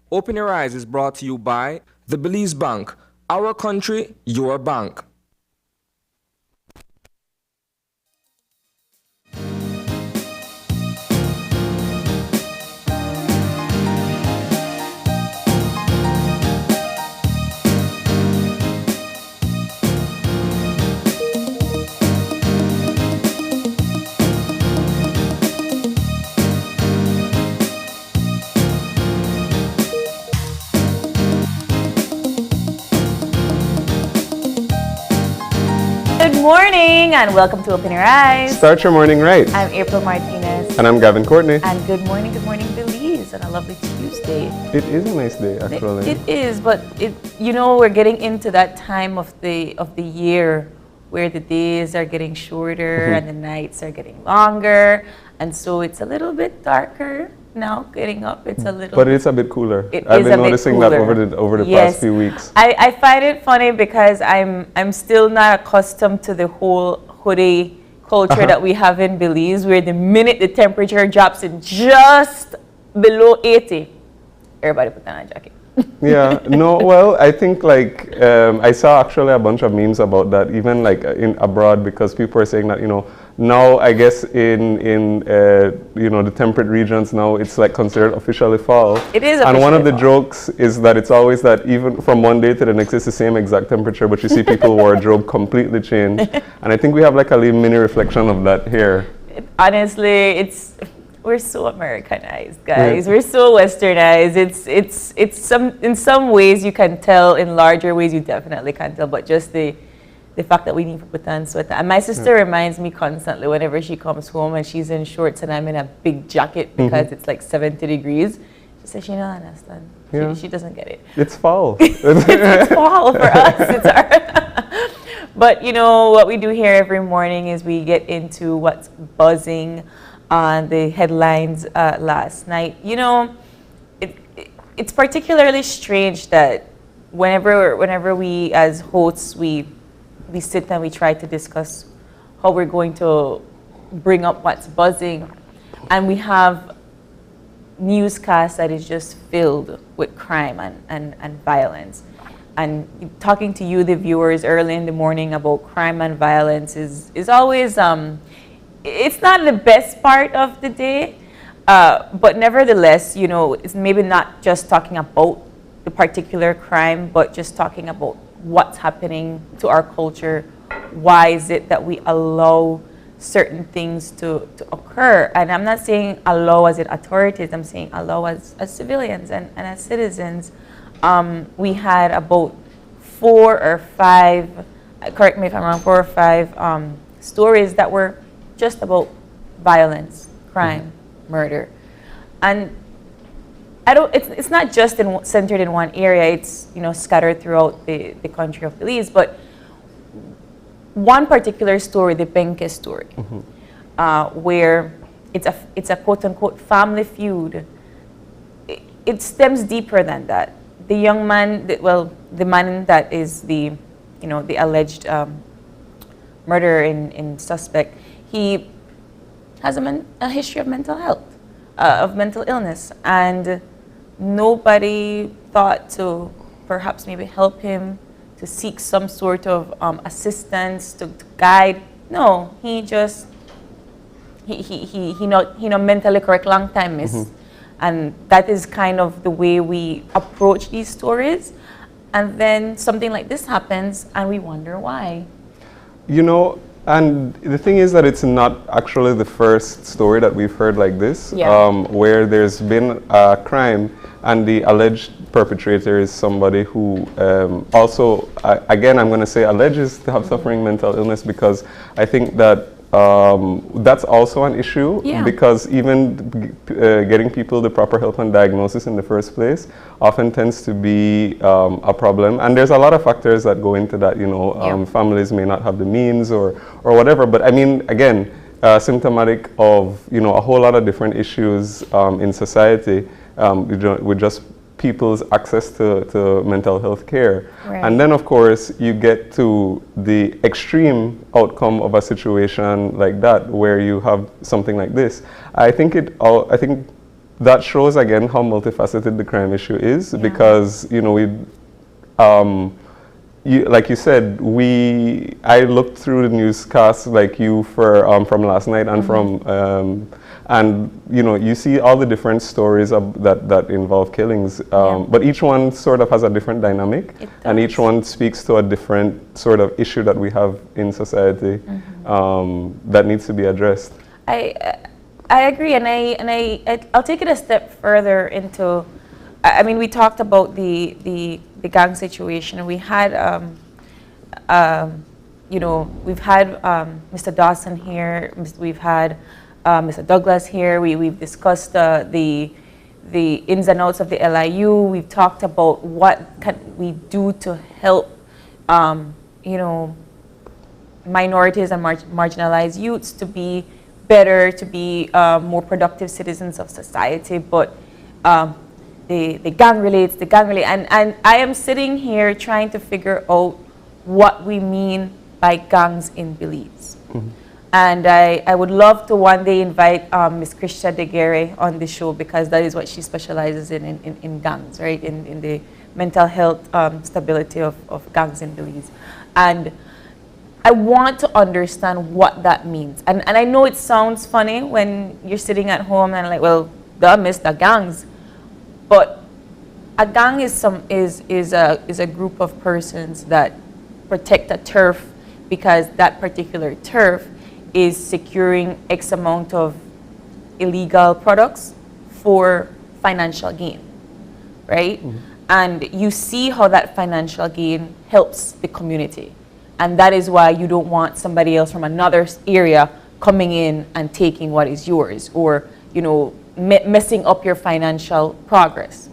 Open Your Eyes is brought to you by the Belize Bank. Our country, your bank. Good morning and welcome to Open Your Eyes. Start your morning right. I'm April Martinez. And I'm Gavin Courtney. And good morning, Belize, on a lovely Tuesday. It is a nice day, actually. It is, but we're getting into that time of the year where the days are getting shorter and the nights are getting longer, and so it's a little bit darker now. Getting up, it's a little. But it's a bit cooler. It I've is been a bit noticing that cooler. over the Yes. past few weeks. I find it funny because I'm still not accustomed to the whole hoodie culture that we have in Belize, where the minute the temperature drops in just below 80, everybody put on a jacket. Yeah, no, well, I think I saw actually a bunch of memes about that, even in abroad, because people are saying that, now I guess in the temperate regions now it's like considered officially fall. It is And one of the fall. jokes is that it's always that even from one day to the next it's the same exact temperature, but you see people's wardrobe completely change. And I think we have like a little mini reflection of that here. Honestly, we're so Americanized, guys. We're so westernized. It's in some ways you can tell, in larger ways you definitely can't tell, but just the fact that we need to put on sweater. And my sister reminds me constantly whenever she comes home and she's in shorts and I'm in a big jacket because it's like 70 degrees. She says she don't understand. Yeah. She doesn't get it. It's fall. It's fall for us. But what we do here every morning is we get into what's buzzing on the headlines last night. It's particularly strange that whenever we as hosts we sit and we try to discuss how we're going to bring up what's buzzing, and we have newscasts that is just filled with crime and violence. And talking to you, the viewers, early in the morning about crime and violence is always it's not the best part of the day, but nevertheless, it's maybe not just talking about the particular crime, but just talking about what's happening to our culture. Why is it that we allow certain things to occur? And I'm not saying allow as it authorities, I'm saying allow as civilians and as citizens. We had about 4 or 5, correct me if I'm wrong, 4 or 5 stories that were just about violence, crime, murder. And it's not just centered in one area, it's scattered throughout the country of Belize, but one particular story, the Benke story, where it's a quote unquote family feud. It stems deeper than that. The young man, the man that is the alleged murderer in suspect, he has a history of mental health, of mental illness, and nobody thought to perhaps maybe help him, to seek some sort of assistance, to guide. No, he just he not mentally correct long time miss. And that is kind of the way we approach these stories. And then something like this happens and we wonder why. And the thing is that it's not actually the first story that we've heard like this, where there's been a crime and the alleged perpetrator is somebody who also, again, I'm going to say alleges to have suffering mental illness, because I think that that's also an issue, because even getting people the proper help and diagnosis in the first place often tends to be a problem. And there's a lot of factors that go into that, families may not have the means or whatever. But I mean, again, symptomatic of, a whole lot of different issues in society with just people's access to mental health care. Right. And then, of course, you get to the extreme outcome of a situation like that, where you have something like this. I think that shows again how multifaceted the crime issue is, because like you said, I looked through the newscasts like you from last night and you see all the different stories that involve killings, but each one sort of has a different dynamic, and each one speaks to a different sort of issue that we have in society that needs to be addressed. I agree, and I'll take it a step further into. I mean, we talked about the gang situation. We had, we've had Mr. Dawson here. We've had Mr. Douglas here. We've discussed the ins and outs of the LIU. We've talked about what can we do to help, minorities and marginalized youths to be better, to be more productive citizens of society. But the gang relates, and I am sitting here trying to figure out what we mean by gangs in Belize. And I would love to one day invite Ms. Krisha Degere on the show, because that is what she specializes in gangs, right? In the mental health stability of gangs in Belize. And I want to understand what that means. And I know it sounds funny when you're sitting at home and like, well, duh, Mr. Gangs. But a gang is a group of persons that protect a turf, because that particular turf is securing X amount of illegal products for financial gain, right? And you see how that financial gain helps the community. And that is why you don't want somebody else from another area coming in and taking what is yours, or, messing up your financial progress,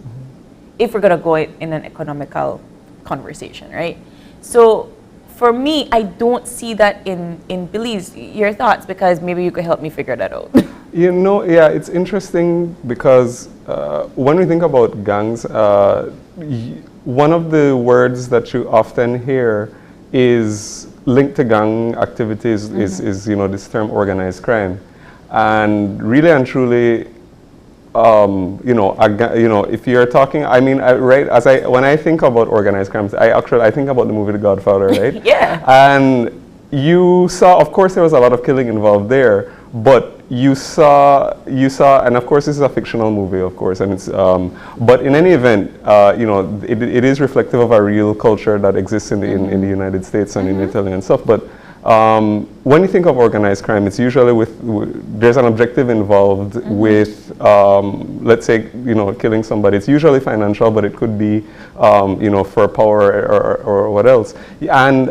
if we're going to go in an economical conversation, right? So for me, I don't see that in Belize. Your thoughts, because maybe you could help me figure that out. It's interesting because when we think about gangs, one of the words that you often hear is linked to gang activities is this term organized crime. And really and truly, if you're talking, when I think about organized crimes, I think about the movie The Godfather, right? Yeah. And you saw, of course, there was a lot of killing involved there, but you saw, and of course, this is a fictional movie, of course, and it's, but in any event, it is reflective of a real culture that exists in the United States and in Italy and stuff. But when you think of organized crime, it's usually there's an objective involved with, let's say, killing somebody. It's usually financial, but it could be, for power or what else. And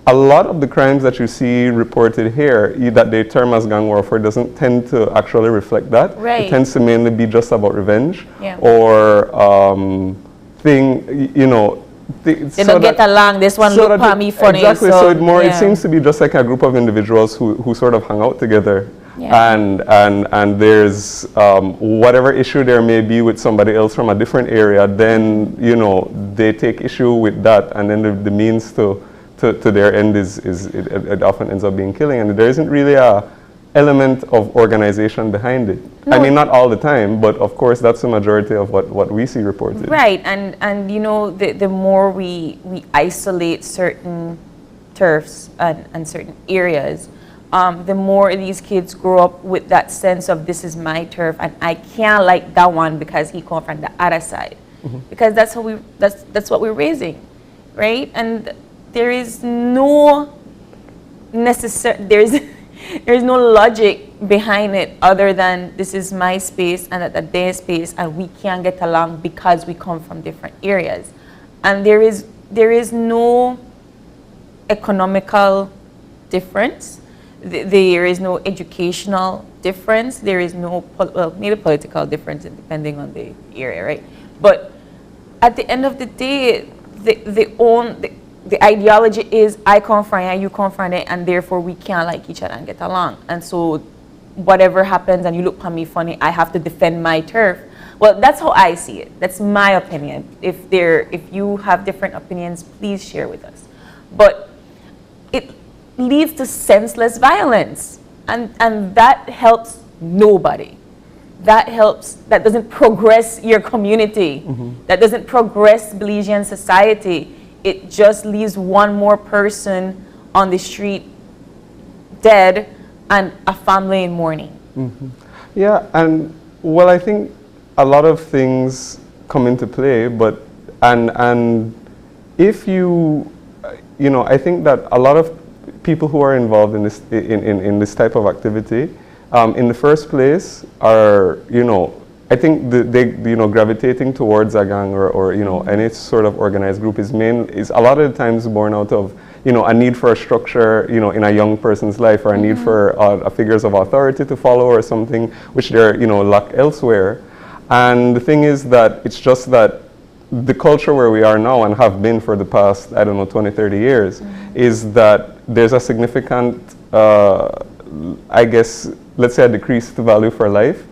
a lot of the crimes that you see reported here, that they term as gang warfare, doesn't tend to actually reflect that. Right. It tends to mainly be just about revenge, or they don't get along. This one look at me funny. Exactly. So it seems to be just like a group of individuals who sort of hang out together. Yeah. And there's whatever issue there may be with somebody else from a different area, then they take issue with that, and then the means to their end it often ends up being killing, and there isn't really a element of organization behind it. No. I mean, not all the time, but of course that's the majority of what we see reported. Right, and the more we isolate certain turfs and certain areas, the more these kids grow up with that sense of, this is my turf and I can't like that one because he come from the other side. Because that's what we're raising, right? And there is no logic behind it other than, this is my space and that's their space, and we can't get along because we come from different areas. And there is no economical difference. There is no educational difference. There is no, maybe political difference depending on the area, right? But at the end of the day, the ideology is, I come from here, you come from there, and therefore we can't like each other and get along. And so whatever happens and you look at me funny, I have to defend my turf. Well, that's how I see it. That's my opinion. If you have different opinions, please share with us. But it leads to senseless violence, and that helps nobody. that helps, that doesn't progress your community, that doesn't progress Belizean society. It just leaves one more person on the street dead and a family in mourning. Yeah, and well, I think a lot of things come into play, but and if you know, I think that a lot of people who are involved in this in this type of activity, in the first place, are, you know, I think they you know, gravitating towards a gang or you know, any sort of organized group is a lot of the times born out of, you know, a need for a structure, you know, in a young person's life, or a need for a figures of authority to follow, or something which they're, you know, lack elsewhere. And the thing is that it's just that the culture where we are now and have been for the past, I don't know, 20, 30 years, is that there's a significant, I guess, let's say a decreased value for life,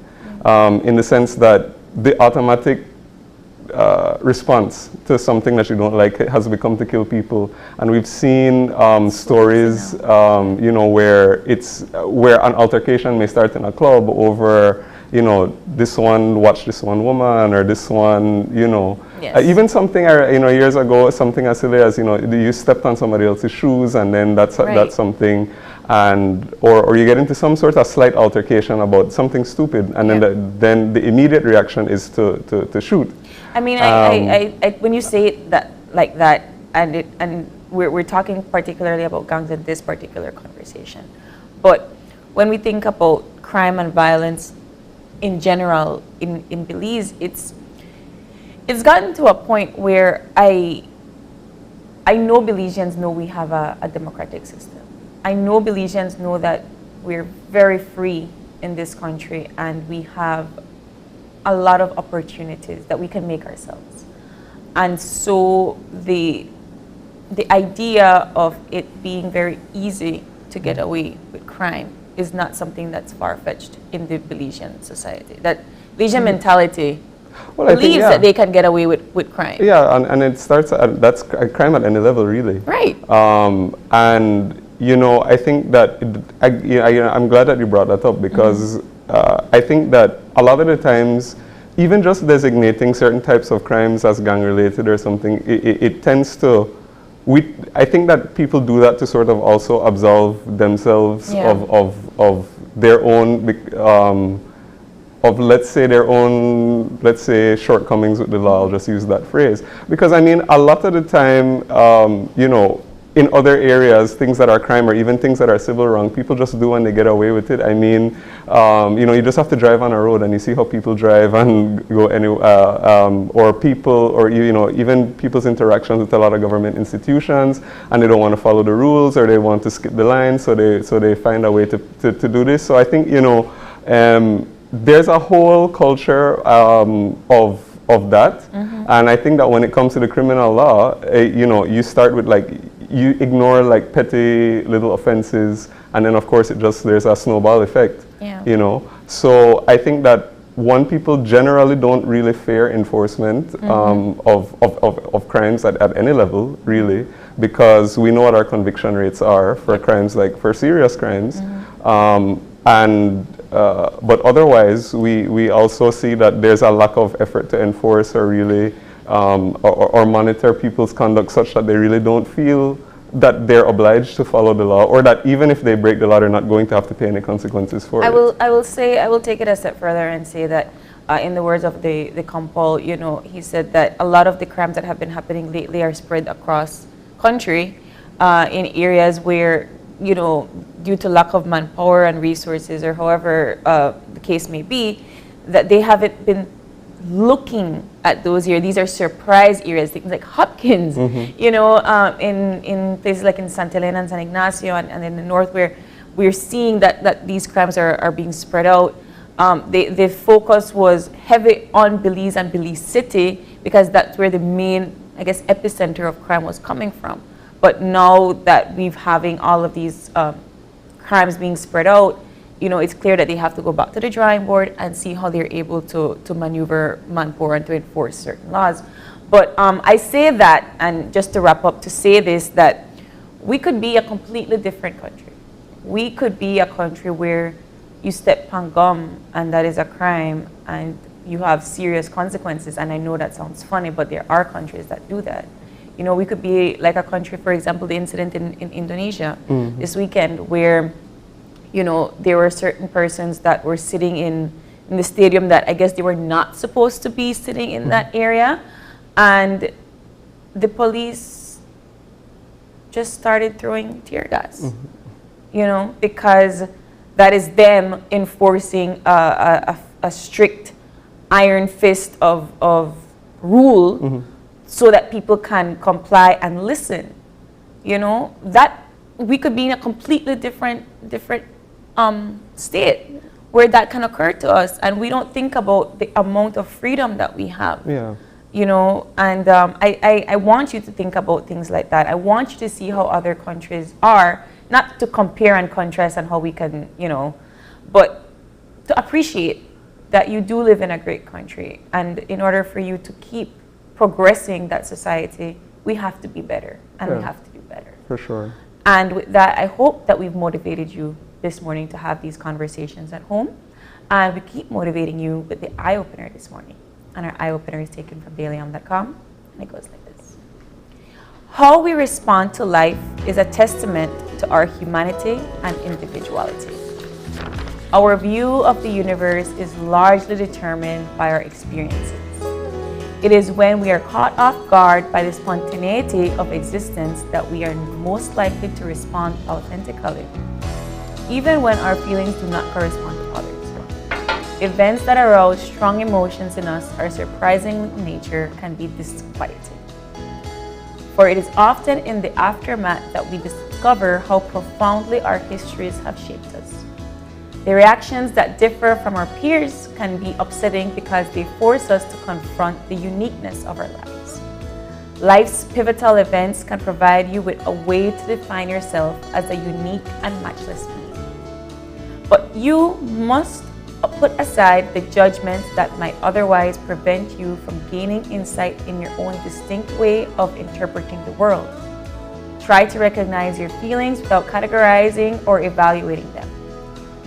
in the sense that the automatic response to something that you don't like has become to kill people. And we've seen stories, you know, where an altercation may start in a club over, you know, this one watched this one woman, or this one, you know, even something, you know, years ago, something as silly as, you know, you stepped on somebody else's shoes, and then that's something, and or you get into some sort of slight altercation about something stupid, and then the immediate reaction is to shoot. I mean, I when you say it that like that, and we're talking particularly about gangs in this particular conversation, but when we think about crime and violence in general in Belize, it's gotten to a point where I know Belizeans know we have a democratic system. I know Belizeans know that we're very free in this country, and we have a lot of opportunities that we can make ourselves. And so the idea of it being very easy to get away with crime is not something that's far-fetched in the Belizean society. That Belizean mentality believes that they can get away with crime. Yeah, and it starts that's a crime at any level, really. Right. And, you know, I think that, I'm glad that you brought that up, because I think that a lot of the times, even just designating certain types of crimes as gang-related or something, it tends to, I think that people do that to sort of also absolve themselves of their own, of let's say shortcomings with the law. I'll just use that phrase, because I mean, a lot of the time, you know, in other areas, things that are crime or even things that are civil wrong, people just do and they get away with it. I mean, you know, you just have to drive on a road and you see how people drive and go anywhere, or people, or, you know, even people's interactions with a lot of government institutions, and they don't want to follow the rules, or they want to skip the line, so they find a way to do this. So I think, you know, there's a whole culture of that, and I think that when it comes to the criminal law, you know, you start with you ignore like petty little offenses, and then of course there's a snowball effect. You know, so I think that people generally don't really fear enforcement of crimes at any level, really, because we know what our conviction rates are for crimes, like for serious crimes, but otherwise we also see that there's a lack of effort to enforce or really or monitor people's conduct such that they really don't feel that they're obliged to follow the law, or that even if they break the law, they're not going to have to pay any consequences for it. I will take it a step further and say that in the words of the Compol, you know, he said that a lot of the crimes that have been happening lately are spread across country in areas where, you know, due to lack of manpower and resources, or however the case may be, that they haven't been looking at those areas. These are surprise areas, things like Hopkins, you know, in places like in Santa Elena and San Ignacio, and in the north, where we're seeing that these crimes are being spread out. The focus was heavy on Belize and Belize City, because that's where the main, I guess, epicenter of crime was coming from. But now that we're having all of these crimes being spread out, you know, it's clear that they have to go back to the drawing board and see how they're able to maneuver manpower and to enforce certain laws. But I say that, and just to wrap up, to say this, that we could be a completely different country. We could be a country where you step on gum and that is a crime and you have serious consequences. And I know that sounds funny, but there are countries that do that. You know, we could be like a country, for example, the incident in Indonesia this weekend where, you know, there were certain persons that were sitting in the stadium that I guess they were not supposed to be sitting in that area. And the police just started throwing tear gas, you know, because that is them enforcing a strict iron fist of rule so that people can comply and listen. You know, that we could be in a completely different state where that can occur to us, and we don't think about the amount of freedom that we have. Yeah. You know, and I want you to think about things like that. I want you to see how other countries are, not to compare and contrast and how we can, you know, but to appreciate that you do live in a great country. And in order for you to keep progressing that society, we have to be better, and we have to do better. For sure. And with that, I hope that we've motivated you this morning to have these conversations at home. And we keep motivating you with the eye-opener this morning. And our eye-opener is taken from dailyom.com, and it goes like this. How we respond to life is a testament to our humanity and individuality. Our view of the universe is largely determined by our experiences. It is when we are caught off guard by the spontaneity of existence that we are most likely to respond authentically, even when our feelings do not correspond to others. Events that arouse strong emotions in us are surprising in nature can be disquieting. For it is often in the aftermath that we discover how profoundly our histories have shaped us. The reactions that differ from our peers can be upsetting because they force us to confront the uniqueness of our lives. Life's pivotal events can provide you with a way to define yourself as a unique and matchless being. But you must put aside the judgments that might otherwise prevent you from gaining insight in your own distinct way of interpreting the world. Try to recognize your feelings without categorizing or evaluating them.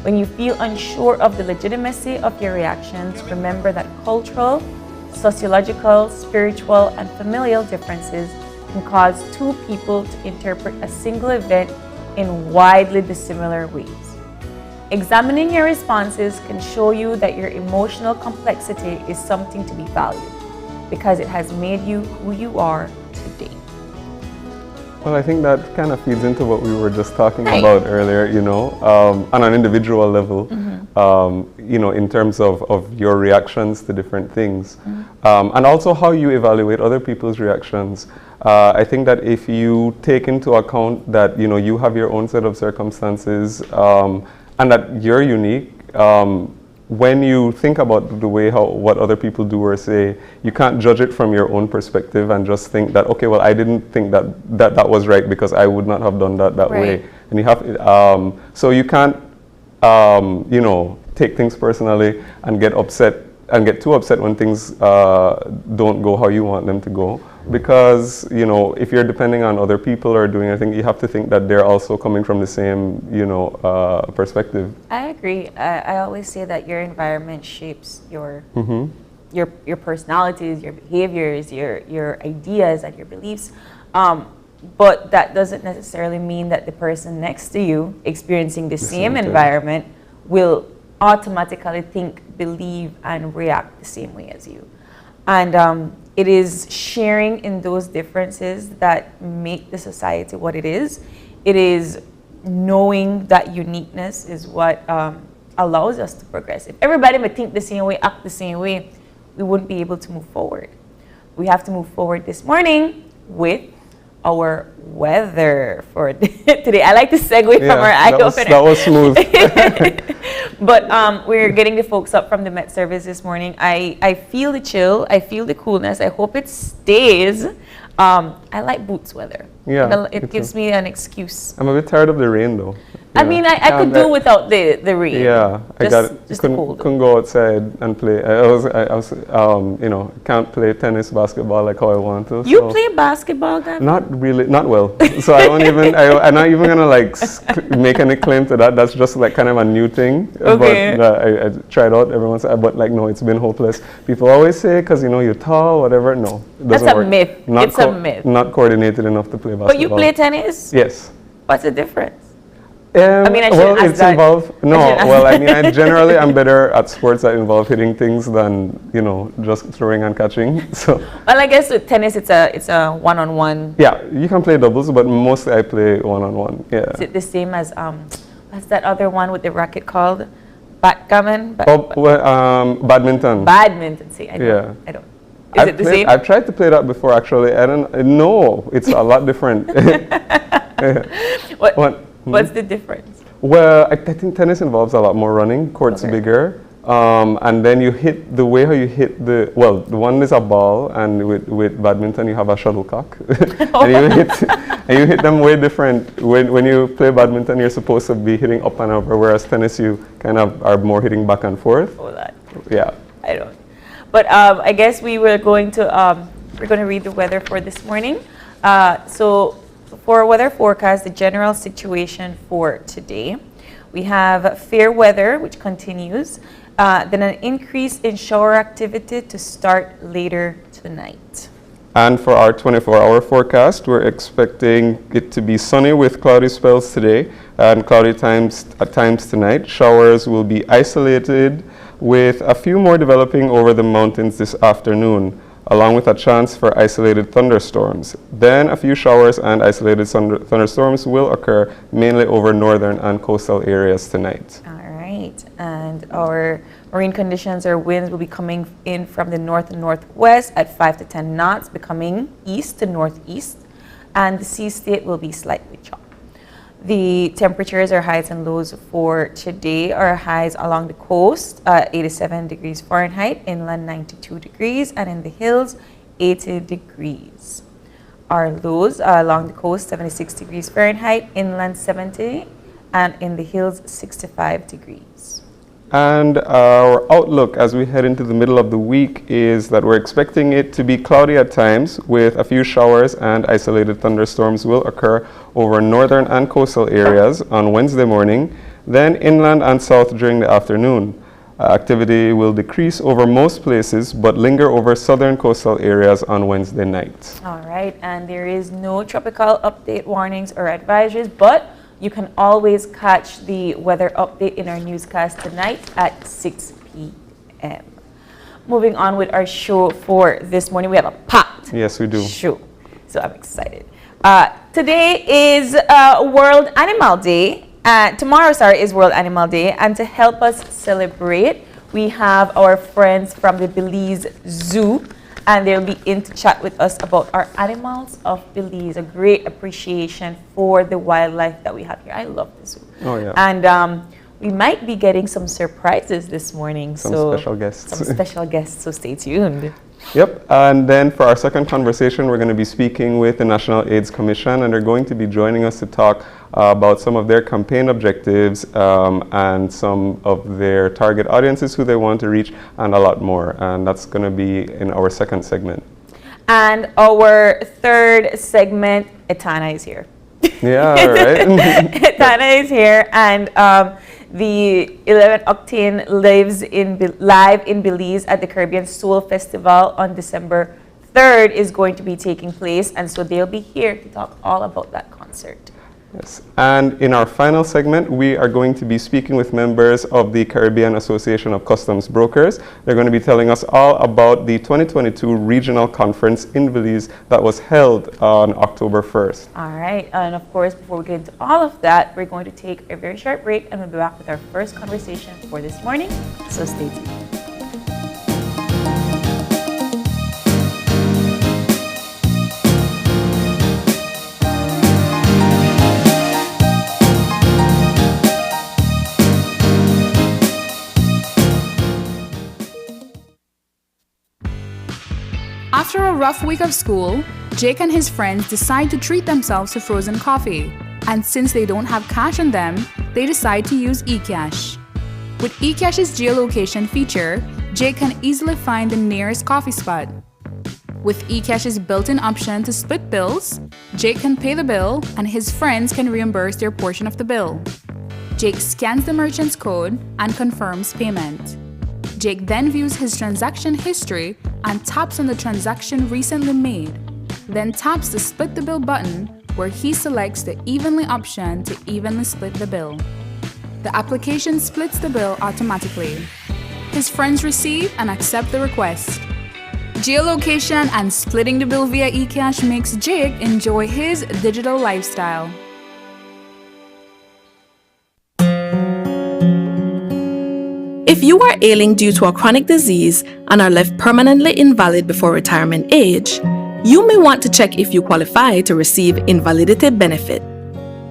When you feel unsure of the legitimacy of your reactions, remember that cultural, sociological, spiritual, and familial differences can cause two people to interpret a single event in widely dissimilar ways. Examining your responses can show you that your emotional complexity is something to be valued because it has made you who you are today. Well, I think that kind of feeds into what we were just talking about earlier, you know, on an individual level, you know, in terms of your reactions to different things, and also how you evaluate other people's reactions. I think that if you take into account that, you know, you have your own set of circumstances and that you're unique, when you think about the way what other people do or say, you can't judge it from your own perspective and just think that, okay, well, I didn't think that was right because I would not have done that way. And you have, so you can't, you know, take things personally and get upset and get too upset when things don't go how you want them to go. Because, you know, if you're depending on other people or doing anything, you have to think that they're also coming from the same, you know, perspective. I agree. I always say that your environment shapes your personalities, your behaviors, your ideas, and your beliefs. But that doesn't necessarily mean that the person next to you experiencing the same environment will automatically think, believe, and react the same way as you. And it is sharing in those differences that make the society what it is. It is knowing that uniqueness is what allows us to progress. If everybody would think the same way, act the same way, we wouldn't be able to move forward. We have to move forward this morning with our weather for today. I like to segue from our eye opener. That was smooth. But we're getting the folks up from the Met Service this morning. I feel the chill. I feel the coolness. I hope it stays. I like boots weather. Yeah, It gives me an excuse. I'm a bit tired of the rain though. I mean, I could do without the rain. Yeah, just couldn't cold. go outside and play. Can't play tennis, basketball like how I want to. You so. play basketball, Gavin? Not really, not well. So I don't even, I'm not even gonna like make any claim to that. That's just like kind of a new thing. Okay. But I tried out every once, but like no, it's been hopeless. People always say because you're tall, whatever. No, it doesn't That's a work. myth. It's a myth. Not coordinated enough to play basketball. But you play tennis? Yes. What's the difference? I mean, I well, shouldn't ask it's that. involved. No, I shouldn't ask well, I that. mean, I generally am better at sports that involve hitting things than just throwing and catching. So Well, I guess with tennis, it's a one-on-one. yeah, you can play doubles, but mostly I play one-on-one. Yeah. Is it the same as what's that other one with the racket called? Backgammon? Badminton. Badminton. See, I don't. Yeah. I don't. Is it the same? I've tried to play that before, actually. I don't. No, it's a lot different. What's the difference? Well, I think tennis involves a lot more running. Court's Okay. bigger. And then you hit the way how you hit the one is a ball, and with badminton you have a shuttlecock, and you hit them way different. When you play badminton, you're supposed to be hitting up and over, whereas tennis you kind of are more hitting back and forth. Oh, that. Yeah. I don't. But I guess we're going to read the weather for this morning. So for weather forecast, the general situation for today, we have fair weather, which continues, then an increase in shower activity to start later tonight. And for our 24-hour forecast, we're expecting it to be sunny with cloudy spells today and cloudy times at times tonight. Showers will be isolated with a few more developing over the mountains this afternoon, along with a chance for isolated thunderstorms. Then a few showers and isolated thunderstorms will occur mainly over northern and coastal areas tonight. All right, and our marine conditions or winds will be coming in from the north and northwest at 5 to 10 knots, becoming east to northeast, and the sea state will be slightly choppy. The temperatures or highs and lows for today are highs along the coast, 87 degrees Fahrenheit, inland 92 degrees, and in the hills, 80 degrees. Our lows along the coast, 76 degrees Fahrenheit, inland 70, and in the hills, 65 degrees. And our outlook as we head into the middle of the week is that we're expecting it to be cloudy at times with a few showers and isolated thunderstorms will occur over northern and coastal areas on Wednesday morning, then inland and south during the afternoon. Activity will decrease over most places but linger over southern coastal areas on Wednesday night. All right, and there is no tropical update warnings or advisories, but you can always catch the weather update in our newscast tonight at 6 p.m. Moving on with our show for this morning, we have a packed show, so I'm excited. Today is World Animal Day. Tomorrow is World Animal Day, and to help us celebrate, we have our friends from the Belize Zoo, and they'll be in to chat with us about our animals of Belize, a great appreciation for the wildlife that we have here. I love the zoo. Oh, yeah. And we might be getting some surprises this morning. Some special guests, so stay tuned. Yep, and then for our second conversation, we're going to be speaking with the National AIDS Commission, and they're going to be joining us to talk about some of their campaign objectives and some of their target audiences who they want to reach, and a lot more. And that's going to be in our second segment. And our third segment, Etana is here. Yeah, right. Etana is here, and the 11 Octane live in Belize at the Caribbean Soul Festival on December 3rd is going to be taking place, and so they'll be here to talk all about that concert. Yes, and in our final segment, we are going to be speaking with members of the Caribbean Association of Customs Brokers. They're going to be telling us all about the 2022 Regional Conference in Belize that was held on October 1st. All right, and of course, before we get into all of that, we're going to take a very short break, and we'll be back with our first conversation for this morning, so stay tuned. After a rough week of school, Jake and his friends decide to treat themselves to frozen coffee, and since they don't have cash on them, they decide to use eCash. With eCash's geolocation feature, Jake can easily find the nearest coffee spot. With eCash's built-in option to split bills, Jake can pay the bill and his friends can reimburse their portion of the bill. Jake scans the merchant's code and confirms payment. Jake then views his transaction history and taps on the transaction recently made, then taps the Split the Bill button where he selects the Evenly option to evenly split the bill. The application splits the bill automatically. His friends receive and accept the request. Geolocation and splitting the bill via eCash makes Jake enjoy his digital lifestyle. If you are ailing due to a chronic disease and are left permanently invalid before retirement age, you may want to check if you qualify to receive invalidity benefit.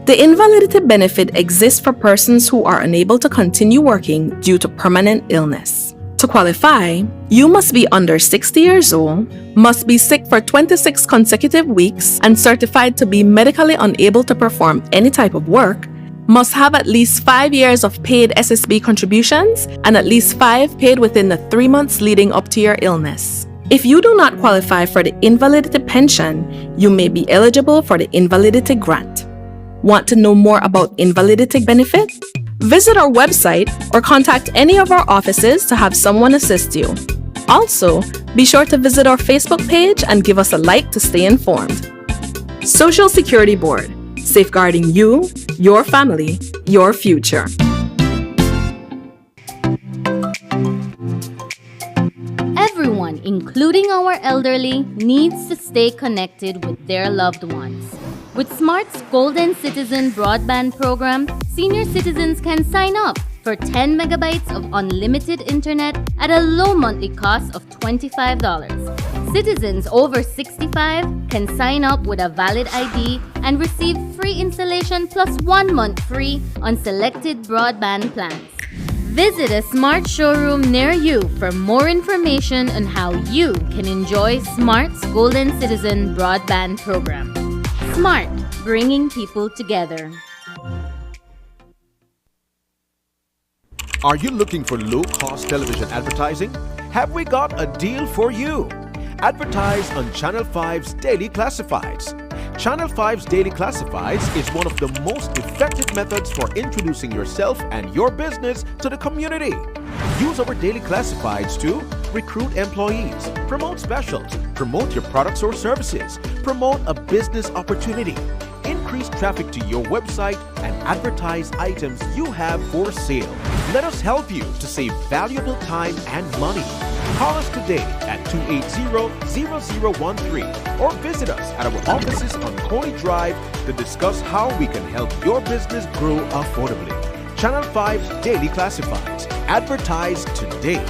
The invalidity benefit exists for persons who are unable to continue working due to permanent illness. To qualify, you must be under 60 years old, must be sick for 26 consecutive weeks and certified to be medically unable to perform any type of work, must have at least 5 years of paid SSB contributions and at least 5 paid within the 3 months leading up to your illness. If you do not qualify for the invalidity pension, you may be eligible for the invalidity grant. Want to know more about invalidity benefit? Visit our website or contact any of our offices to have someone assist you. Also, be sure to visit our Facebook page and give us a like to stay informed. Social Security Board, safeguarding you, your family, your future. Everyone, including our elderly, needs to stay connected with their loved ones. With Smart's Golden Citizen broadband program, senior citizens can sign up for 10 megabytes of unlimited internet at a low monthly cost of $25. Citizens over 65 can sign up with a valid ID and receive free installation plus 1 month free on selected broadband plans. Visit a Smart showroom near you for more information on how you can enjoy Smart's Golden Citizen broadband program. Smart, bringing people together. Are you looking for low-cost television advertising? Have we got a deal for you? Advertise on Channel 5's Daily Classifieds. Channel 5's Daily Classifieds is one of the most effective methods for introducing yourself and your business to the community. Use our Daily Classifieds to recruit employees, promote specials, promote your products or services, promote a business opportunity, increase traffic to your website, and advertise items you have for sale. Let us help you to save valuable time and money. Call us today at 280-0013 or visit us at our offices on Coney Drive to discuss how we can help your business grow affordably. Channel 5's Daily Classifieds. Advertise today.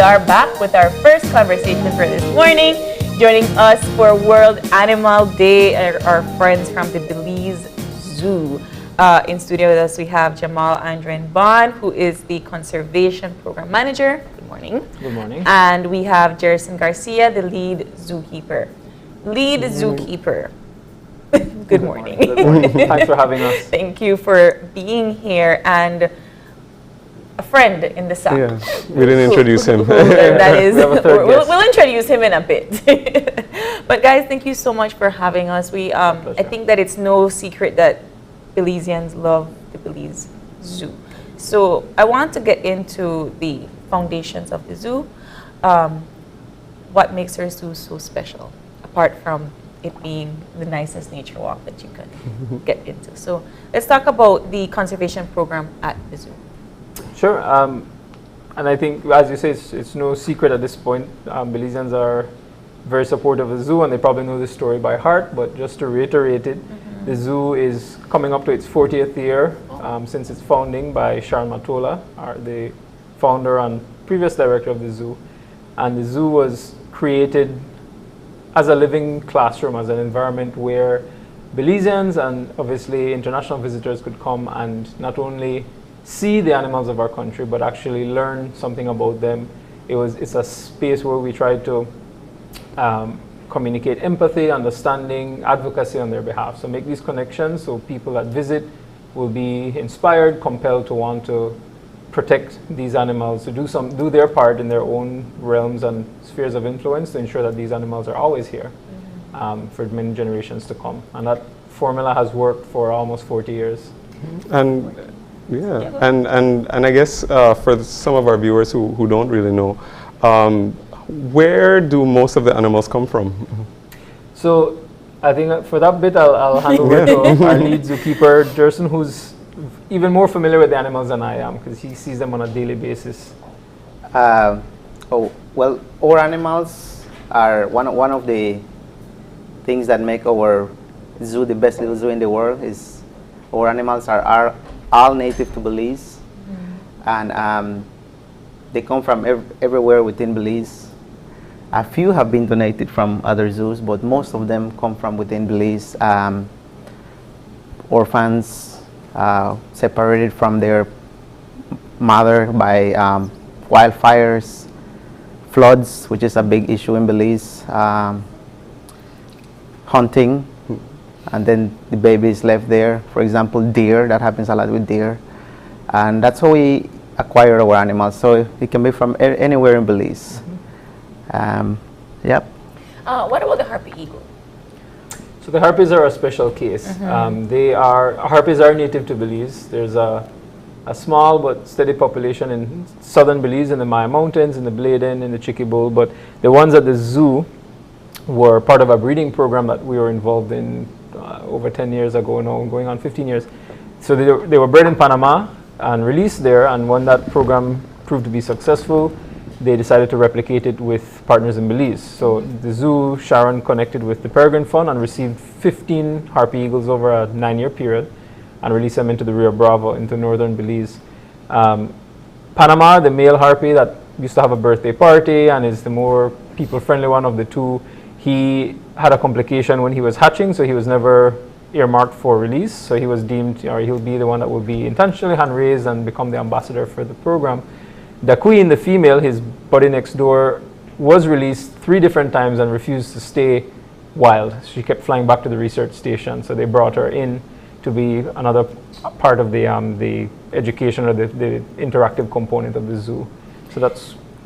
are back with our first conversation for this morning. Joining us for World Animal Day are our friends from the Belize Zoo. In studio with us, we have Jamal Andren Bond, who is the Conservation Program Manager. Good morning. Good morning. And we have Jerison Garcia, the lead zookeeper. Zookeeper. Good morning. Good morning. Thanks for having us. Thank you for being here, and a friend in the SAC. Yeah, we didn't introduce him. That is, We have a third guest. we'll introduce him in a bit. But guys, thank you so much for having us. I think that it's no secret that Belizeans love the Belize Zoo. So I want to get into the foundations of the zoo. What makes our zoo so special, apart from it being the nicest nature walk that you can get into. So let's talk about the conservation program at the zoo. Sure. And I think, as you say, it's no secret at this point. Belizeans are very supportive of the zoo, and they probably know this story by heart. But just to reiterate it, the zoo is coming up to its 40th year since its founding by Sharon Matola, the founder and previous director of the zoo. And the zoo was created as a living classroom, as an environment where Belizeans and obviously international visitors could come and not only see the animals of our country, but actually learn something about them. It's a space where we try to communicate empathy, understanding, advocacy on their behalf. So make these connections so people that visit will be inspired, compelled to want to protect these animals, to do their part in their own realms and spheres of influence to ensure that these animals are always here for many generations to come. And that formula has worked for almost 40 years. And and I guess for some of our viewers who don't really know, where do most of the animals come from? So I think for that bit, I'll hand over to our lead zookeeper, Jerson, who's even more familiar with the animals than I am because he sees them on a daily basis. Well, our animals are one of the things that make our zoo the best little zoo in the world. Is our animals are all native to Belize, and they come from everywhere within Belize. A few have been donated from other zoos, but most of them come from within Belize. Orphans, separated from their mother by wildfires, floods, which is a big issue in Belize, hunting, and then the baby is left there. For example, deer, that happens a lot with deer. And that's how we acquire our animals. So it can be from anywhere in Belize. Yep. What about the harpy eagle? So the harpies are a special case. Harpies are native to Belize. There's a small but steady population in southern Belize, in the Maya Mountains, in the Bladen, in the Chiquibull. But the ones at the zoo were part of a breeding program that we were involved in over 10 years ago now, going on 15 years. So they were bred in Panama and released there, and when that program proved to be successful, they decided to replicate it with partners in Belize. So the zoo, Sharon connected with the Peregrine Fund and received 15 harpy eagles over a 9-year period and released them into the Rio Bravo, into northern Belize. Panama, the male harpy that used to have a birthday party and is the more people-friendly one of the two, he had a complication when he was hatching, so he was never earmarked for release. So he was deemed, or he'll be the one that will be intentionally hand-raised and become the ambassador for the program. The queen, the female, his buddy next door, was released 3 different times and refused to stay wild. She kept flying back to the research station, so they brought her in to be another part of the education or the interactive component of the zoo. So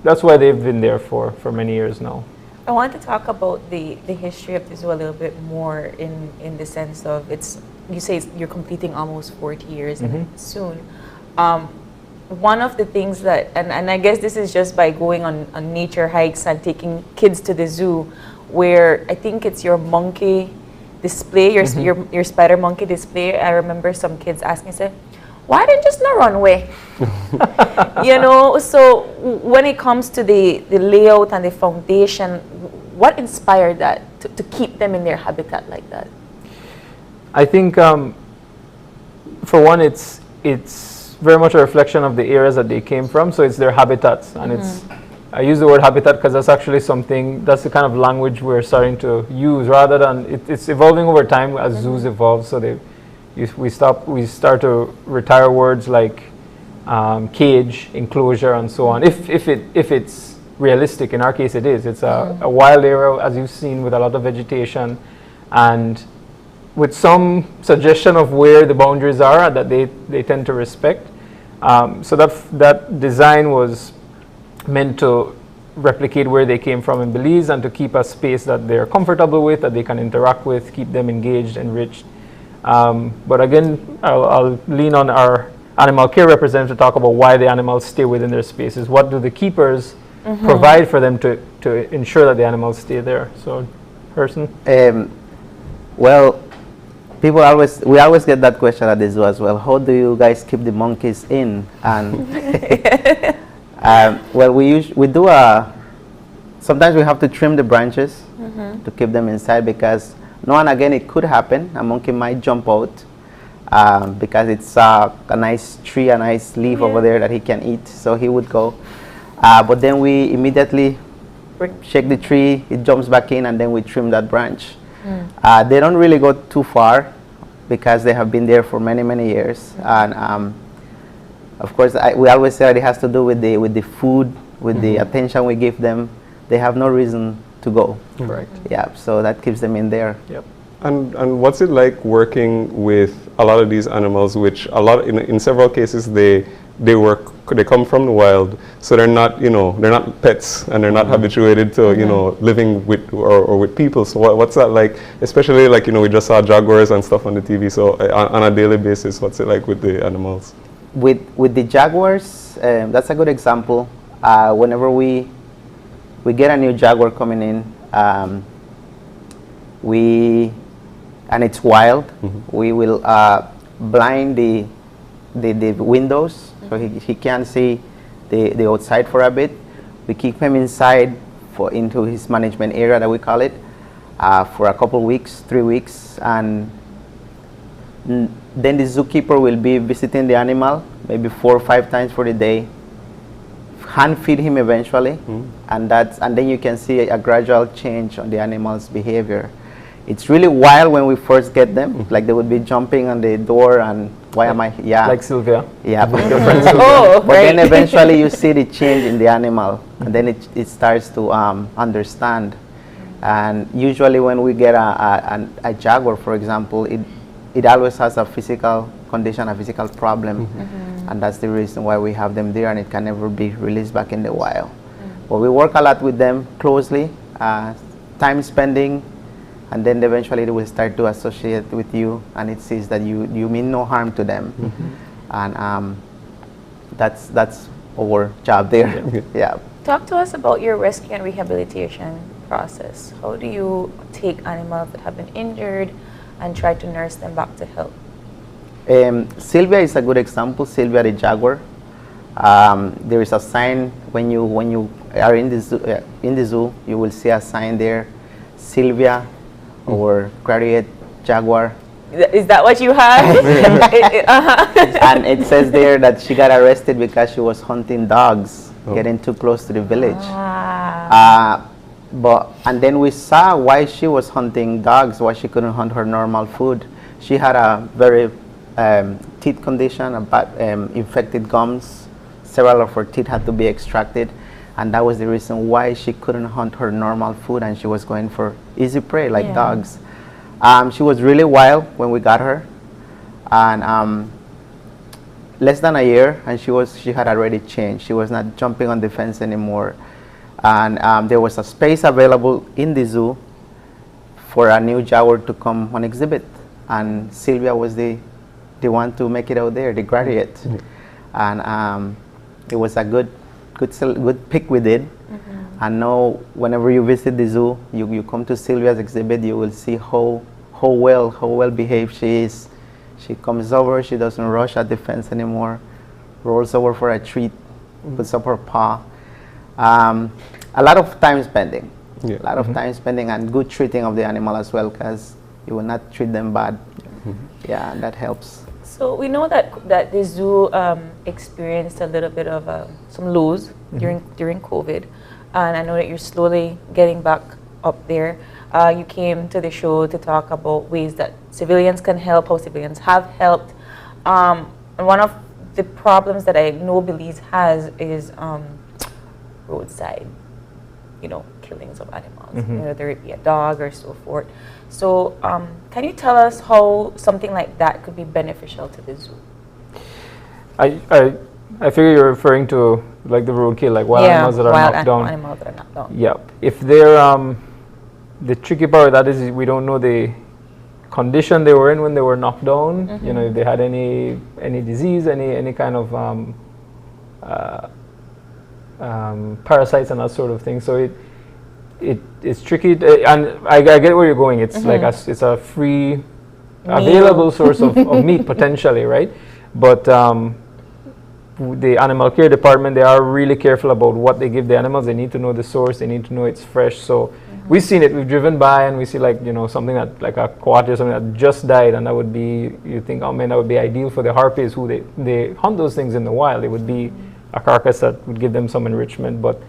that's why they've been there for many years now. I want to talk about the history of the zoo a little bit more in the sense of you say you're completing almost 40 years soon. One of the things that, and I guess this is just by going on nature hikes and taking kids to the zoo, where I think it's your monkey display, your spider monkey display. I remember some kids asking, say, why didn't you just not run away? So when it comes to the layout and the foundation, what inspired that to keep them in their habitat like that? I think, for one, it's very much a reflection of the areas that they came from, so it's their habitats, and I use the word habitat because that's actually something, that's the kind of language we're starting to use rather than, it's evolving over time as zoos evolve. So we start to retire words like cage, enclosure, and so on. If it's realistic, in our case it is. It's a wild area, as you've seen, with a lot of vegetation, and with some suggestion of where the boundaries are that they tend to respect. So that design was meant to replicate where they came from in Belize and to keep a space that they're comfortable with, that they can interact with, keep them engaged, enriched. But again, I'll lean on our animal care representative to talk about why the animals stay within their spaces. What do the keepers provide for them to ensure that the animals stay there? So, Herson? Well, we always get that question at the zoo as well. How do you guys keep the monkeys in? And well, we do sometimes we have to trim the branches to keep them inside, because now and again it could happen. A monkey might jump out because it's a nice tree, a nice leaf over there that he can eat, so he would go. But then we immediately shake the tree, it jumps back in, and then we trim that branch. They don't really go too far because they have been there for many, many years. And of course, we always say that it has to do with the food, with the attention we give them. They have no reason to go. Correct. Yeah, so that keeps them in there. Yep. And what's it like working with a lot of these animals, which in several cases they come from the wild, so they're not they're not pets, and they're not habituated to living with or with people. So what's that like, especially like we just saw jaguars and stuff on the TV. So on a daily basis, what's it like with the animals? With the jaguars, that's a good example. Whenever we get a new jaguar coming in, and it's wild, we will blind the windows, so he can't see the outside for a bit. We keep him inside into his management area, that we call it, for a couple weeks, 3 weeks, and then the zookeeper will be visiting the animal maybe 4 or 5 times for the day, hand feed him eventually, and then you can see a gradual change on the animal's behavior. It's really wild when we first get them, like they would be jumping on the door and why am I, like Sylvia. Yeah, but, Your friend Sylvia. but then eventually you see the change in the animal, and then it starts to understand. And usually when we get a jaguar, for example, it always has a physical condition, a physical problem, and that's the reason why we have them there, and it can never be released back in the wild. But we work a lot with them closely, time spending, and then eventually they will start to associate with you, and it sees that you mean no harm to them, and that's our job there. Yeah. Talk to us about your rescue and rehabilitation process. How do you take animals that have been injured and try to nurse them back to health? Sylvia is a good example. Sylvia the jaguar. There is a sign when you are in the zoo. You will see a sign there, Sylvia, or graduate jaguar. Is that what you have? And it says there that she got arrested because she was hunting dogs, getting too close to the village. And then we saw why she was hunting dogs, why she couldn't hunt her normal food. She had a very teeth condition, about infected gums. Several of her teeth had to be extracted, and that was the reason why she couldn't hunt her normal food, and she was going for easy prey like dogs. She was really wild when we got her, and less than a year, and she had already changed. She was not jumping on the fence anymore, and there was a space available in the zoo for a new jaguar to come on exhibit, and Sylvia was the one to make it out there, the graduate, and it was a good pick we did. And now whenever you visit the zoo, you come to Sylvia's exhibit, you will see how well behaved she is. She comes over, she doesn't rush at the fence anymore, rolls over for a treat, puts up her paw. A lot of time spending, and good treating of the animal as well, because you will not treat them bad. Yeah, and that helps. So we know that the zoo experienced a little bit of some lows during COVID, and I know that you're slowly getting back up there. You came to the show to talk about ways that civilians can help, how civilians have helped. And one of the problems that I know Belize has is roadside, killings of animals, whether it be a dog or so forth. So can you tell us how something like that could be beneficial to the zoo? I figure you're referring to like the roadkill, like wild animals that are knocked down. Animals that are knocked down. Yeah. If they're the tricky part of that is we don't know the condition they were in when they were knocked down. If they had any disease, any kind of parasites and that sort of thing. So it's tricky, and I get where you're going. It's like it's a free, available source of meat potentially, right? But the animal care department, they are really careful about what they give the animals. They need to know the source. They need to know it's fresh. So we've seen it. We've driven by and we see something that like a coati or something that just died, and that would be, you think, oh man, that would be ideal for the harpies who they hunt those things in the wild. It would be a carcass that would give them some enrichment. But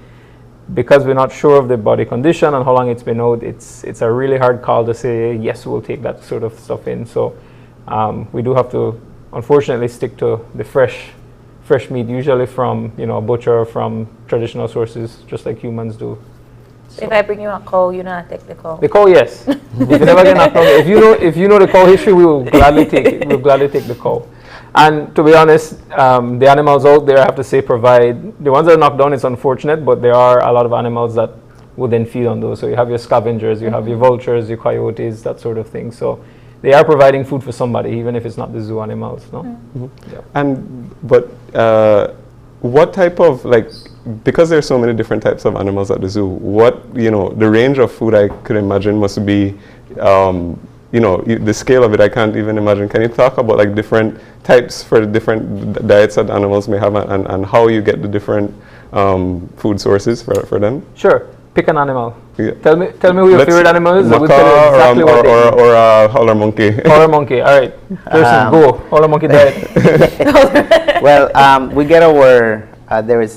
because we're not sure of the body condition and how long it's been out, it's a really hard call to say yes, we'll take that sort of stuff in. So we do have to unfortunately stick to the fresh meat, usually from a butcher or from traditional sources, just like humans do. So if I bring you a cow, you not take the cow? The cow, yes. If you never get knocked down, if you know the cow history, we will gladly take it. We'll gladly take the cow. And to be honest, the animals out there, I have to say, provide, the ones that are knocked down, it's unfortunate, but there are a lot of animals that will then feed on those. So you have your scavengers, you have your vultures, your coyotes, that sort of thing. So they are providing food for somebody, even if it's not the zoo animals, no? Yeah. But what type of, because there's so many different types of animals at the zoo, the range of food I could imagine must be, the scale of it, I can't even imagine. Can you talk about different types for different diets that animals may have, and how you get the different food sources for them? Sure. Pick an animal. Yeah. Tell me who your favorite animal is. Macaw or a howler monkey. Howler monkey. All right. Person, go. Howler monkey diet. Well, we get our, there is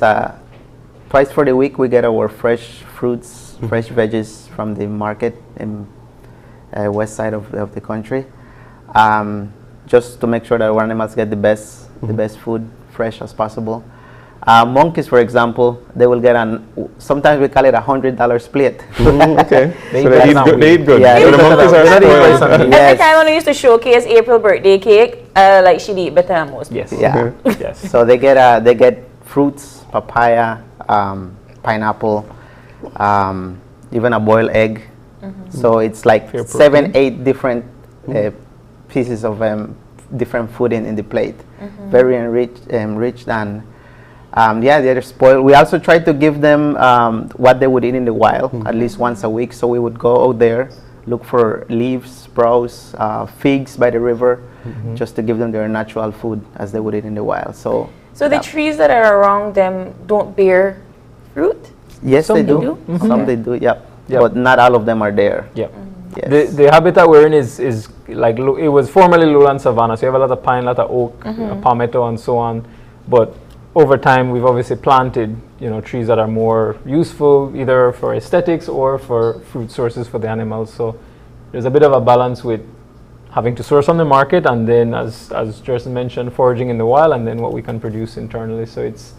twice for the week we get our fresh fruits, fresh veggies from the market in west side of the country, just to make sure that our animals get the best food, fresh as possible. Monkeys, for example, they will get sometimes we call it $100 split. Okay. So they eat good. Yeah, so the monkeys are spoiled. Every time when we used to showcase April birthday cake, she'd eat better than most. Yes. Yeah. Yes. So they get fruits, papaya, pineapple, even a boiled egg. So it's like 7-8 different pieces of different food in the plate. Very enriched and they're spoiled. We also try to give them what they would eat in the wild at least once a week. So we would go out there, look for leaves, sprouts, figs by the river, just to give them their natural food as they would eat in the wild. So the trees that are around them don't bear fruit? Yes, they do. Some they do, yep. But not all of them are there. Yep. Yes. The habitat we're in is like, it was formerly lowland savanna, so you have a lot of pine, a lot of oak, palmetto and so on. But over time, we've obviously planted, trees that are more useful either for aesthetics or for food sources for the animals. So there's a bit of a balance with having to source on the market, and then, as Jerson mentioned, foraging in the wild, and then what we can produce internally. So it's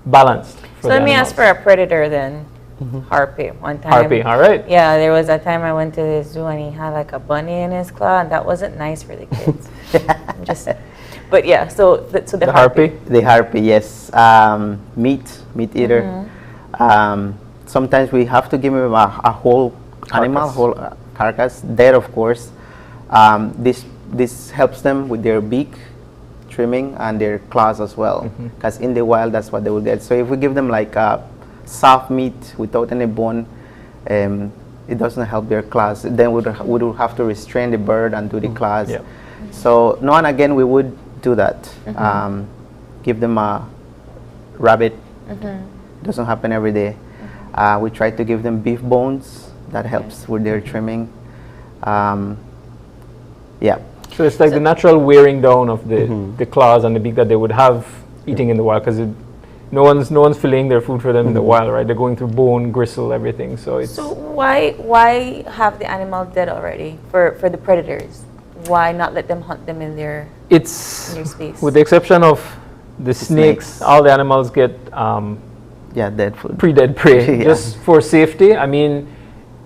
balanced. So let me ask for a predator then. Harpy. One time. Harpy, all right. Yeah, there was a time I went to the zoo and he had like a bunny in his claw, and that wasn't nice for the kids. But yeah, so the harpy. The harpy, yes. Meat eater. Sometimes we have to give him a whole animal, whole carcass. Dead, of course. This helps them with their beak trimming and their claws as well, because in the wild that's what they will get. So if we give them like soft meat without any bone, it doesn't help their claws. Then we would have to restrain the bird and do the claws. Yeah. So now and again we would do that. Give them a rabbit. Doesn't happen every day. We try to give them beef bones. That helps with their trimming. Yeah. So it's like the natural wearing down of the claws and the beak that they would have eating in the wild, because no one's filleting their food for them in the wild, right? They're going through bone, gristle, everything. So it's why have the animal dead already for the predators? Why not let them hunt them in their space? With the exception of the snakes, all the animals get dead food. Pre-dead prey, Yeah. just for safety. I mean,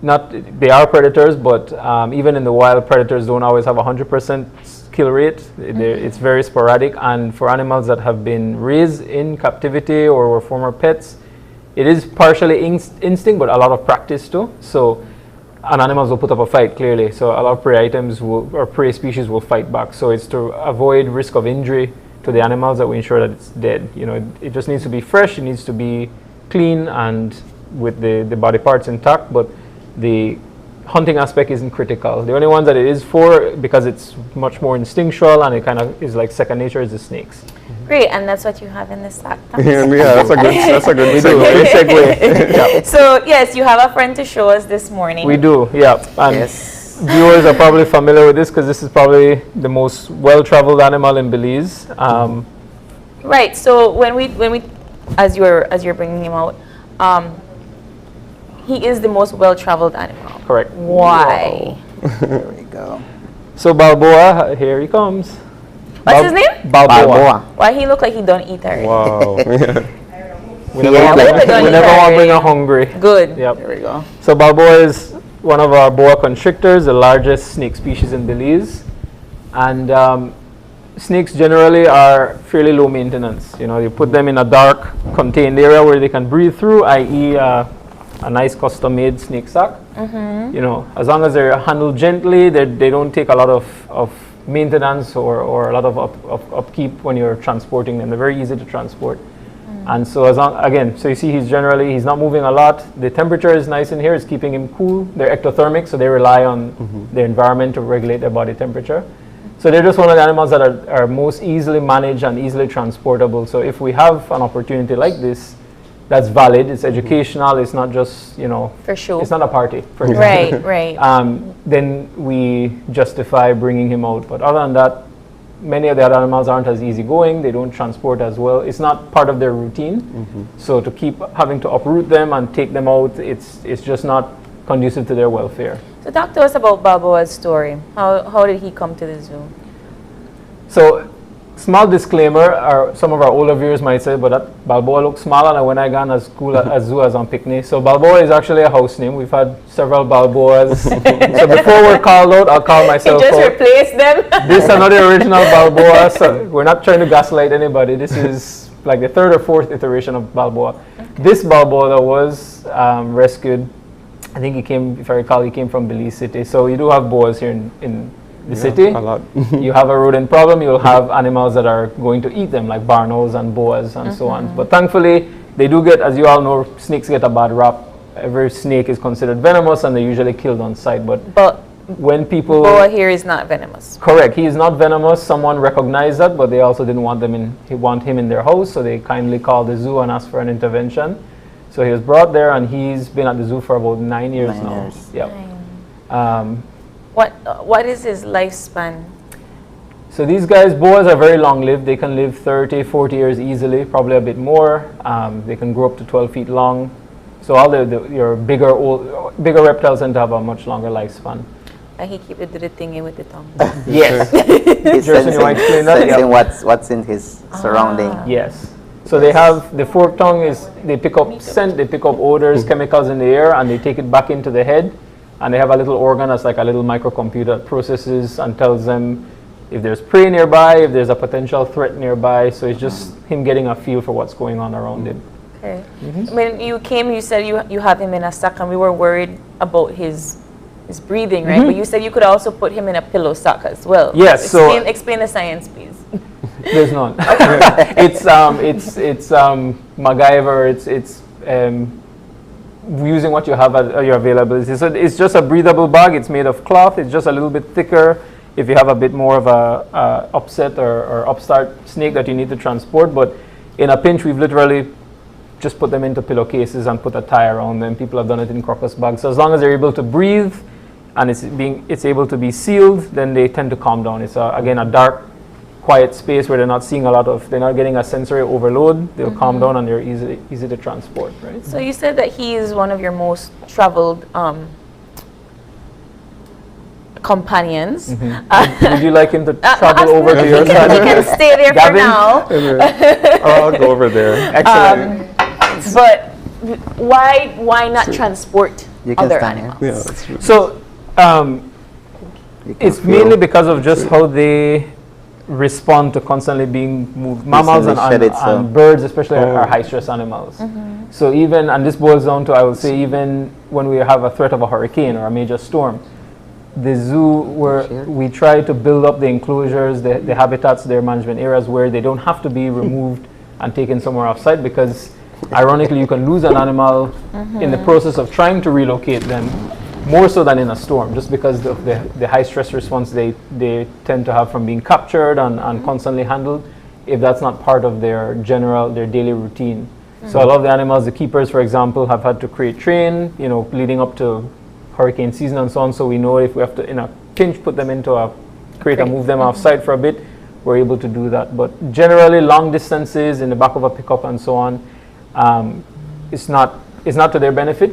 they are predators, but even in the wild, predators don't always have 100% kill rate. It's very sporadic, and for animals that have been raised in captivity or were former pets, it is partially instinct, but a lot of practice too. So, and animals will put up a fight, clearly. So a lot of prey items or prey species will fight back. So it's to avoid risk of injury to the animals that we ensure that it's dead. You know, it just needs to be fresh, it needs to be clean and with the body parts intact, but the hunting aspect isn't critical. The only ones that it is for, because it's much more instinctual and it kind of is like second nature, is the snakes. Great, and that's what you have in the sack. Yeah, that's a good We do, good segue. Yeah. So yes, you have a friend to show us this morning. We do, yeah. And Yes. viewers are probably familiar with this because this is probably the most well-traveled animal in Belize. Right. So when we as you're bringing him out, he is the most well-traveled animal. Correct. Why? There we go. So Balboa, here he comes. What's his name? Balboa. Why he look like he don't eat already? Wow. We never want to bring a hungry. Good. Yep. There we go. So Balboa is one of our boa constrictors, the largest snake species in Belize. And snakes generally are fairly low maintenance. You know, you put them in a dark, contained area where they can breathe through, i.e. a nice custom-made snake sack. You know, as long as they're handled gently, they don't take a lot of maintenance or a lot of upkeep when you're transporting them. They're very easy to transport. And so so you see he's not moving a lot. The temperature is nice in here, it's keeping him cool. They're ectothermic, so they rely on their environment to regulate their body temperature. So they're just one of the animals that are most easily managed and easily transportable. So if we have an opportunity like this, that's valid, it's educational, it's not just, you know, For sure. it's not a party, for example. Right. Then we justify bringing him out. But other than that, many of the other animals aren't as easygoing, they don't transport as well. It's not part of their routine. So to keep having to uproot them and take them out, it's just not conducive to their welfare. So talk to us about Balboa's story. How did he come to the zoo? So, small disclaimer, some of our older viewers might say, but that Balboa looks smaller than when I got at school at zoo as on picnic. So Balboa is actually a house name. We've had several Balboas. So before we're called out, I'll call myself He just out. replaced them? This is another original Balboa, so we're not trying to gaslight anybody. This is like the third or fourth iteration of Balboa. Okay. This Balboa that was rescued, I think if I recall, he came from Belize City. So you do have boas here in the city. A lot. You have a rodent problem, you'll have animals that are going to eat them, like barnauls and boas and so on. But thankfully, they do get, as you all know, snakes get a bad rap. Every snake is considered venomous and they're usually killed on sight. But when people... Boa here is not venomous. Correct. He is not venomous. Someone recognized that, but they also didn't want him in their house, so they kindly called the zoo and asked for an intervention. So he was brought there, and he's been at the zoo for about 9 years now. Yep. What is his lifespan? So these guys, boas are very long-lived. They can live 30, 40 years easily, probably a bit more. They can grow up to 12 feet long. So all your bigger reptiles tend to have a much longer lifespan. And he keep the thingy with the tongue. Yes. He's Jerson, you want to explain that? sensing what's in his surrounding. Yes. So they have, the forked tongue they pick up scent, they pick up odors, chemicals in the air, and they take it back into the head. And they have a little organ that's like a little microcomputer that processes and tells them if there's prey nearby, if there's a potential threat nearby. So it's just him getting a feel for what's going on around him. Okay. When you came, you said you have him in a sack, and we were worried about his breathing, right? But you said you could also put him in a pillow sack as well. Yes. Explain the science, please. There's none. It's MacGyver. It's using what you have at your availability. So it's just a breathable bag. It's made of cloth. It's just a little bit thicker if you have a bit more of a upset or upstart snake that you need to transport. But in a pinch, we've literally just put them into pillowcases and put a tie around them. People have done it in crocus bags. So as long as they're able to breathe and it's able to be sealed, then they tend to calm down. It's again a dark, quiet space where they're not getting a sensory overload. They'll calm down and they're easy to transport, right? So you said that he is one of your most traveled companions. Would you like him to travel over to your side? He can stay there for now. I'll go over there. Excellent. But why not transport You can other stand here. animals? Yeah, that's true. So You can it's feel- mainly because of just how they respond to constantly being moved. Mammals Recently shed and itself. birds especially are high stress animals. So even, and this boils down to, I would say, even when we have a threat of a hurricane or a major storm, the zoo, where we try to build up the enclosures, the habitats, their management areas where they don't have to be removed and taken somewhere off-site, because ironically you can lose an animal in the process of trying to relocate them, more so than in a storm, just because of the high stress response they tend to have from being captured and constantly handled, if that's not part of their daily routine. So a lot of the animals, the keepers, for example, have had to train, leading up to hurricane season and so on. So we know if we have to, in a pinch, put them into a crate and move them off-site for a bit, we're able to do that. But generally, long distances in the back of a pickup and so on, it's not to their benefit.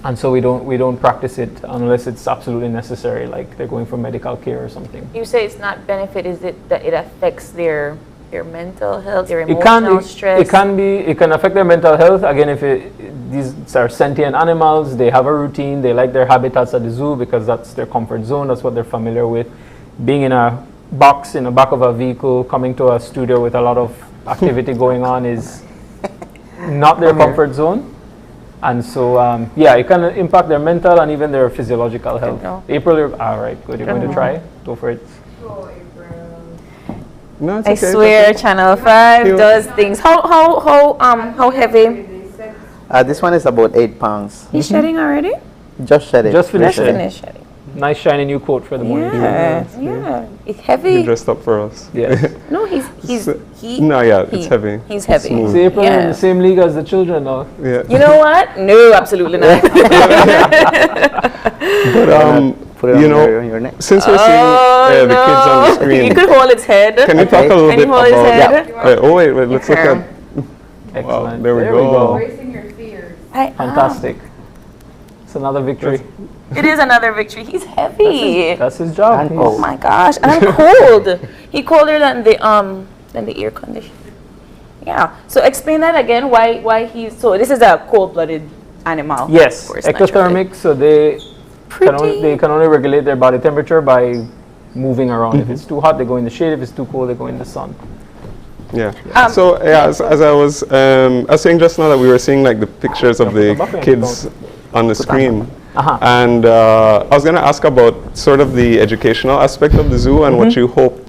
And so we don't practice it unless it's absolutely necessary, like they're going for medical care or something. You say it's not benefit. Is it that it affects their mental health, their emotional stress? It can affect their mental health. Again, these are sentient animals, they have a routine, they like their habitats at the zoo because that's their comfort zone, that's what they're familiar with. Being in a box in the back of a vehicle, coming to a studio with a lot of activity going on is not their comfort zone. And so, it can impact their mental and even their physiological health. April, all right, good. You're going to try? Go for it. No, it's I okay. swear, Channel 5 does things. How heavy? This one is about 8 pounds. He's shedding already? Just shed it. Just finished Just it. finished shedding. Nice shiny new coat for the morning. Yeah. It's You heavy. dressed up for us. Yes. No, he's No, yeah, it's heavy. He's heavy. Smooth. See, April in Yeah. the same league as the children now. Yeah. You know what? No, absolutely not. But Put it on your neck. since we're seeing the kids on the screen, You could hold its head. can you talk a little Can bit you hold his about? head? Wait, let's look at. Excellent. there we go. Fantastic. It's another victory. It is another victory. He's heavy. That's his job. And He's- Oh my gosh, and I'm cold. He colder than the air conditioner. Yeah. So explain that again. Why he's so? This is a cold-blooded animal. Yes, of course, naturally. ectothermic. So they can only regulate their body temperature by moving around. If it's too hot, they go in the shade. If it's too cold, they go in the sun. Yeah. As I was saying just now that we were seeing like the pictures of the kids on the screen, and I was going to ask about sort of the educational aspect of the zoo and what you hope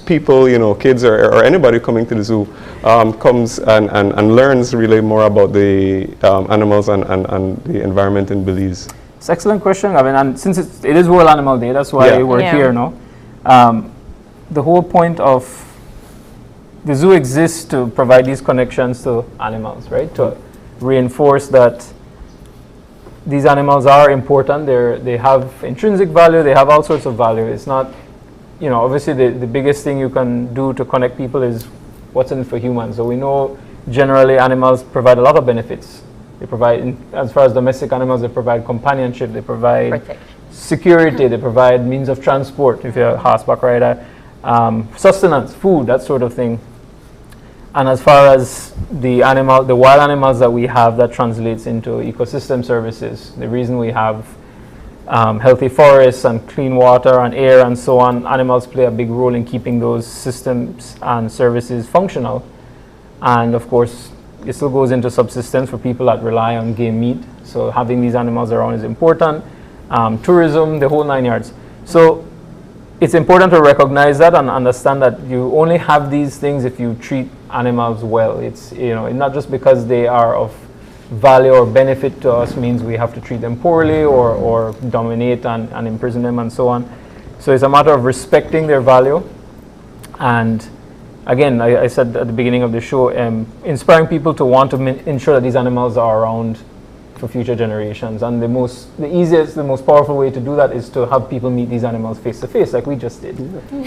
people, kids or anybody coming to the zoo comes and learns really more about the animals and the environment in Belize. It's an excellent question, Gavin. And since it is World Animal Day, that's why we're Yeah. here now. The whole point of the zoo exists to provide these connections to animals, right? To reinforce that these animals are important. They have intrinsic value. They have all sorts of value. It's not, obviously the biggest thing you can do to connect people is what's in it for humans. So we know generally animals provide a lot of benefits. They provide, as far as domestic animals, they provide companionship. They provide Protection. security. They provide means of transport. If you're a horseback rider, sustenance, food, that sort of thing. And as far as the wild animals that we have, that translates into ecosystem services. The reason we have healthy forests and clean water and air and so on, animals play a big role in keeping those systems and services functional. And of course, it still goes into subsistence for people that rely on game meat. So having these animals around is important. Tourism, the whole 9 yards. So it's important to recognize that and understand that you only have these things if you treat animals well. It's, not just because they are of value or benefit to us means we have to treat them poorly or dominate and imprison them and so on. So it's a matter of respecting their value. And again, I said at the beginning of the show, inspiring people to want to ensure that these animals are around for future generations. And the easiest, the most powerful way to do that is to have people meet these animals face to face, like we just did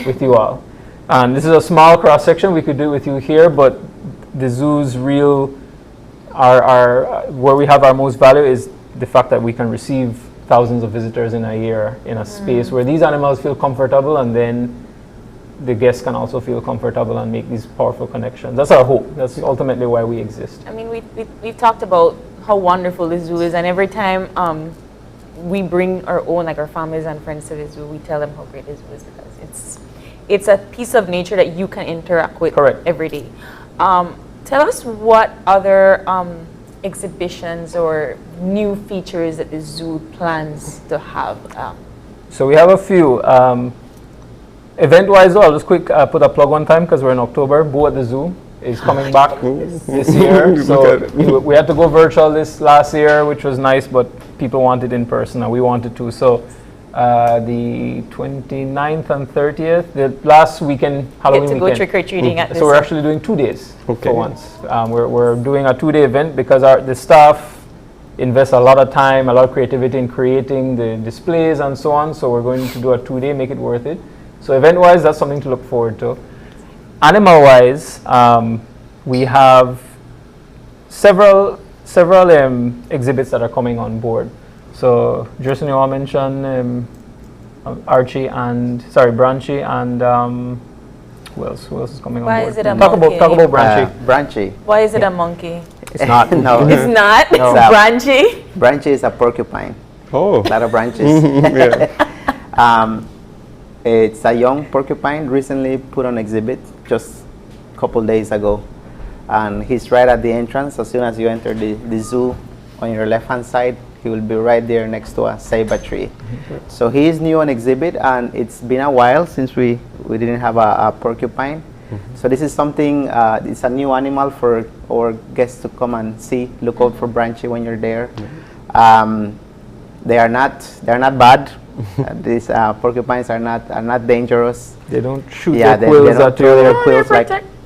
with you all. And this is a small cross section. We could do it with you here, but the zoo's real, where we have our most value is the fact that we can receive thousands of visitors in a year in a space where these animals feel comfortable, and then the guests can also feel comfortable and make these powerful connections. That's our hope. That's ultimately why we exist. I mean, we've talked about how wonderful the zoo is, and every time we bring our own, like our families and friends to the zoo, we tell them how great the zoo is, because it's a piece of nature that you can interact with every day. Tell us what other exhibitions or new features that the zoo plans to have. So we have a few. Event-wise, I'll just quick put a plug one time because we're in October. Boo at the Zoo is coming back this year. So we had to go virtual this last year, which was nice, but people wanted in person and we wanted to. So the 29th and 30th, the last weekend, Halloween weekend. Get to go trick-or-treating at this. So we're actually doing 2 days for once. We're doing a 2-day event because the staff invest a lot of time, a lot of creativity in creating the displays and so on. So we're going to do a 2-day, make it worth it. So event-wise, that's something to look forward to. Animal-wise, we have several exhibits that are coming on board. So Jerson, you all mentioned Branchy, and who else is coming on board? Why is it a monkey? Talk about Branchy. Branchy. Why is it a monkey? It's not. No. It's not? No. It's Branchy? Branchy is a porcupine. Oh. A lot of branches. It's a young porcupine, recently put on exhibit just a couple days ago. And he's right at the entrance. As soon as you enter the zoo, on your left-hand side, he will be right there next to a ceiba tree. So he is new on exhibit, and it's been a while since we didn't have a porcupine. So this is something, it's a new animal for our guests to come and see. Look out for Branchy when you're there. They're not bad. These porcupines are not dangerous. They don't shoot their quills they don't at throw you. their quills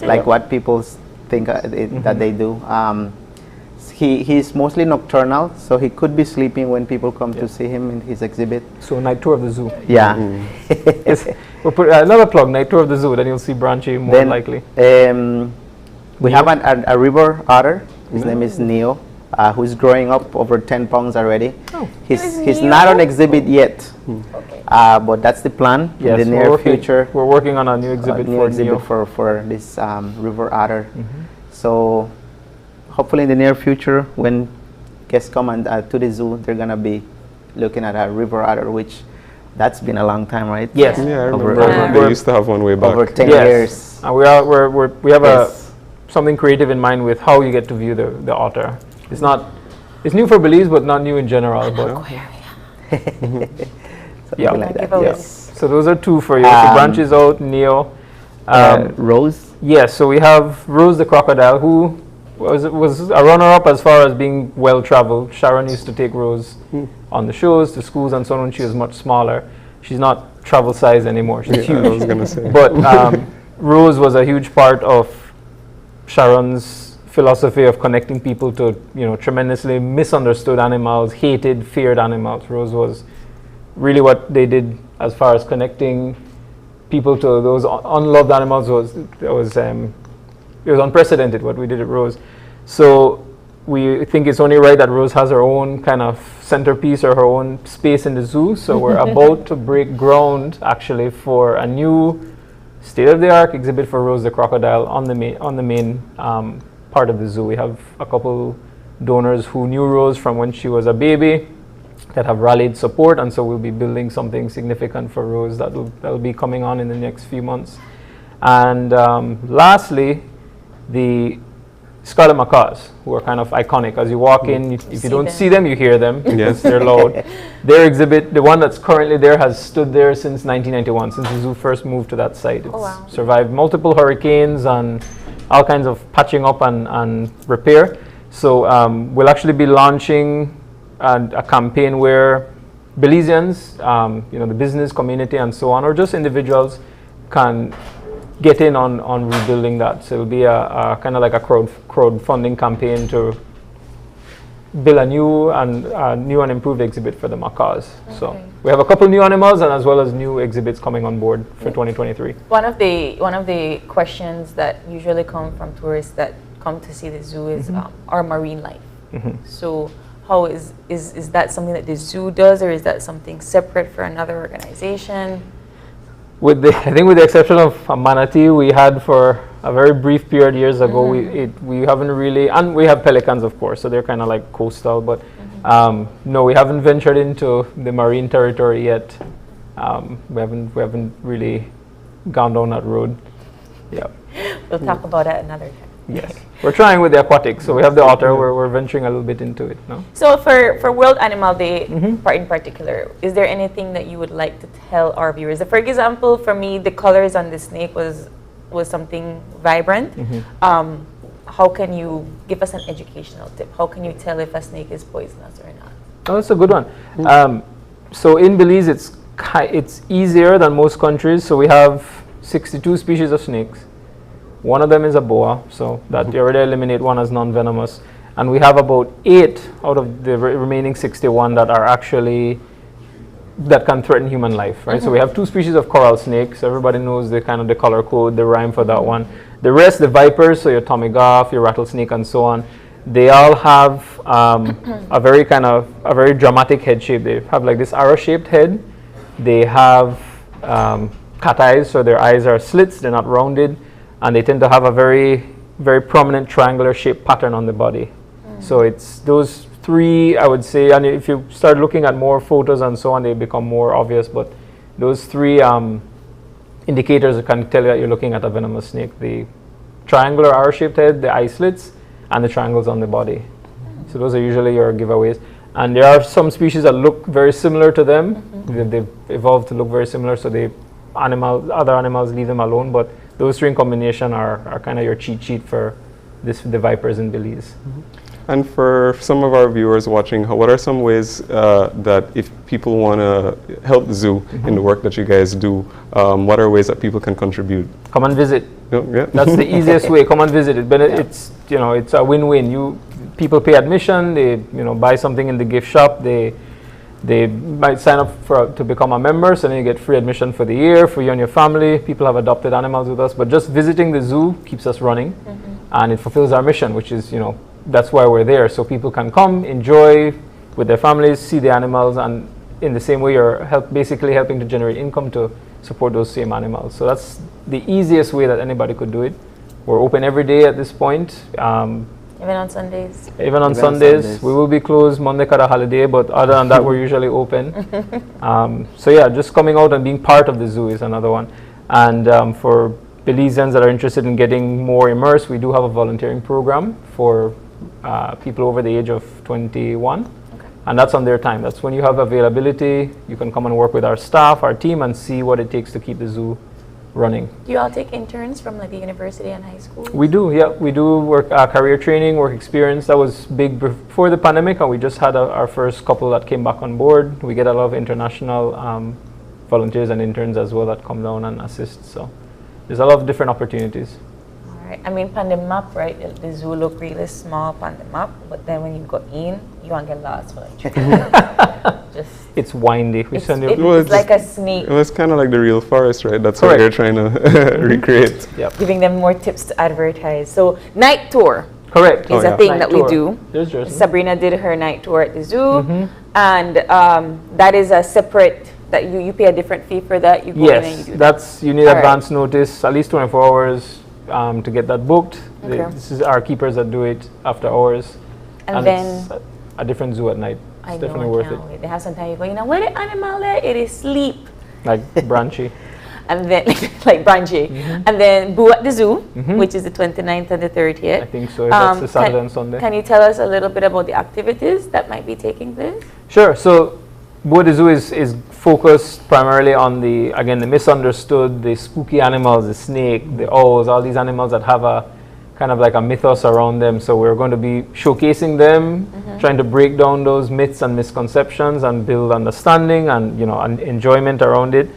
like what people think that they do. He's mostly nocturnal, so he could be sleeping when people come to see him in his exhibit. So night tour of the zoo. Yeah. We'll put another plug, night tour of the zoo, then you'll see Branchy more likely. We have a river otter. His name is Neo. Who's growing up over 10 pounds already. Oh. He's not on exhibit yet, but that's the plan in the near future. We're working on a new exhibit for this river otter. So hopefully in the near future, when guests come to the zoo, they're gonna be looking at a river otter, which that's been a long time, right? Yes. Yeah, I remember they used to have one way back. Over 10 years. And we have something creative in mind with how you get to view the otter. It's new for Belize, but not new in general. But like that. So those are 2 for you. So Branch is out, Neo. Rose? Yes, so we have Rose the crocodile, who was a runner-up as far as being well-traveled. Sharon used to take Rose on the shows, to schools, and so on when she was much smaller. She's not travel size anymore. She's huge. I was gonna say. But Rose was a huge part of Sharon's philosophy of connecting people to, tremendously misunderstood animals, hated, feared animals. Rose was really what they did as far as connecting people to those unloved animals. It was unprecedented what we did at Rose. So we think it's only right that Rose has her own kind of centerpiece or her own space in the zoo. So we're about to break ground actually for a new state-of-the-art exhibit for Rose the crocodile on the main part of the zoo. We have a couple donors who knew Rose from when she was a baby that have rallied support, and so we'll be building something significant for Rose that'll be coming on in the next few months. And lastly, the scarlet macaws, who are kind of iconic. As you walk in, if you don't see them, you hear them. Yes, they're loud. Their exhibit, the one that's currently there, has stood there since 1991, since the zoo first moved to that site. It's survived multiple hurricanes and all kinds of patching up and repair. So we'll actually be launching a campaign where Belizeans, the business community and so on, or just individuals can get in on rebuilding that. So it'll be a kind of like a crowdfunding campaign to build a new and improved exhibit for the macaws. So we have a couple new animals and as well as new exhibits coming on board for 2023. One of the questions that usually come from tourists that come to see the zoo is our marine life. So how is that something that the zoo does, or is that something separate for another organization? I think with the exception of a manatee we had for a very brief period years ago, we haven't really, and we have pelicans of course, so they're kind of like coastal, but no, we haven't ventured into the marine territory yet. We haven't really gone down that road. Yeah. We'll talk about that another time. Yes, we're trying with the aquatic, so we have the otter. We're venturing a little bit into it now. So for World Animal Day in particular, is there anything that you would like to tell our viewers? For example, for me, the colors on the snake was something vibrant. How can you give us an educational tip? How can you tell if a snake is poisonous or not? Oh, that's a good one. So in Belize, it's easier than most countries. So we have 62 species of snakes. One of them is a boa, so that you already eliminate one as non-venomous. And we have about 8 out of the remaining 61 that are actually, that can threaten human life, right? So we have 2 species of coral snakes. Everybody knows the kind of the color code, the rhyme for that one. The rest, the vipers, so your Tommy Goff, your rattlesnake and so on, they all have a very dramatic head shape. They have like this arrow-shaped head. They have cat eyes, so their eyes are slits, they're not rounded. And they tend to have a very, very prominent triangular shaped pattern on the body. So it's those 3, I would say, and if you start looking at more photos and so on, they become more obvious, but those 3 indicators that can tell you that you're looking at a venomous snake: the triangular arrow-shaped head, the eye slits, and the triangles on the body. So those are usually your giveaways. And there are some species that look very similar to them. They've evolved to look very similar, so other animals leave them alone, but those 3 in combination are kind of your cheat sheet for the vipers in Belize. And for some of our viewers watching, what are some ways that if people want to help the zoo in the work that you guys do, what are ways that people can contribute? Come and visit. Yeah. That's the easiest way. Come and visit. It's a win-win. People pay admission. They buy something in the gift shop. They might sign up to become a member, so then you get free admission for the year for you and your family. People have adopted animals with us, but just visiting the zoo keeps us running, and it fulfills our mission, which is, that's why we're there, so people can come, enjoy with their families, see the animals, and in the same way you're basically helping to generate income to support those same animals. So that's the easiest way that anybody could do it. We're open every day at this point. Even on Sundays? Even on Sundays. We will be closed Monday because of holiday, but other than that, we're usually open. So yeah, just coming out and being part of the zoo is another one. And for Belizeans that are interested in getting more immersed, we do have a volunteering program for people over the age of 21. And that's on their time. That's when you have availability. You can come and work with our staff, our team, and see what it takes to keep the zoo running. Do you all take interns from like the university and high school? We do, yeah. We do work career training, work experience. That was big before the pandemic, and we just had our first couple that came back on board. We get a lot of international volunteers and interns as well that come down and assist. So there's a lot of different opportunities. All right. I mean, on the map, right? The zoo look really small on the map, but then when you go in, you won't get lost for like it's windy. It's like a snake. It was kind of like the real forest, right? That's what you're trying to recreate. Yep. Giving them more tips to advertise. So night tour. Correct. Is a thing night that tour. we do. There's Jersey. Sabrina did her night tour at the zoo, and that is a separate. That you pay a different fee for that. You go in and you do you need advance notice, at least 24 hours to get that booked. Okay. This is our keepers that do it after hours, and then it's a different zoo at night. It's definitely worth it. They have some time you go, where the animal there? It is sleep. Like Branchy. And then, like Branchy. And then Boo at the Zoo, which is the 29th and the 30th. I think so. That's the Saturday and Sunday. Can you tell us a little bit about the activities that might be taking place? Sure. So Boo at the Zoo is focused primarily on the misunderstood, the spooky animals, the snake, the owls, all these animals that have a kind of like a mythos around them. So we're going to be showcasing them, trying to break down those myths and misconceptions and build understanding and and enjoyment around it.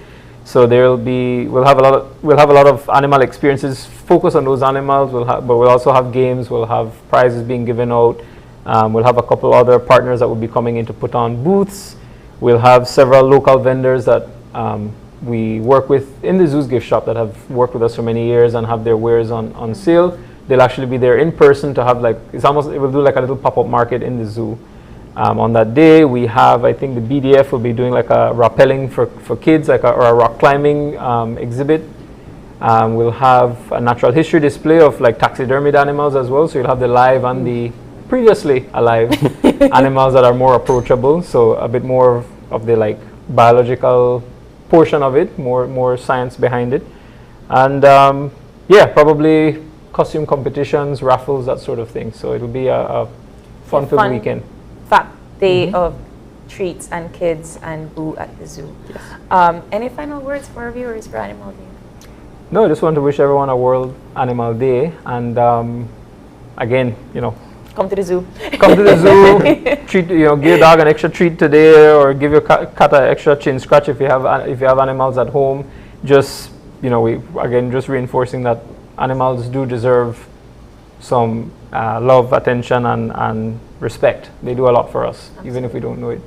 So we'll have a lot of animal experiences, focus on those animals. But we'll also have games. We'll have prizes being given out. We'll have a couple other partners that will be coming in to put on booths. We'll have several local vendors that we work with in the zoo's gift shop that have worked with us for many years and have their wares on sale. They'll actually be there in person to have it will do like a little pop-up market in the zoo. On that day, we have, I think the BDF will be doing like a rappelling for kids, or a rock climbing exhibit. We'll have a natural history display of like taxidermied animals as well. So you'll have the live and the previously alive animals that are more approachable. So a bit more of the like biological portion of it, more science behind it. And probably costume competitions, raffles, that sort of thing. So it'll be a fun-filled weekend. Fab day of treats and kids and boo at the zoo. Yes. Any final words for our viewers for Animal Day? No, I just want to wish everyone a World Animal Day, and again, come to the zoo. Come to the zoo. Treat, give your dog an extra treat today, or give your cat an extra chin scratch if you have animals at home. Just just reinforcing that animals do deserve some love, attention, and respect. They do a lot for us, even if we don't know it.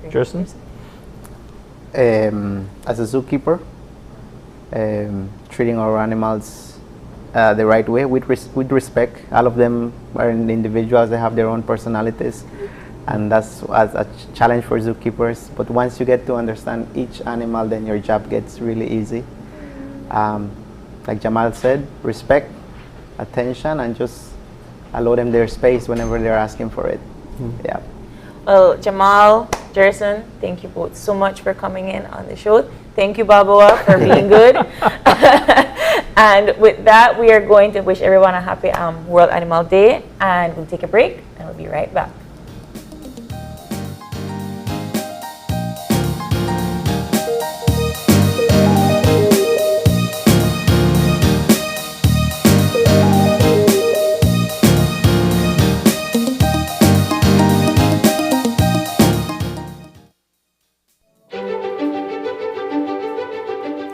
Jerson? As a zookeeper, treating our animals the right way, with respect. All of them are individuals, they have their own personalities, and that's a challenge for zookeepers. But once you get to understand each animal, then your job gets really easy. Like Jamal said, respect, attention, and just allow them their space whenever they're asking for it. Yeah. Well, Jamal, Jerson, thank you both so much for coming in on the show. Thank you, Baboa, for being good. And with that, we are going to wish everyone a happy World Animal Day, and we'll take a break, and we'll be right back.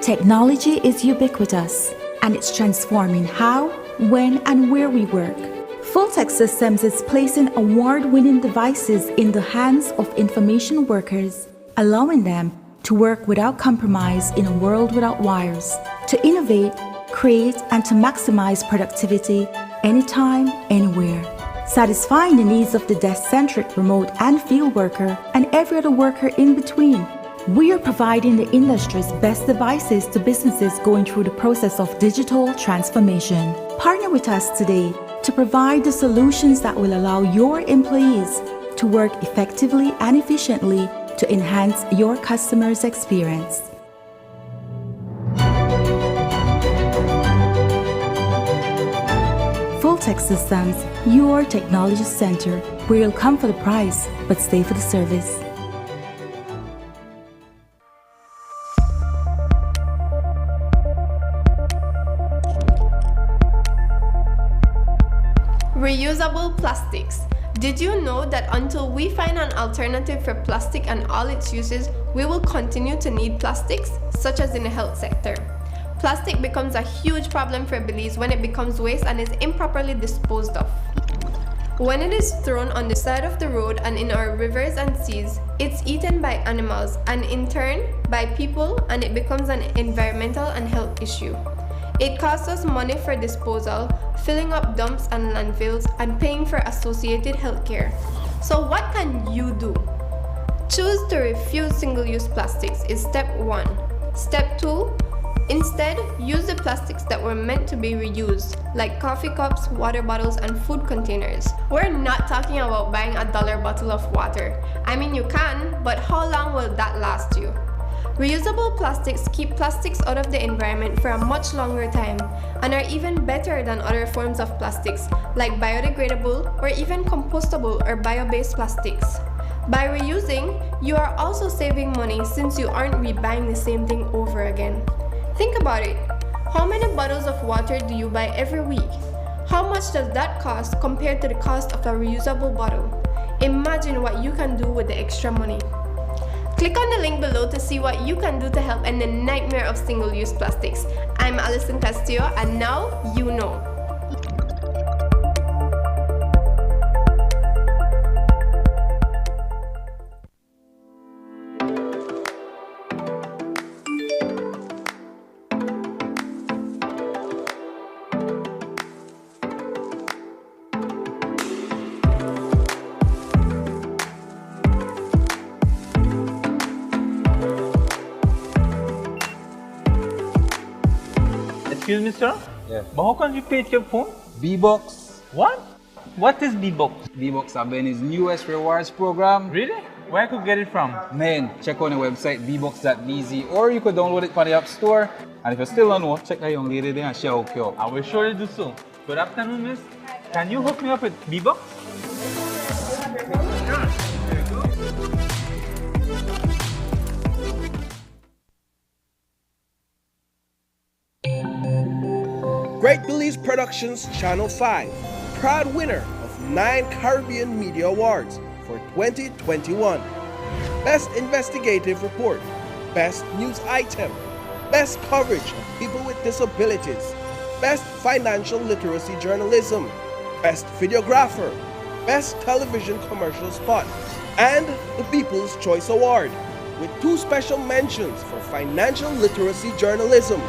Technology is ubiquitous, and it's transforming how, when, and where we work. Fulltech Systems is placing award-winning devices in the hands of information workers, allowing them to work without compromise in a world without wires, to innovate, create, and to maximize productivity anytime, anywhere, satisfying the needs of the desk-centric remote and field worker and every other worker in between. We are providing the industry's best devices to businesses going through the process of digital transformation. Partner with us today to provide the solutions that will allow your employees to work effectively and efficiently to enhance your customers' experience. Fulltech Systems, your technology center, where you'll come for the price but stay for the service. Reusable plastics. Did you know that until we find an alternative for plastic and all its uses, we will continue to need plastics, such as in the health sector? Plastic becomes a huge problem for Belize when it becomes waste and is improperly disposed of. When it is thrown on the side of the road and in our rivers and seas, it's eaten by animals and in turn by people, and it becomes an environmental and health issue. It costs us money for disposal, filling up dumps and landfills, and paying for associated healthcare. So what can you do? Choose to refuse single-use plastics is step 1. Step 2, instead use the plastics that were meant to be reused, like coffee cups, water bottles, and food containers. We're not talking about buying a $1 bottle of water. I mean, you can, but how long will that last you? Reusable plastics keep plastics out of the environment for a much longer time and are even better than other forms of plastics like biodegradable or even compostable or bio-based plastics. By reusing, you are also saving money since you aren't rebuying the same thing over again. Think about it. How many bottles of water do you buy every week? How much does that cost compared to the cost of a reusable bottle? Imagine what you can do with the extra money. Click on the link below to see what you can do to help end the nightmare of single-use plastics. I'm Alison Castillo, and now you know. Excuse me, sir? Yeah. But how can you pay with your phone? B-Box. What? What is B-Box? B-Box have been his newest rewards program. Really? Where I could get it from? Man, check on the website bbox.bz or you could download it from the App Store. And if you still don't know, check that young lady there and she'll hook you up. I will surely do so. Good afternoon, miss. Can you hook me up with B-Box? Great Belize Productions Channel 5, proud winner of 9 Caribbean Media Awards for 2021. Best Investigative Report, Best News Item, Best Coverage of People with Disabilities, Best Financial Literacy Journalism, Best Videographer, Best Television Commercial Spot, and the People's Choice Award, with 2 special mentions for Financial Literacy Journalism.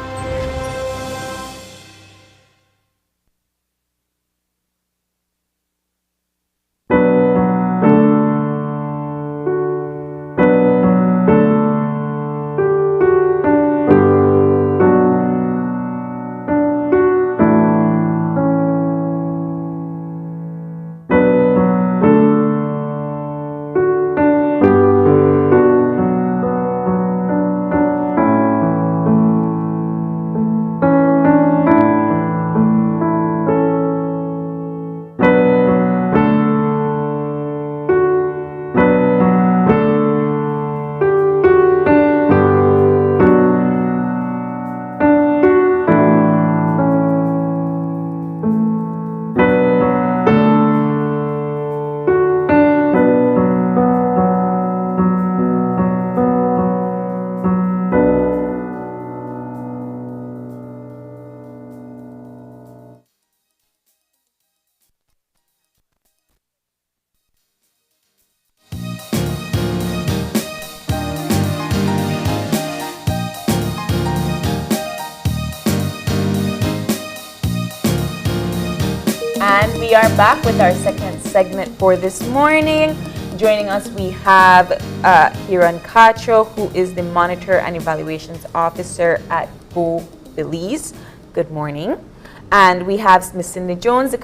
And we are back with our second segment for this morning. Joining us, we have Hiran Castro, who is the Monitor and Evaluations Officer at Go Belize. Good morning. And we have Ms. Cindy Jones, the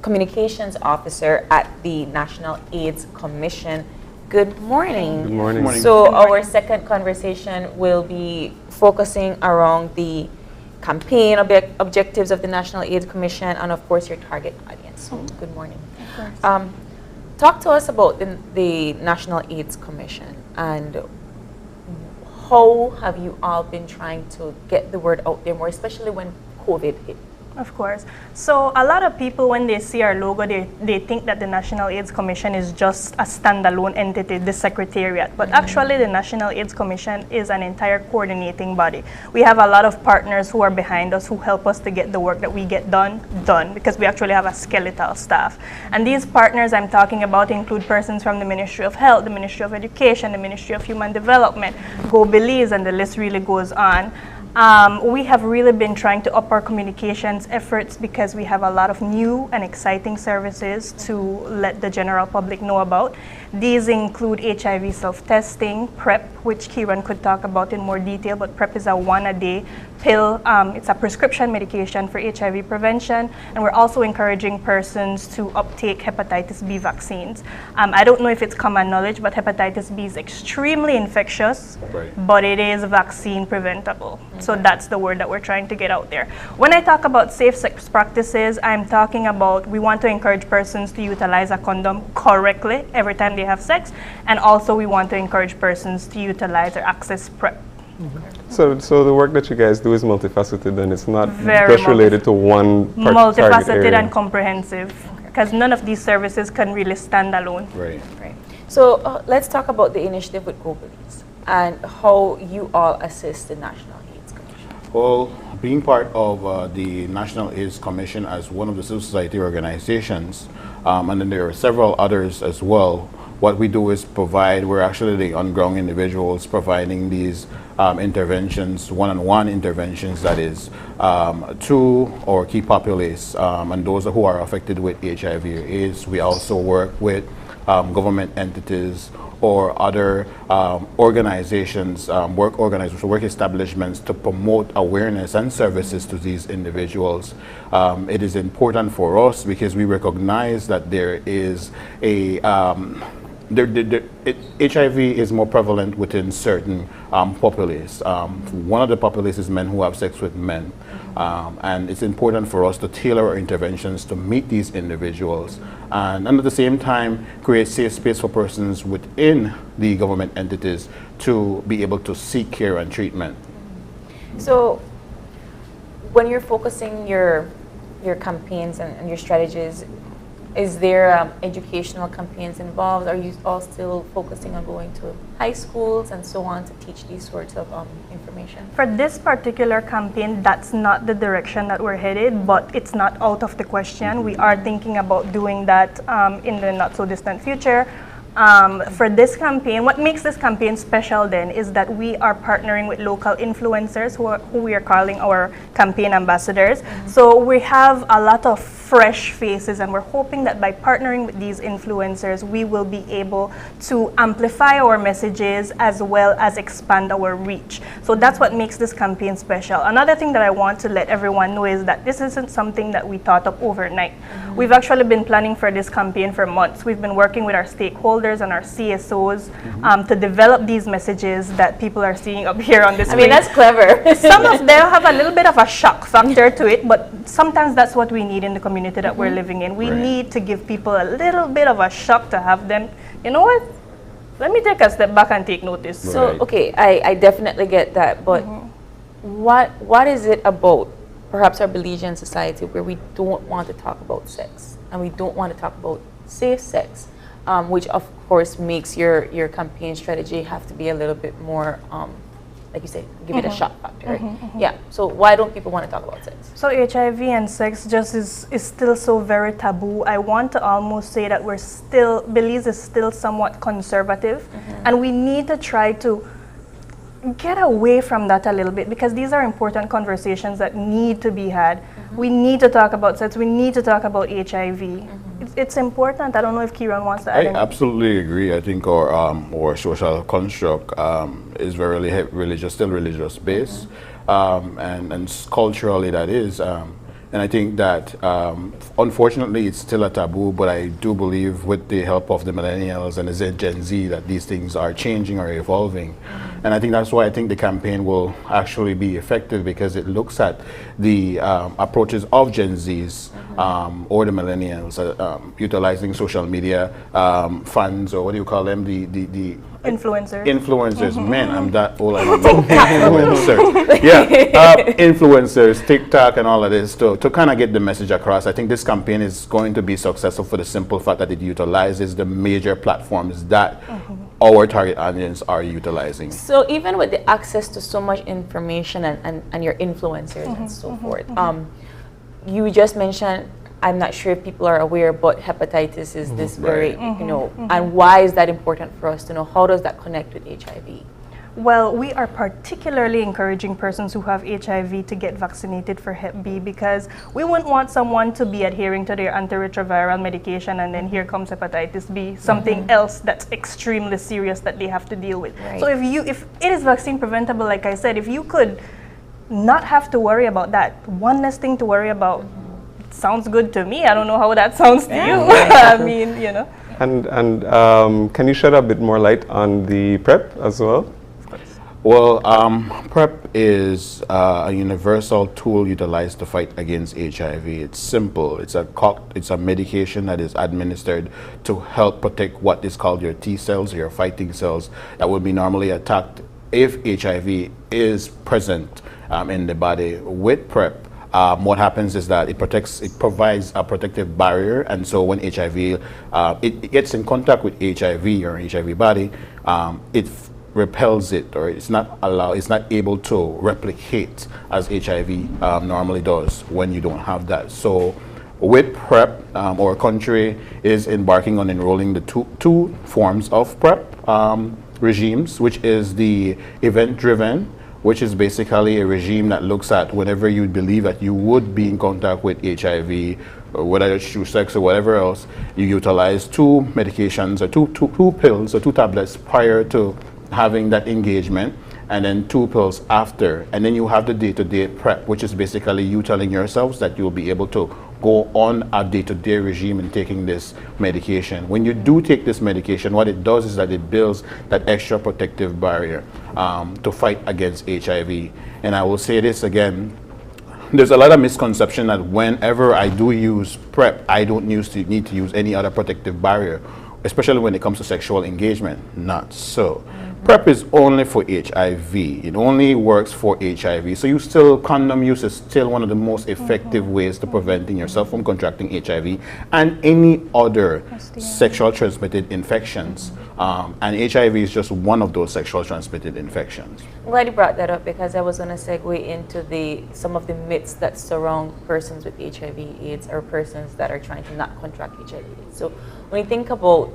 Communications Officer at the National AIDS Commission. Good morning. Good morning. Good morning. So our second conversation will be focusing around the campaign objectives of the National AIDS Commission and of course your target audience. So good morning. Talk to us about the National AIDS Commission and how have you all been trying to get the word out there more, especially when COVID hit? Of course. So a lot of people, when they see our logo, they think that the National AIDS Commission is just a standalone entity, the Secretariat. But actually, the National AIDS Commission is an entire coordinating body. We have a lot of partners who are behind us who help us to get the work that we get done, because we actually have a skeletal staff. And these partners I'm talking about include persons from the Ministry of Health, the Ministry of Education, the Ministry of Human Development, Go Belize, and the list really goes on. We have really been trying to up our communications efforts because we have a lot of new and exciting services to let the general public know about. These include HIV self-testing, PrEP, which Kieran could talk about in more detail, but PrEP is a 1-a-day pill. It's a prescription medication for HIV prevention, and we're also encouraging persons to uptake hepatitis B vaccines. I don't know if it's common knowledge, but hepatitis B is extremely infectious, but it is vaccine preventable. So that's the word that we're trying to get out there. When I talk about safe sex practices, I'm talking about we want to encourage persons to utilize a condom correctly every time they have sex, and also we want to encourage persons to utilize or access PrEP. So the work that you guys do is multifaceted, and it's not Very just related to one multifaceted and comprehensive, because none of these services can really stand alone. Right. So let's talk about the initiative with Go Belize and how you all assist the National AIDS Commission. Well, being part of the National AIDS Commission as one of the civil society organizations, and then there are several others as well, what we do is provide, we're actually the on-ground individuals providing these interventions, one-on-one interventions, that is, to our key populace and those who are affected with HIV or AIDS. We also work with government entities or other organizations, work establishments to promote awareness and services to these individuals. It is important for us because we recognize that there is a HIV is more prevalent within certain populace. One of the populace is men who have sex with men. And it's important for us to tailor our interventions to meet these individuals and at the same time create safe space for persons within the government entities to be able to seek care and treatment. So when you're focusing your campaigns and your strategies, is there educational campaigns involved? Are you all still focusing on going to high schools and so on to teach these sorts of information? For this particular campaign, that's not the direction that we're headed, but it's not out of the question. We are thinking about doing that in the not so distant future. For this campaign, what makes this campaign special then is that we are partnering with local influencers who we are calling our campaign ambassadors. So we have a lot of fresh faces, and we're hoping that by partnering with these influencers, we will be able to amplify our messages as well as expand our reach. So that's what makes this campaign special. Another thing that I want to let everyone know is that this isn't something that we thought up overnight. We've actually been planning for this campaign for months. We've been working with our stakeholders and our CSOs to develop these messages that people are seeing up here on the screen. I mean, that's clever. Some of them have a little bit of a shock factor to it, but sometimes that's what we need in the community that we're living in. We need to give people a little bit of a shock to have them, you know what, let me take a step back and take notice. So, okay, I definitely get that, but what is it about perhaps our Belizean society where we don't want to talk about sex and we don't want to talk about safe sex, which of course makes your campaign strategy have to be a little bit more like you say, give it a shock factor, right? Yeah, so why don't people want to talk about sex? So HIV and sex just is still so very taboo. I want to almost say that Belize is still somewhat conservative, and we need to try to get away from that a little bit because these are important conversations that need to be had. We need to talk about sex, we need to talk about HIV. It's important. I don't know if Kieran wants to add anything. I absolutely agree. I think our social construct is very religious, still religious based, and culturally that is. And I think that unfortunately it's still a taboo, but I do believe with the help of the millennials and the Gen Z that these things are changing or evolving. And I think that's why I think the campaign will actually be effective because it looks at the approaches of Gen Zs or the millennials utilizing social media funds, or what do you call them, the influencers. Man, I'm that old. I don't know. Influencers. Yeah, influencers, TikTok, and all of this to kind of get the message across. I think this campaign is going to be successful for the simple fact that it utilizes the major platforms that our target audience are utilizing. So even with the access to so much information and your influencers and so forth, you just mentioned, I'm not sure if people are aware, but hepatitis is this very, you know, and why is that important for us to know? How does that connect with HIV? Well, we are particularly encouraging persons who have HIV to get vaccinated for Hep B because we wouldn't want someone to be adhering to their antiretroviral medication and then here comes hepatitis B, something else that's extremely serious that they have to deal with. So if it is vaccine preventable, like I said, if you could not have to worry about that, one less thing to worry about, sounds good to me. I don't know how that sounds to you. I mean, you know. And can you shed a bit more light on the PrEP as well? Well, PrEP is a universal tool utilized to fight against HIV. It's simple. It's a medication that is administered to help protect what is called your T cells, your fighting cells, that would be normally attacked if HIV is present in the body. With PrEP, what happens is that it provides a protective barrier, and so when HIV it gets in contact with HIV or HIV body, it repels it, or it's not able to replicate as HIV normally does when you don't have that. So with PrEP, our country is embarking on enrolling the two forms of PrEP regimes, which is the event-driven, which is basically a regime that looks at whenever you believe that you would be in contact with HIV, or whether it's through sex or whatever else, you utilize 2 medications or two pills or 2 tablets prior to having that engagement, and then 2 pills after. And then you have the day-to-day prep, which is basically you telling yourselves that you'll be able to go on a day-to-day regime in taking this medication. When you do take this medication, what it does is that it builds that extra protective barrier to fight against HIV. And I will say this again, there's a lot of misconception that whenever I do use PrEP, I don't need to use any other protective barrier, especially when it comes to sexual engagement. Not so. PrEP is only for HIV. It only works for HIV. So condom use is still one of the most effective ways to preventing yourself from contracting HIV and any other sexual transmitted infections. And HIV is just one of those sexual transmitted infections. I'm glad you brought that up, because I was going to segue into some of the myths that surround persons with HIV/AIDS or persons that are trying to not contract HIV/AIDS. So when you think about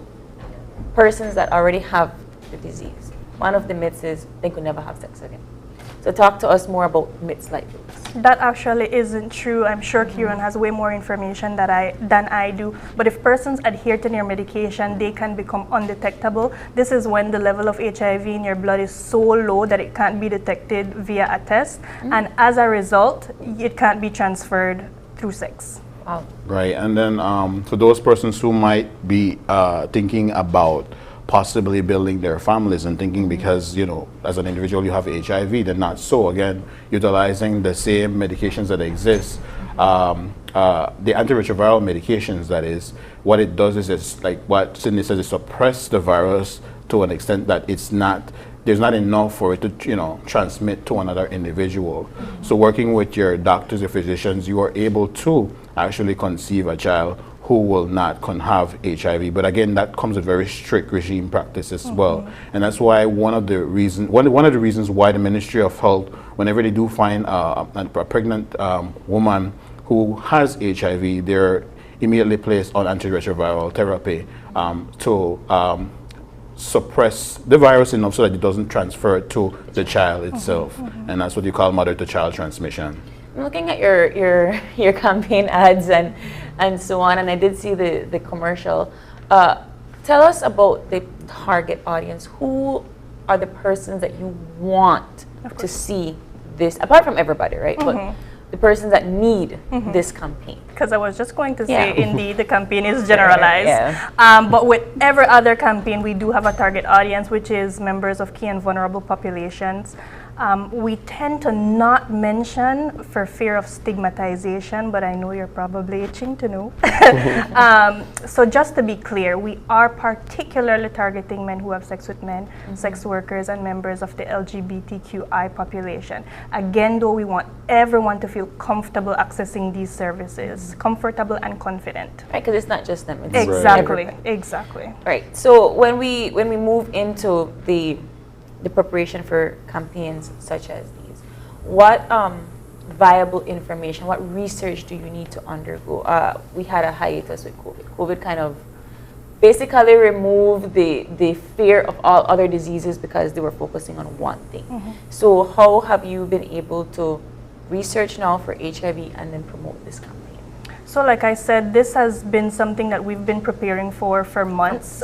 persons that already have the disease, one of the myths is they could never have sex again. So talk to us more about myths like this. That actually isn't true. I'm sure Kieran has way more information than I do. But if persons adhere to their medication, they can become undetectable. This is when the level of HIV in your blood is so low that it can't be detected via a test. And as a result, it can't be transferred through sex. Wow. Right, and then for those persons who might be thinking about possibly building their families and thinking because, you know, as an individual you have HIV, then not so. Again, utilizing the same medications that exist, the antiretroviral medications, that is, what it does is it's like what Sydney says, it suppresses the virus to an extent that there's not enough for it to, you know, transmit to another individual. So working with your doctors or physicians, you are able to actually conceive a child who will not have HIV. But again, that comes with very strict regime practice as well. And that's why one of the reasons why the Ministry of Health, whenever they do find a pregnant woman who has HIV, they're immediately placed on antiretroviral therapy to suppress the virus enough so that it doesn't transfer to the child itself. And that's what you call mother-to-child transmission. I'm looking at your campaign ads and so on, and I did see the commercial. Tell us about the target audience. Who are the persons that you want to see this, apart from everybody, right? But the persons that need this campaign. Because I was just going to say, indeed, the campaign is generalized. But with every other campaign, we do have a target audience, which is members of key and vulnerable populations. We tend to not mention for fear of stigmatization, but I know you're probably itching to know. So just to be clear, we are particularly targeting men who have sex with men, sex workers, and members of the LGBTQI population. Again, though, we want everyone to feel comfortable accessing these services, comfortable and confident. Right, because it's not just them. It's exactly, exactly. Right. So when we move into the preparation for campaigns such as these, what viable information, what research do you need to undergo? We had a hiatus with COVID. COVID kind of basically removed the fear of all other diseases because they were focusing on one thing. So how have you been able to research now for HIV and then promote this campaign? So like I said, this has been something that we've been preparing for months.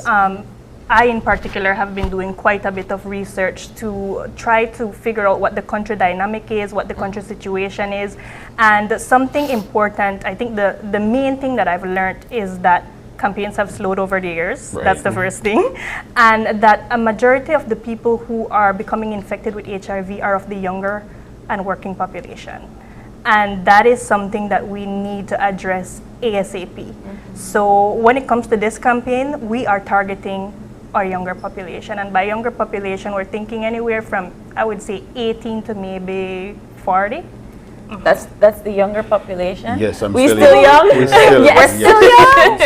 I, in particular, have been doing quite a bit of research to try to figure out what the country dynamic is, what the country situation is. And something important, I think the main thing that I've learned is that campaigns have slowed over the years. Right. That's the first thing. And that a majority of the people who are becoming infected with HIV are of the younger and working population. And that is something that we need to address ASAP. So when it comes to this campaign, we are targeting our younger population. And by younger population, we're thinking anywhere from, I would say, 18 to maybe 40. That's the younger population? Yes, we still young? We're still young.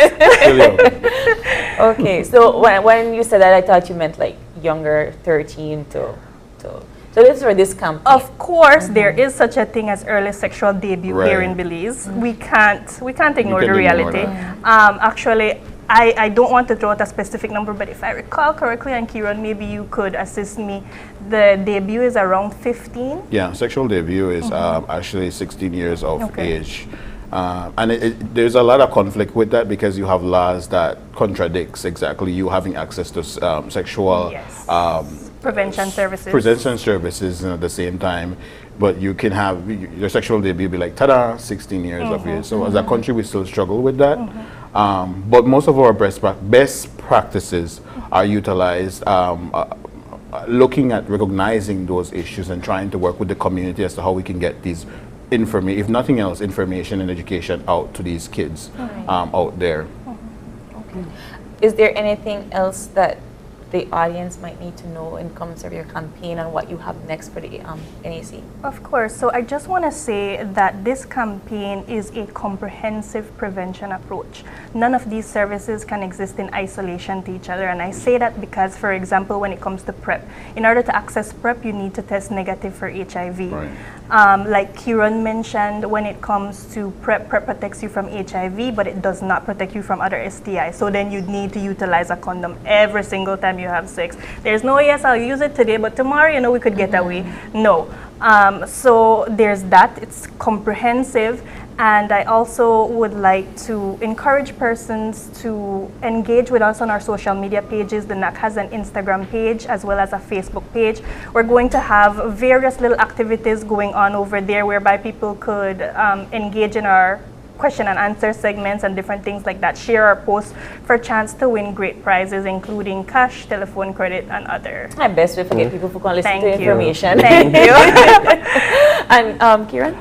Okay, so when you said that, I thought you meant like younger, 13 to so this is for this campaign. Of course, there is such a thing as early sexual debut here in Belize. We can't ignore the reality. Actually, I don't want to throw out a specific number, but if I recall correctly, and Kieran, maybe you could assist me, the debut is around 15? Yeah, sexual debut is actually 16 years of age. And there's a lot of conflict with that because you have laws that contradicts exactly you having access to sexual prevention services. Prevention services at the same time, but you can have your sexual debut be like, ta-da, 16 years of age. So as a country, we still struggle with that. But most of our best practices are utilized looking at recognizing those issues and trying to work with the community as to how we can get these information, if nothing else, information and education out to these kids out there. Okay. Is there anything else that the audience might need to know in terms of your campaign and what you have next for the NAC? Of course. So I just want to say that this campaign is a comprehensive prevention approach. None of these services can exist in isolation to each other. And I say that because, for example, when it comes to PrEP, in order to access PrEP, you need to test negative for HIV. Like Kieran mentioned, when it comes to PrEP protects you from HIV, but it does not protect you from other STIs. So then you need to utilize a condom every single time you have sex. There's no, yes, I'll use it today, but tomorrow, you know, we could get away. No. So there's that. It's comprehensive. And I also would like to encourage persons to engage with us on our social media pages. The NAC has an Instagram page as well as a Facebook page. We're going to have various little activities going on over there whereby people could engage in our question and answer segments and different things like that. Share our posts for a chance to win great prizes, including cash, telephone credit, and other. I best we forget people who can listen to you. information. Thank you. And Kieran?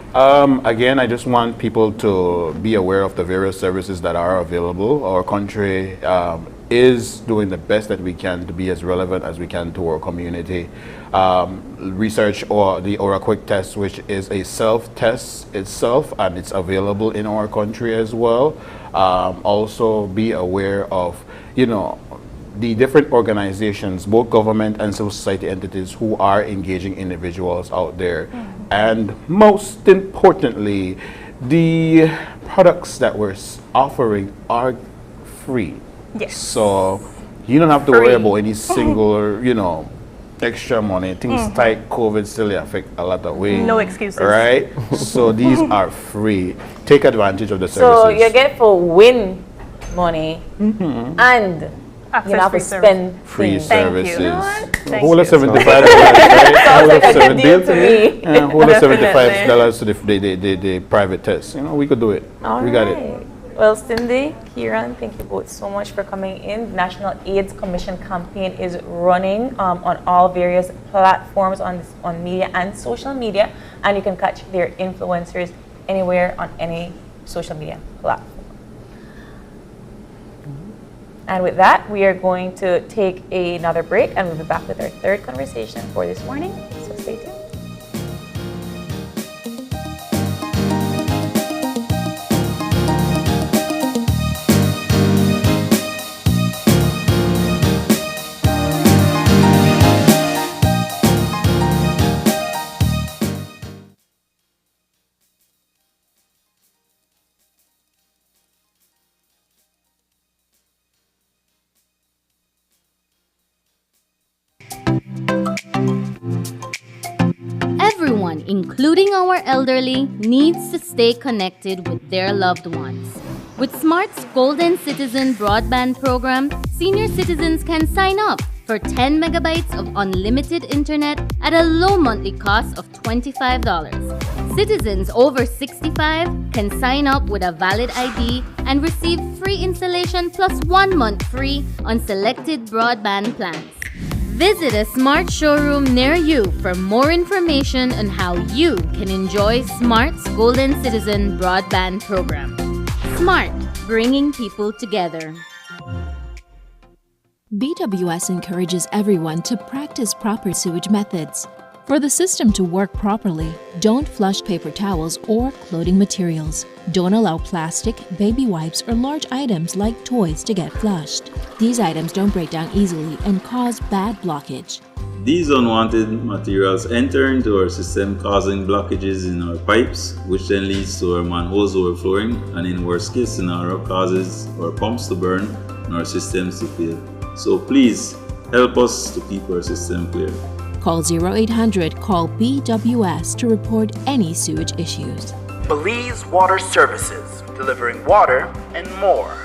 Again, I just want people to be aware of the various services that are available. Our country is doing the best that we can to be as relevant as we can to our community. Research or the OraQuick test, which is a self-test itself, and it's available in our country as well. Also be aware of, the different organizations, both government and civil society entities who are engaging individuals out there. And most importantly, the products that we're offering are free. Yes. So you don't have to worry about any single, extra money. Things like COVID still affect a lot of ways. No excuses. Right? So these are free. Take advantage of the services. So you get for win money and you have to spend free things. services. Whole of $75, right? Whole of $75 to the private test. We could do it. We got it. Well, Cindy, Kieran, thank you both so much for coming in. The National AIDS Commission campaign is running on all various platforms on media and social media, and you can catch their influencers anywhere on any social media platform. And with that, we are going to take another break, and we'll be back with our third conversation for this morning, so stay tuned. Everyone, including our elderly, needs to stay connected with their loved ones. With Smart's Golden Citizen broadband program, senior citizens can sign up for 10 megabytes of unlimited internet at a low monthly cost of $25. Citizens over 65 can sign up with a valid ID and receive free installation plus 1 month free on selected broadband plans. Visit a Smart showroom near you for more information on how you can enjoy Smart's Golden Citizen broadband program. Smart, bringing people together. BWS encourages everyone to practice proper sewage methods. For the system to work properly, don't flush paper towels or clothing materials. Don't allow plastic, baby wipes, or large items like toys to get flushed. These items don't break down easily and cause bad blockage. These unwanted materials enter into our system, causing blockages in our pipes, which then leads to our manholes overflowing, and in worst case scenario causes our pumps to burn and our systems to fail. So please help us to keep our system clear. Call 0800 Call BWS to report any sewage issues. Belize Water Services, delivering water and more.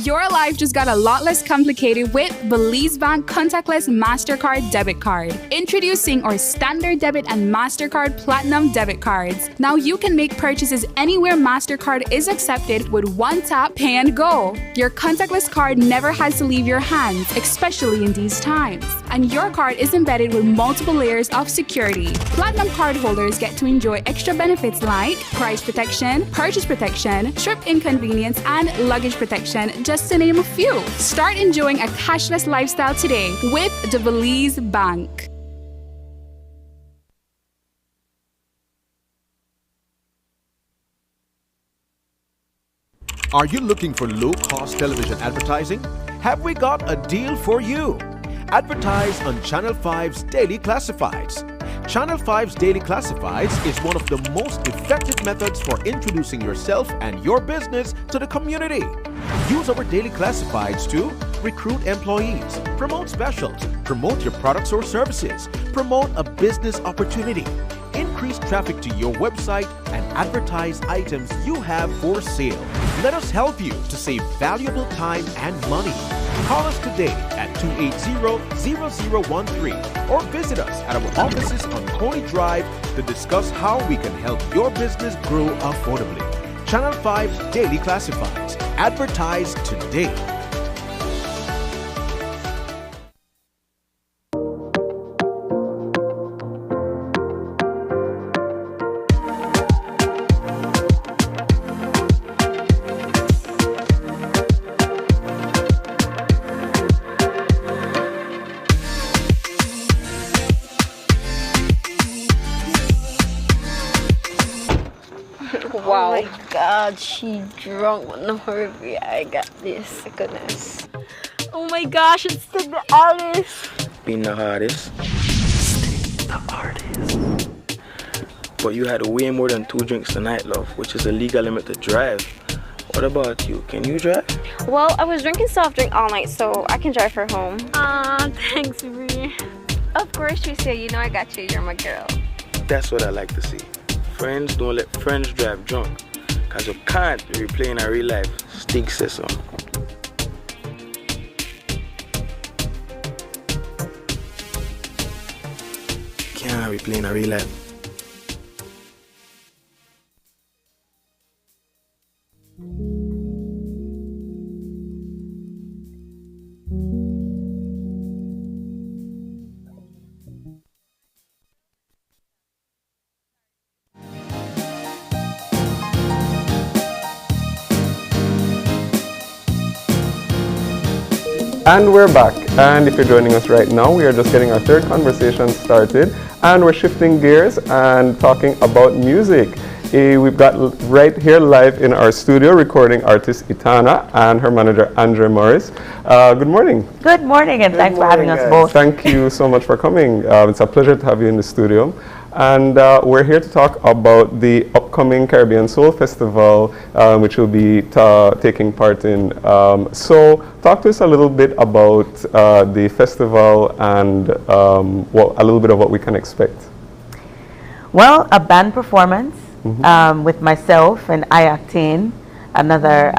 Your life just got a lot less complicated with Belize Bank Contactless MasterCard Debit Card. Introducing our Standard Debit and MasterCard Platinum Debit Cards. Now you can make purchases anywhere MasterCard is accepted with one tap, pay and go. Your contactless card never has to leave your hands, especially in these times. And your card is embedded with multiple layers of security. Platinum card holders get to enjoy extra benefits like price protection, purchase protection, trip inconvenience, and luggage protection, just to name a few. Start enjoying a cashless lifestyle today with the Belize Bank. Are you looking for low-cost television advertising? Have we got a deal for you? Advertise on Channel 5's Daily Classifieds. Channel 5's Daily Classifieds is one of the most effective methods for introducing yourself and your business to the community. Use our Daily Classifieds to recruit employees, promote specials, promote your products or services, promote a business opportunity, increase traffic to your website, and advertise items you have for sale. Let us help you to save valuable time and money. Call us today at 280-0013 or visit us at our offices on Coney Drive to discuss how we can help your business grow affordably. Channel 5 Daily Classifieds. Advertise today. Wow. Oh my God, she drunk. No hurry, I got this. Goodness. Oh my gosh, it's the artist. Being the hardest. The artist. But you had way more than 2 drinks tonight, love, which is a legal limit to drive. What about you? Can you drive? Well, I was drinking soft drink all night, so I can drive her home. Thanks, Bree. Of course, Tricia. You know I got you. You're my girl. That's what I like to see. Friends don't let friends drive drunk, cause you can't replay in a real life. Stig says so. Can't replay in a real life. And we're back, and if you're joining us right now, we are just getting our third conversation started, and we're shifting gears and talking about music. We've got right here live in our studio recording artist Itana and her manager Andre Morris. Good morning. Good morning, and thanks for having us both. Thank you so much for coming. It's a pleasure to have you in the studio. And we're here to talk about the upcoming Caribbean Soul Festival, which will be taking part in. So talk to us a little bit about the festival and a little bit of what we can expect. Well, a band performance with myself and Iactane, another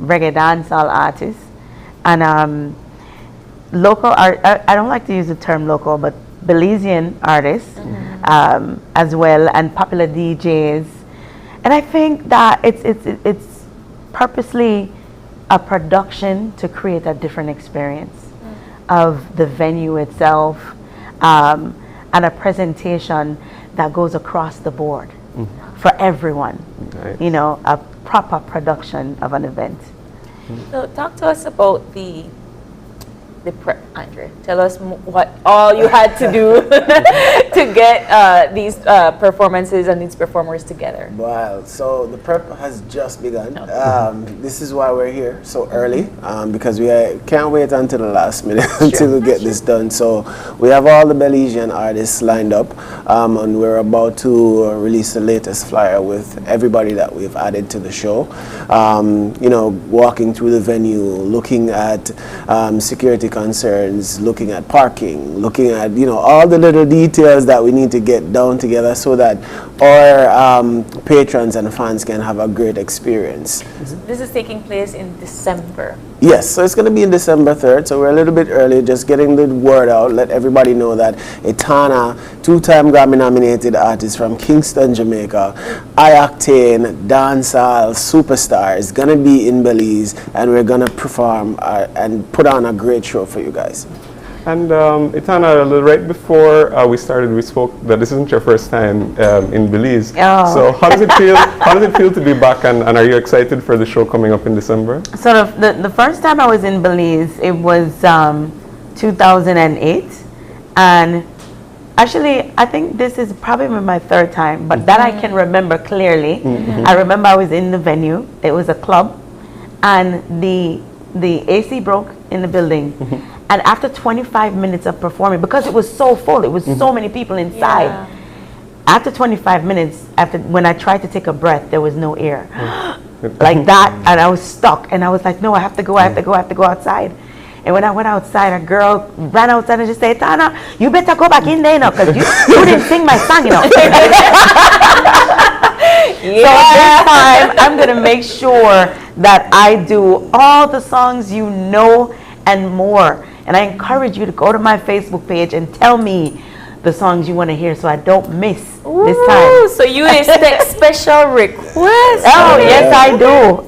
reggae dancehall artist, and local art. I don't like to use the term local, but Belizean artists as well, and popular DJs. And I think that it's purposely a production to create a different experience of the venue itself, and a presentation that goes across the board for everyone. Nice. You know, a proper production of an event. So talk to us about the prep, Andre. Tell us what all you had to do to get these performances and these performers together. Well, so the prep has just begun. This is why we're here so early, because we can't wait until the last minute until we get this done. So we have all the Belizean artists lined up, and we're about to release the latest flyer with everybody that we've added to the show. You know, walking through the venue, looking at security concerns, looking at parking, looking at, you know, all the little details that we need to get down together so that our patrons and fans can have a great experience. This is taking place in December. Yes, so it's going to be in December 3rd, so we're a little bit early, just getting the word out, let everybody know that Etana, two-time Grammy-nominated artist from Kingston, Jamaica, high-octane, dancehall superstar, is going to be in Belize, and we're going to perform and put on a great show for you guys. And Etana, right before we started, we spoke that this isn't your first time in Belize. Oh. So how does it feel? How does it feel to be back? And are you excited for the show coming up in December? So the first time I was in Belize, it was 2008, and actually I think this is probably my third time, but that I can remember clearly. I remember I was in the venue. It was a club, and the AC broke in the building. And after 25 minutes of performing, because it was so full, it was so many people inside. Yeah. After 25 minutes, when I tried to take a breath, there was no air. Like that, and I was stuck. And I was like, no, I have to go outside. And when I went outside, a girl ran outside and just said, Tana, you better go back in there now, because you didn't sing my song, you know. So this time, I'm going to make sure that I do all the songs you know and more. And I encourage you to go to my Facebook page and tell me the songs you want to hear so I don't miss this time. So you expect special requests? Oh, yes, I do.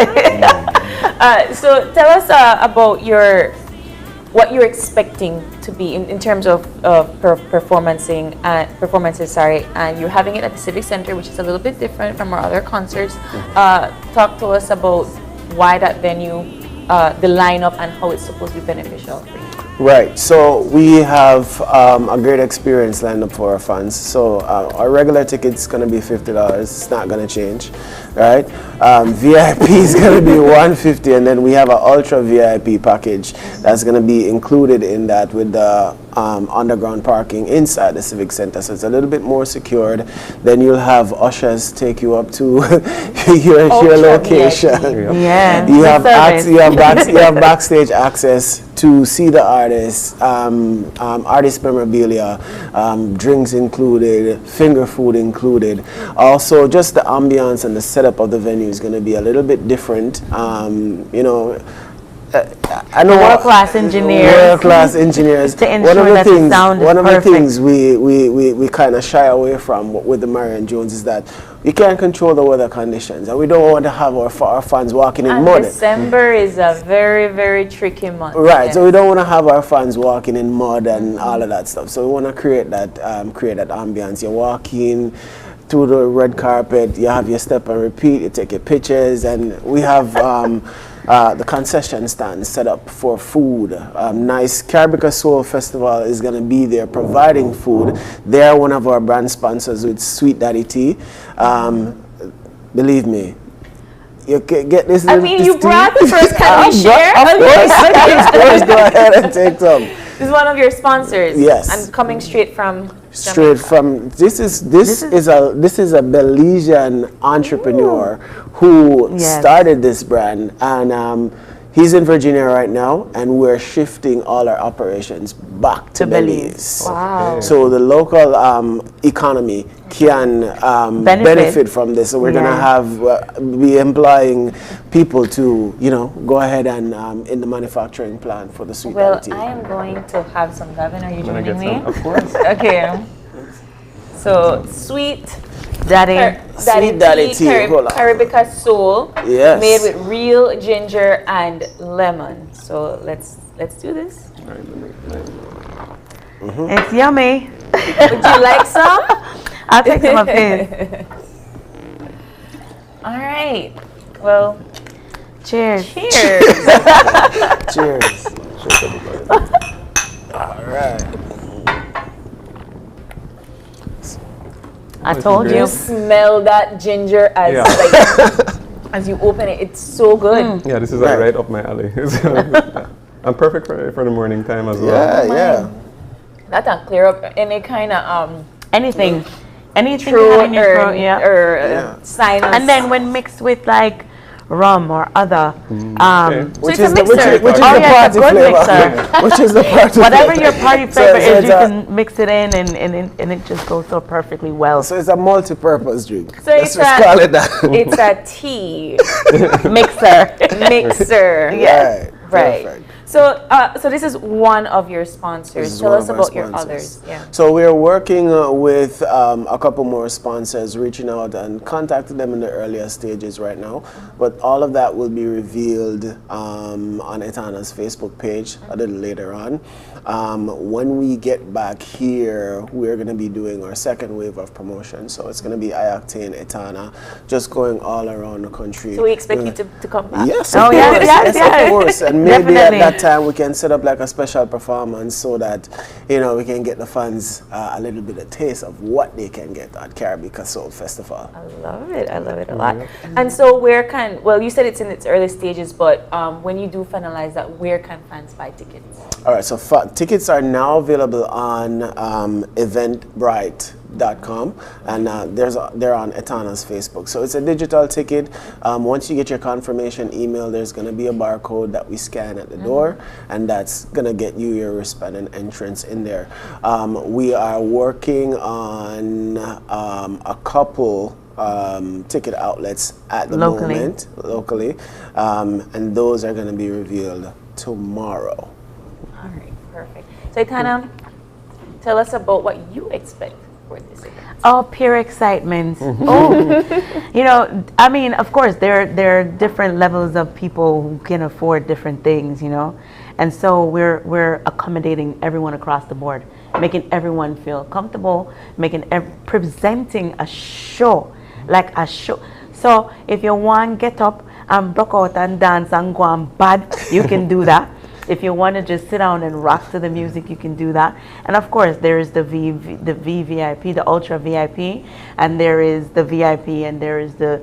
So tell us about what you're expecting to be in terms of performances. And you're having it at the Civic Center, which is a little bit different from our other concerts. Talk to us about why that venue, the lineup, and how it's supposed to be beneficial for you. Right, so we have a great experience lined up for our fans. So our regular ticket's going to be $50. It's not going to change, right? VIP is going to be $150, and then we have an ultra VIP package that's going to be included in that with the underground parking inside the Civic Center. So it's a little bit more secured. Then you'll have ushers take you up to your location. Yeah. You have backstage access to see the artists, artist memorabilia, drinks included, finger food included. Also, just the ambiance and the setup of the venue is going to be a little bit different. You know, I know world-class engineers. World-class engineers. To ensure that the sound is one of the perfect. things we kind of shy away from with the Marion Jones is that we can't control the weather conditions, and we don't want to have our fans walking in mud. December is a very, very tricky month. Right, so we don't want to have our fans walking in mud and all of that stuff. So we want to create that ambience. You're walking through the red carpet, you have your step and repeat, you take your pictures, and we have the concession stand set up for food. Nice Caribica Soul Festival is going to be there providing food. They're one of our brand sponsors with Sweet Daddy Tea. Believe me, you can get this. I mean, you brought the first, can we share? Of course, go ahead and take some. This is one of your sponsors. Yes. And coming straight from this is a Belizean entrepreneur who started this brand, and he's in Virginia right now, and we're shifting all our operations back to Belize. Wow. So the local economy can benefit from this. So we're gonna be employing people to go ahead and in the manufacturing plant for the Sweet Daddy Tea. I am going to have some, Gavin. Are you joining me? Of course. Okay. So Sweet Daddy Tea, Caribica Soul, yes, made with real ginger and lemon. So let's do this. It's yummy. Would you like some? I'll take some of his. All right. Well, cheers. Cheers. Cheers. All right. I told you. You smell that ginger as as you open it. It's so good. Yeah, this is right up my alley. And perfect for the morning time as well. Yeah. That can clear up any kind of anything throat in your throat, or sinus. And then when mixed with like rum or other. Which so is it's a mixer. which is Oh, the yeah, party it's a good flavor. mixer. Which is the party Whatever flavor. your party So- flavor so is, it's you a- can mix it in and it just goes so perfectly well. So it's a multi-purpose drink. So Let's it's just a, call it that. it's a tea Mixer. mixer. Right. Right. Perfect. So, so this is one of your sponsors. This is Tell one us of our about your sponsors. others. Yeah. So we are working with a couple more sponsors, reaching out and contacting them in the earlier stages right now. But all of that will be revealed on Etana's Facebook page a little later on. When we get back here, we're going to be doing our second wave of promotion. So it's going to be Iactane, Etana, just going all around the country. So we expect you to come back. Yes, Oh, of yes, course. yes, yes. Of course. And maybe Definitely. at that time we can set up like a special performance so that, you know, we can get the fans a little bit of taste of what they can get at Caribbean Soul Festival. I love it. I love it a lot. And so where can, well, you said it's in its early stages, but when you do finalize that, where can fans buy tickets? All right, so tickets are now available on Eventbrite.com, and they're on Etana's Facebook. So it's a digital ticket. Once you get your confirmation email, there's going to be a barcode that we scan at the door, and that's going to get you your wristband and entrance in there. We are working on a couple ticket outlets at the moment, locally, and those are going to be revealed tomorrow. All right, perfect. So Etana, tell us about what you expect for this event. Oh, pure excitement. Oh, you know, I mean, of course, there are different levels of people who can afford different things, you know, and so we're accommodating everyone across the board, making everyone feel comfortable, presenting a show, like a show. So if you want get up and broke out and dance and go on bad, you can do that. If you want to just sit down and rock to the music, you can do that. And of course, there is the VVIP, the Ultra VIP, and there is the VIP, and there is the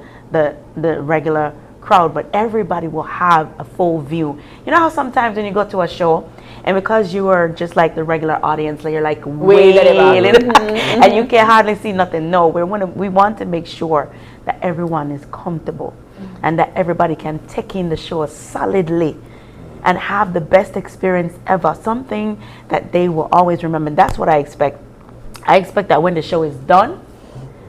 regular crowd. But everybody will have a full view. You know how sometimes when you go to a show, and because you are just like the regular audience, like you're like way and you can hardly see nothing. No, we want to make sure that everyone is comfortable and that everybody can take in the show solidly and have the best experience ever, something that they will always remember. And that's what I expect. I expect that when the show is done,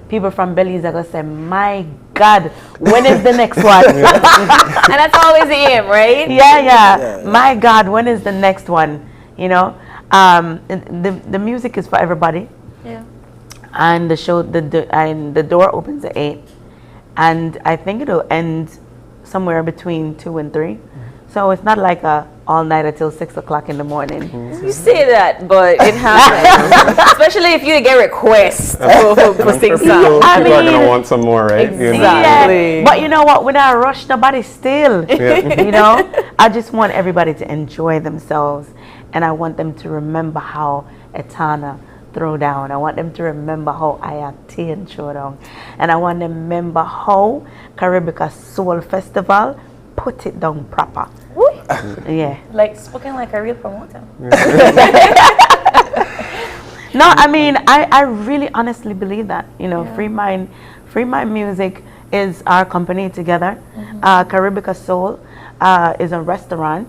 people from Belize are going to say, my God, when is the next one? And that's always the aim, right? Yeah. My God, when is the next one? You know, the music is for everybody. Yeah. And the show, and the door opens at 8. And I think it'll end somewhere between 2 and 3. So it's not like a all-nighter till 6 o'clock in the morning. You say that, but it happens. Especially if you get requests for sing songs. People are going to want some more, right? Exactly. Yeah. But you know what? When I rush nobody still, you know, I just want everybody to enjoy themselves. And I want them to remember how Etana throw down. I want them to remember how Iactane throw down. And I want them to remember how Caribbean Soul Festival put it down proper. Yeah. Like spoken like a real promoter. No, I mean, I really honestly believe that. You know, Free Mind Music is our company together. Caribbean Soul is a restaurant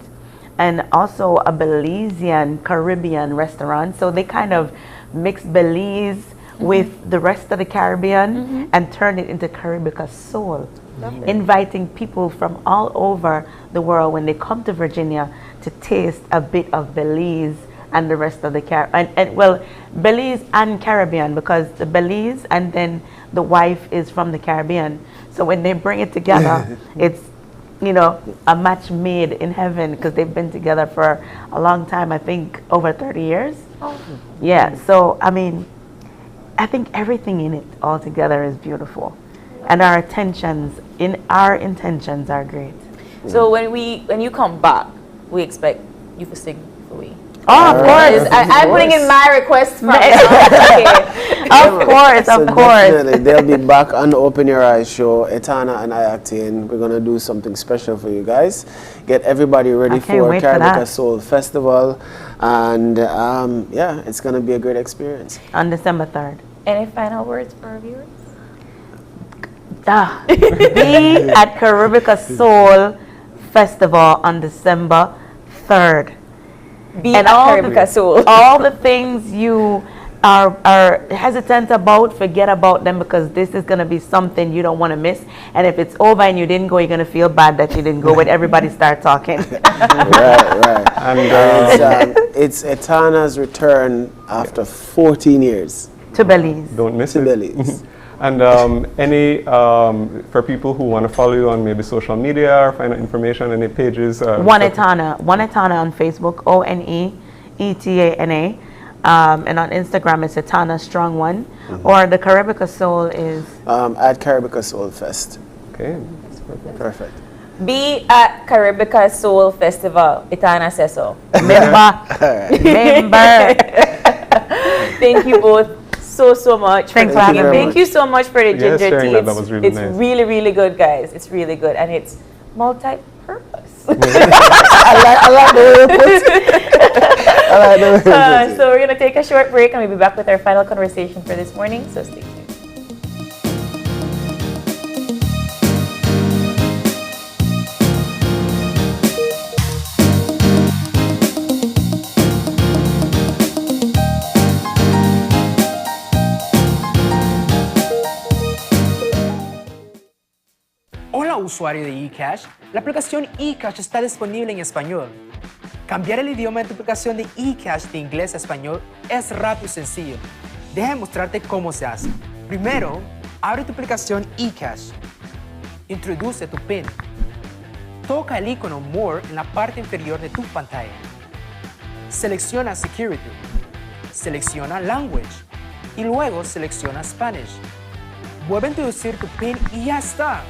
and also a Belizean Caribbean restaurant. So they kind of mix Belize with the rest of the Caribbean and turn it into Caribbean Soul. Inviting people from all over the world when they come to Virginia to taste a bit of Belize and the rest of the Caribbean. And well, Belize and Caribbean, because the Belize and then the wife is from the Caribbean. So when they bring it together, it's, you know, a match made in heaven because they've been together for a long time, I think over 30 years. Yeah, so I mean, I think everything in it all together is beautiful. And our intentions are great. So when you come back, we expect you to sing for we. Oh, of course. I'm putting in my request from Of course. Definitely. They'll be back on the Open Your Eyes show, Etana and Iactane. We're going to do something special for you guys. Get everybody ready for Caribbean Soul Festival. And yeah, it's going to be a great experience. On December 3rd. Any final words for our viewers? Be at Caribica Soul Festival on December 3rd. Be at Caribica Soul. All the things you are hesitant about, forget about them, because this is going to be something you don't want to miss. And if it's over and you didn't go, you're going to feel bad that you didn't go when everybody start talking. Right. And it's Etana's return after 14 years. To Belize. Don't miss to it. Belize. And for people who want to follow you on maybe social media or find out information, any pages? One Etana on Facebook, ONEETANA. And on Instagram, it's Etana Strong One. Or the Caribica Soul is? At Caribica Soul Fest. Okay. Perfect. Be at Caribica Soul Festival. Etana says so. Member. Thank you both so much. Thanks for having me. Thank you so much for the ginger tea. That was really it's nice. really good, guys. It's really good, and it's multi-purpose. I like the way you put it. So we're gonna take a short break, and we'll be back with our final conversation for this morning. So stay tuned. Hola usuario de eCash, la aplicación eCash está disponible en español. Cambiar el idioma de tu aplicación de eCash de inglés a español es rápido y sencillo. Déjame mostrarte cómo se hace. Primero, abre tu aplicación eCash. Introduce tu PIN. Toca el icono More en la parte inferior de tu pantalla. Selecciona Security. Selecciona Language. Y luego selecciona Spanish. Vuelve a introducir tu PIN y ya está.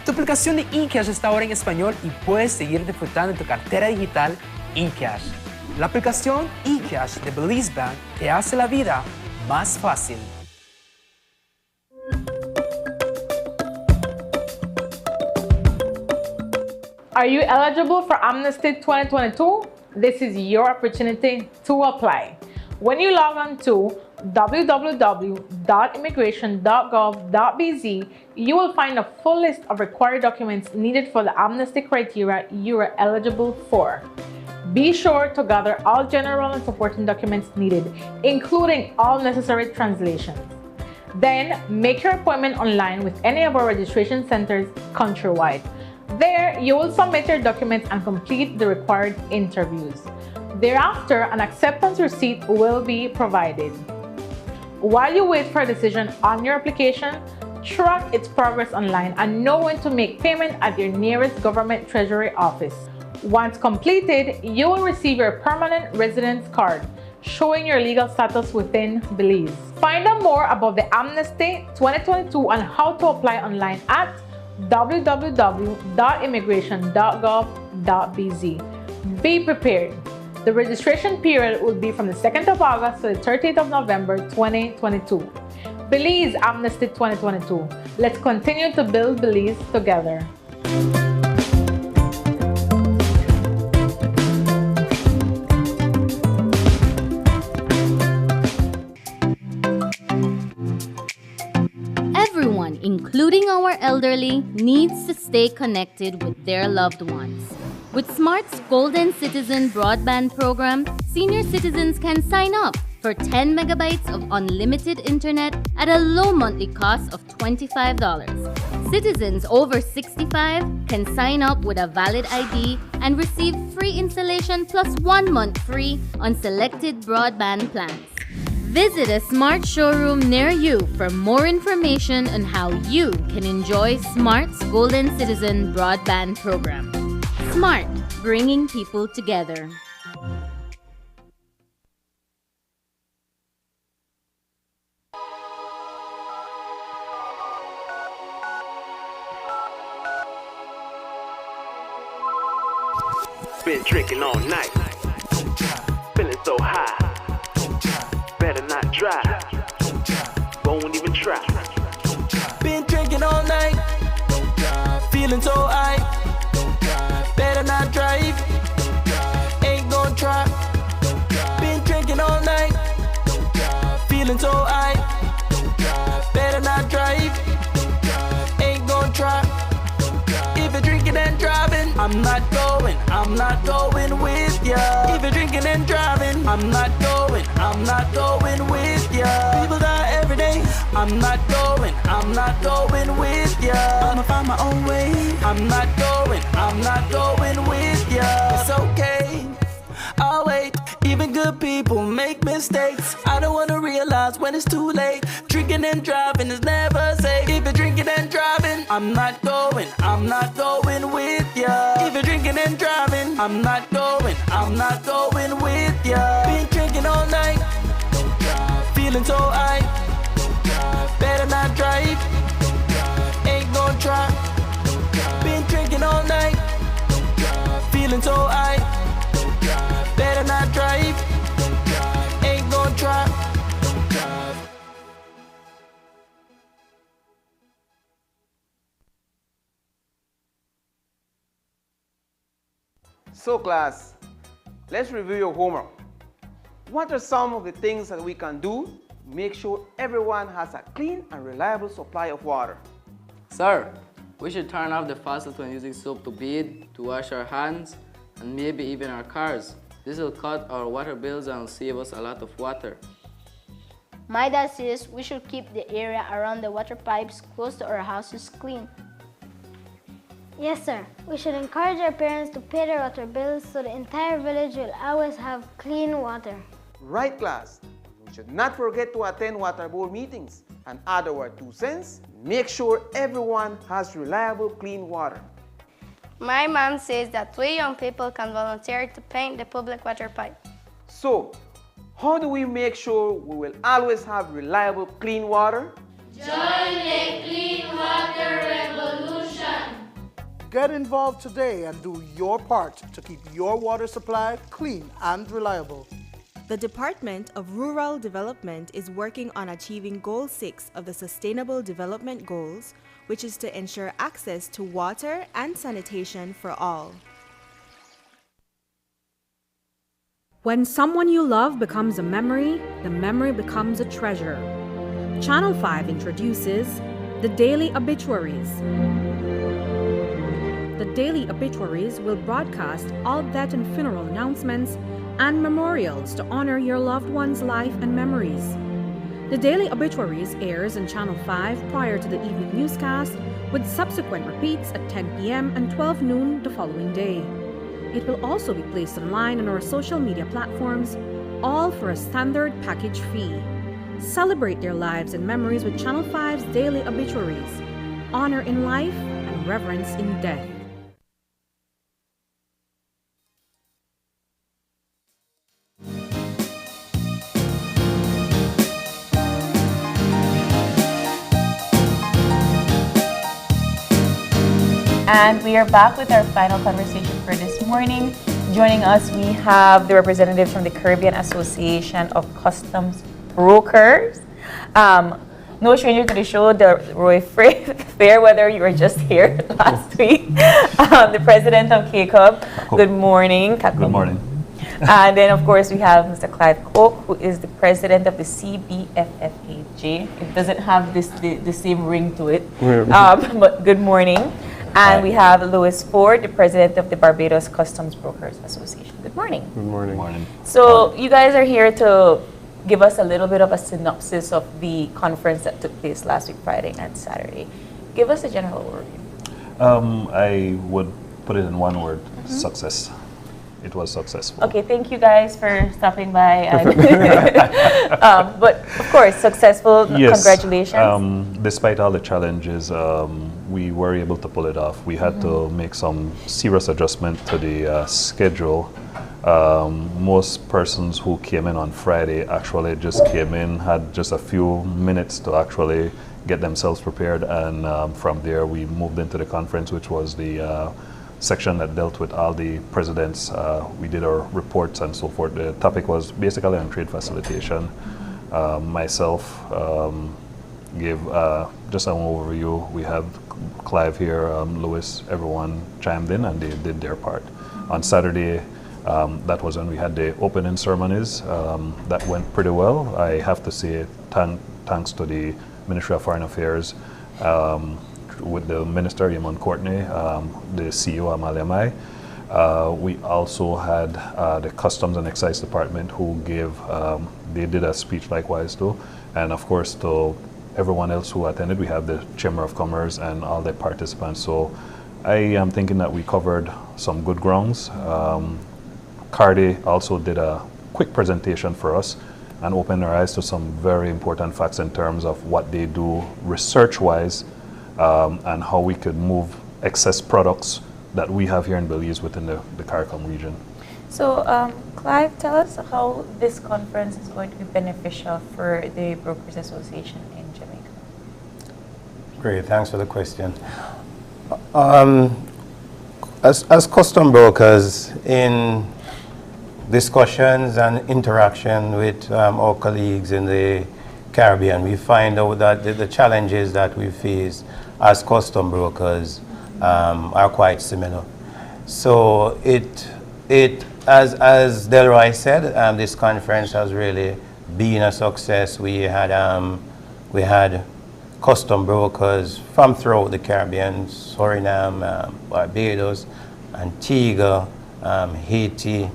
Tu aplicación de eCash está ahora en español y puedes seguir disfrutando de tu cartera digital eCash. La aplicación eCash de Belize Bank te hace la vida más fácil. Are you eligible for Amnesty 2022? This is your opportunity to apply. When you log on to www.immigration.gov.bz, you will find a full list of required documents needed for the amnesty criteria you are eligible for. Be sure to gather all general and supporting documents needed, including all necessary translations. Then, make your appointment online with any of our registration centers countrywide. There, you will submit your documents and complete the required interviews. Thereafter, an acceptance receipt will be provided. While you wait for a decision on your application, track its progress online and know when to make payment at your nearest government treasury office. Once completed, you will receive your permanent residence card, showing your legal status within Belize. Find out more about the Amnesty 2022 and how to apply online at www.immigration.gov.bz. Be prepared. The registration period will be from the 2nd of August to the 30th of November 2022. Belize Amnesty 2022. Let's continue to build Belize together. Everyone, including our elderly, needs to stay connected with their loved ones. With Smart's Golden Citizen broadband program, senior citizens can sign up for 10 megabytes of unlimited internet at a low monthly cost of $25. Citizens over 65 can sign up with a valid ID and receive free installation plus 1 month free on selected broadband plans. Visit a Smart showroom near you for more information on how you can enjoy Smart's Golden Citizen broadband program. Smart, bringing people together. Been drinking all night, feeling so high. Better not drive, won't even try. Been drinking all night, feeling so high. Better not drive, ain't gon' try. Been drinking all night, feeling so high. Better not drive, ain't I'm not going with ya. If you're drinking and driving, I'm not going with ya. People die every day, I'm not going with ya. I'ma find my own way, I'm not going with ya. It's okay, I'll wait. Even good people make mistakes. I don't wanna realize when it's too late. Drinking and driving is never safe. If you're drinking and driving, I'm not going with ya. If you're drinking and driving, I'm not going with ya. Been drinking all night, feeling so high. Better not drive, ain't gon' try. Been drinking all night, feeling so high. Better not drive, ain't gon' try. So class, let's review your homework. What are some of the things that we can do to make sure everyone has a clean and reliable supply of water? Sir, we should turn off the faucet when using soap to bathe, to wash our hands, and maybe even our cars. This will cut our water bills and save us a lot of water. My dad says we should keep the area around the water pipes close to our houses clean. Yes, sir. We should encourage our parents to pay their water bills so the entire village will always have clean water. Right, class. We should not forget to attend water board meetings and add our 2 cents. Make sure everyone has reliable, clean water. My mom says that we young people can volunteer to paint the public water pipe. So, how do we make sure we will always have reliable, clean water? Join the Clean Water Revolution. Get involved today and do your part to keep your water supply clean and reliable. The Department of Rural Development is working on achieving Goal 6 of the Sustainable Development Goals, which is to ensure access to water and sanitation for all. When someone you love becomes a memory, the memory becomes a treasure. Channel 5 introduces the Daily Obituaries. The Daily Obituaries will broadcast all death and funeral announcements and memorials to honor your loved one's life and memories. The Daily Obituaries airs on Channel 5 prior to the evening newscast, with subsequent repeats at 10 p.m. and 12 noon the following day. It will also be placed online on our social media platforms, all for a standard package fee. Celebrate their lives and memories with Channel 5's Daily Obituaries. Honor in life and reverence in death. And we are back with our final conversation for this morning. Joining us, we have the representatives from the Caribbean Association of Customs Brokers. No stranger to the show, Roy Fairweather, you were just here last week. The president of KCUB. Good morning. Good morning. And then, of course, we have Mr. Clive Cook, who is the president of the CBFFAJ. It doesn't have the same ring to it, but good morning. And we have Louis Ford, the president of the Barbados Customs Brokers Association. Good morning. Good morning. Morning. So you guys are here to give us a little bit of a synopsis of the conference that took place last week, Friday and Saturday. Give us a general overview. I would put it in one word, success. It was successful. Okay, thank you guys for stopping by. But of course, successful. Yes. Congratulations. Despite all the challenges, we were able to pull it off. We had to make some serious adjustment to the schedule. Most persons who came in on Friday actually just came in, had just a few minutes to actually get themselves prepared, and from there we moved into the conference, which was the section that dealt with all the presidents. We did our reports and so forth. The topic was basically on trade facilitation. Myself gave just an overview. We had Clive here, Louis, everyone chimed in and they did their part. On Saturday, that was when we had the opening ceremonies. That went pretty well. I have to say thanks to the Ministry of Foreign Affairs, with the Minister, Yamon Courtney, the CEO, Amalia Mai. We also had the Customs and Excise Department who gave, they did a speech likewise too. And of course, to everyone else who attended, we have the Chamber of Commerce and all the participants. So I am thinking that we covered some good grounds. Cardi also did a quick presentation for us and opened our eyes to some very important facts in terms of what they do research-wise and how we could move excess products that we have here in Belize within the CARICOM region. So, Clive, tell us how this conference is going to be beneficial for the Brokers Association in Jamaica. Great, thanks for the question. As custom brokers, in discussions and interaction with our colleagues in the Caribbean, we find out that the challenges that we face as custom brokers are quite similar. So as Delroy said, this conference has really been a success. We had custom brokers from throughout the Caribbean, Suriname, Barbados, Antigua, Haiti.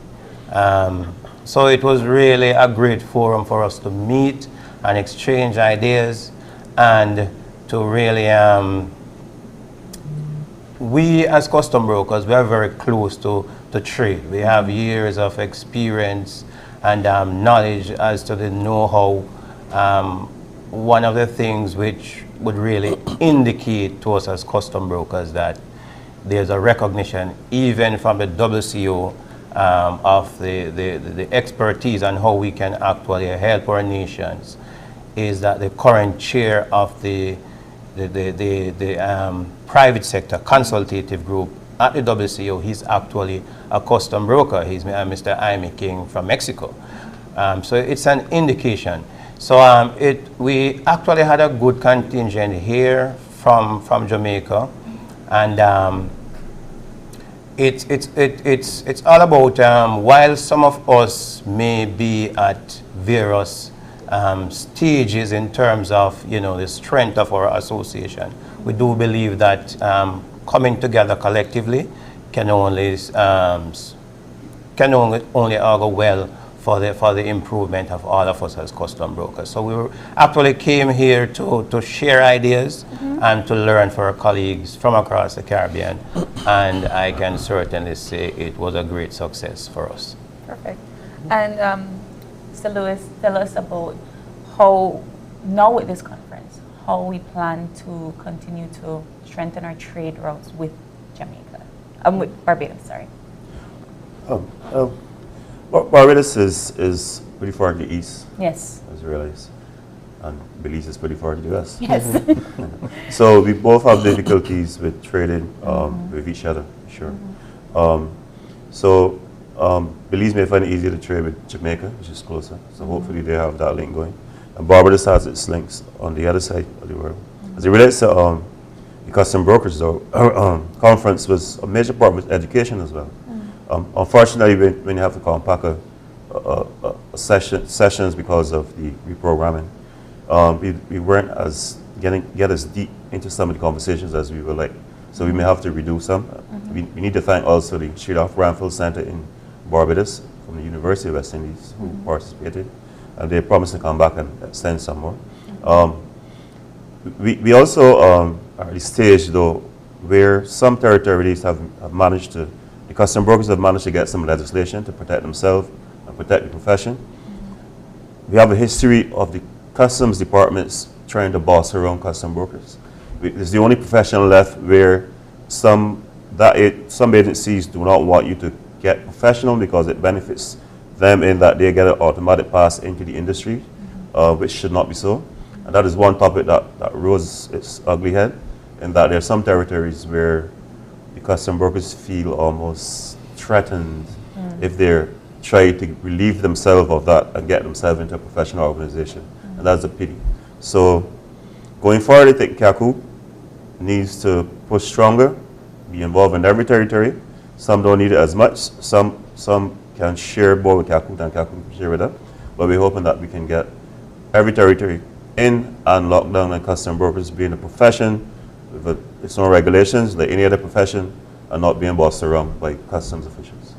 So it was really a great forum for us to meet and exchange ideas and to really, we as custom brokers, we are very close to trade. We have years of experience and knowledge as to the know-how. One of the things which would really indicate to us as custom brokers that there's a recognition even from the WCO of the expertise and how we can actually help our nations is that the current chair of the private sector consultative group at the WCO, he's actually a custom broker. He's Mr. Jaime King from Mexico. So it's an indication. So we actually had a good contingent here from Jamaica, and it's all about while some of us may be at various stages in terms of the strength of our association, we do believe that coming together collectively can only augur well for the improvement of all of us as custom brokers. So we actually came here to share ideas and to learn for our colleagues from across the Caribbean, and I can certainly say it was a great success for us. Perfect. And Mr. Lewis, tell us about how, now with this conference, how we plan to continue to strengthen our trade routes with Jamaica, with Barbados, sorry. Barbados is pretty far to the east. Yes. As you realize. And Belize is pretty far to the west. Yes. So we both have difficulties with trading with each other, sure. Belize may find it easier to trade with Jamaica, which is closer. So hopefully they have that link going. And Barbados has its links on the other side of the world. As it relates to the custom brokers, though, our conference was a major part with education as well. Unfortunately, when you have to compact sessions because of the reprogramming, we weren't get as deep into some of the conversations as we would like. So we may have to redo some. We need to thank also the Sridhar Ramphal Center in Barbados from the University of West Indies who participated. And they promised to come back and extend some more. We also are at the stage, though, where some territories have managed to, the custom brokers have managed to get some legislation to protect themselves and protect the profession. We have a history of the customs departments trying to boss around custom brokers. It's the only profession left where some agencies do not want you to get professional because it benefits them in that they get an automatic pass into the industry, which should not be so. And that is one topic that rose its ugly head, in that there are some territories where the custom brokers feel almost threatened if they're trying to relieve themselves of that and get themselves into a professional organization. And that's a pity. So going forward, I think CACU needs to push stronger, be involved in every territory. Some don't need it as much. Some can share more with CACU than CACU can share with them. But we're hoping that we can get every territory in and lock down and custom brokers being a profession with its own regulations, like any other profession, are not being bossed around by customs officials.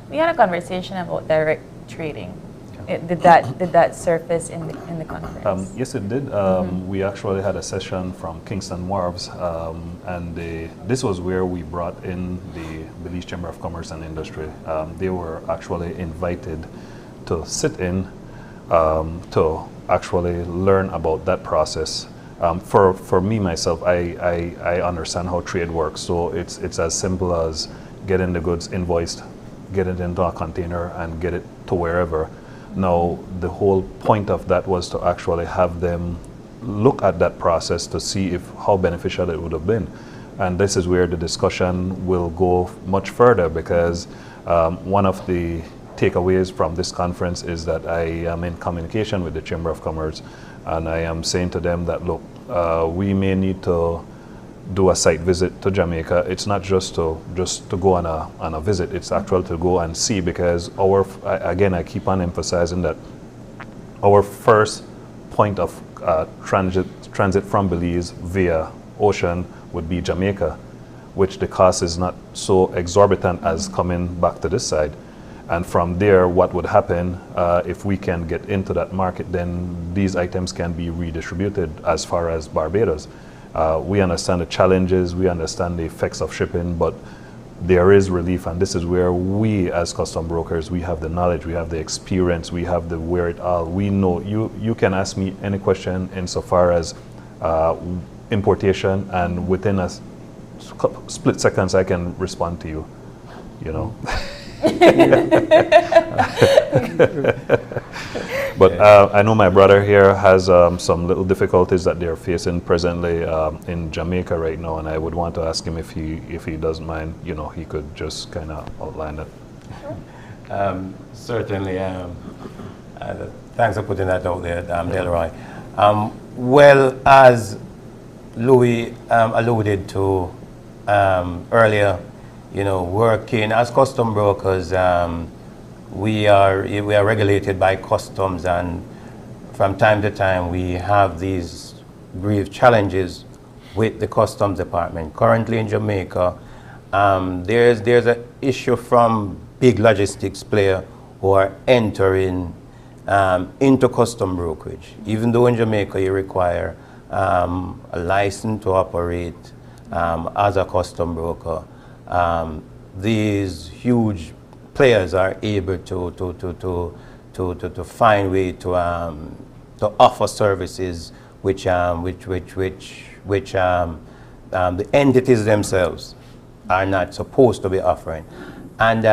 We had a conversation about direct trading. Did that surface in the conference? Yes, it did. We actually had a session from Kingston Wharves, and this was where we brought in the Belize Chamber of Commerce and Industry. They were actually invited to sit in to actually learn about that process. For me, myself, I understand how trade works. So it's as simple as getting the goods invoiced, get it into a container, and get it to wherever. Now, the whole point of that was to actually have them look at that process to see how beneficial it would have been. And this is where the discussion will go much further, because one of the takeaways from this conference is that I am in communication with the Chamber of Commerce, and I am saying to them that, look, we may need to do a site visit to Jamaica. It's not just to go on a visit, it's actually to go and see, because again, I keep on emphasizing that our first point of transit from Belize via ocean would be Jamaica, which the cost is not so exorbitant as coming back to this side. And from there, what would happen if we can get into that market, then these items can be redistributed as far as Barbados. We understand the challenges, we understand the effects of shipping, but there is relief, and this is where we as custom brokers, we have the knowledge, we have the experience, we have the wherewithal. We know, you can ask me any question insofar as importation, and within a split seconds I can respond to you, you know. But I know my brother here has some little difficulties that they're facing presently in Jamaica right now, and I would want to ask him if he doesn't mind, you know, he could just kind of outline it. Certainly. Thanks for putting that out there, Delroy. Well, as Louis alluded to earlier, you know, working as custom brokers, we are regulated by customs, and from time to time we have these brief challenges with the customs department. Currently in Jamaica, there's an issue from big logistics player who are entering into custom brokerage. Even though in Jamaica you require a license to operate as a custom broker, these huge players are able to find way to offer services which the entities themselves are not supposed to be offering. And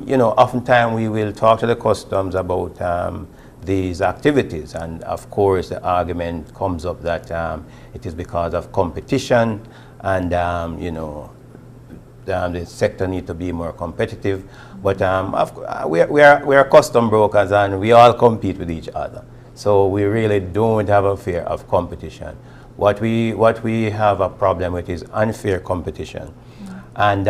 you know, oftentimes we will talk to the customs about these activities, and of course the argument comes up that it is because of competition, and you know, the sector need to be more competitive. But we are custom brokers, and we all compete with each other. So we really don't have a fear of competition. What we have a problem with is unfair competition. And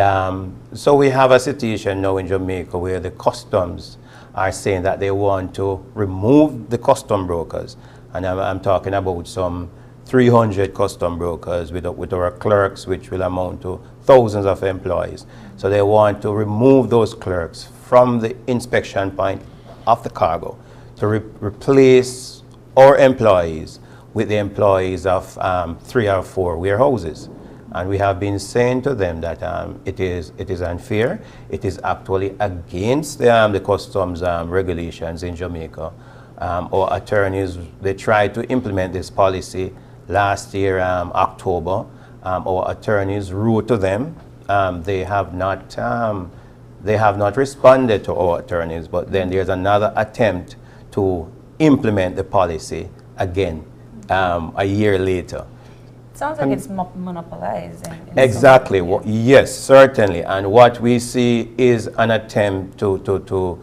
so we have a situation now in Jamaica where the customs are saying that they want to remove the custom brokers. And I'm talking about some 300 custom brokers with our clerks, which will amount to thousands of employees. So they want to remove those clerks from the inspection point of the cargo to replace our employees with the employees of 3 or 4 warehouses. And we have been saying to them that it is unfair. It is actually against the customs regulations in Jamaica. Our attorneys, they tried to implement this policy last year, October. Our attorneys wrote to them. They have not responded to our attorneys, but then there's another attempt to implement the policy again a year later. Sounds like it's monopolized. Exactly. Yes, certainly. And what we see is an attempt to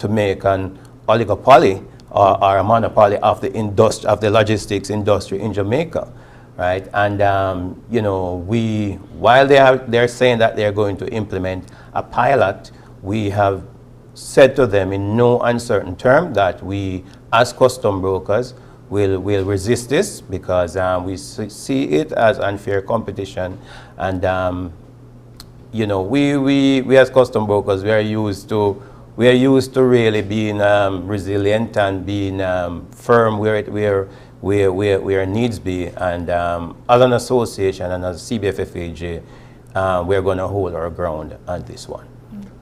make an oligopoly or a monopoly of the logistics industry in Jamaica, right? And you know, while they're saying that they're going to implement a pilot, we have said to them in no uncertain term that we, as custom brokers, will resist this because we see it as unfair competition, and you know, we as custom brokers, we are used to really being resilient and being firm where needs be, and as an association and as CBFFAJ, we're going to hold our ground on this one.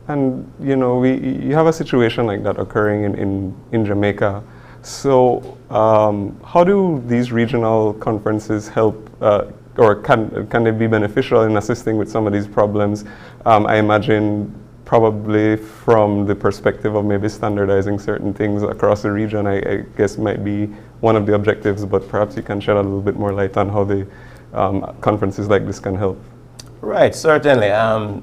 And you know, you have a situation like that occurring in Jamaica. So how do these regional conferences help, or can they be beneficial in assisting with some of these problems? I imagine probably from the perspective of maybe standardizing certain things across the region, I guess might be one of the objectives, but perhaps you can shed a little bit more light on how the conferences like this can help. Right, certainly.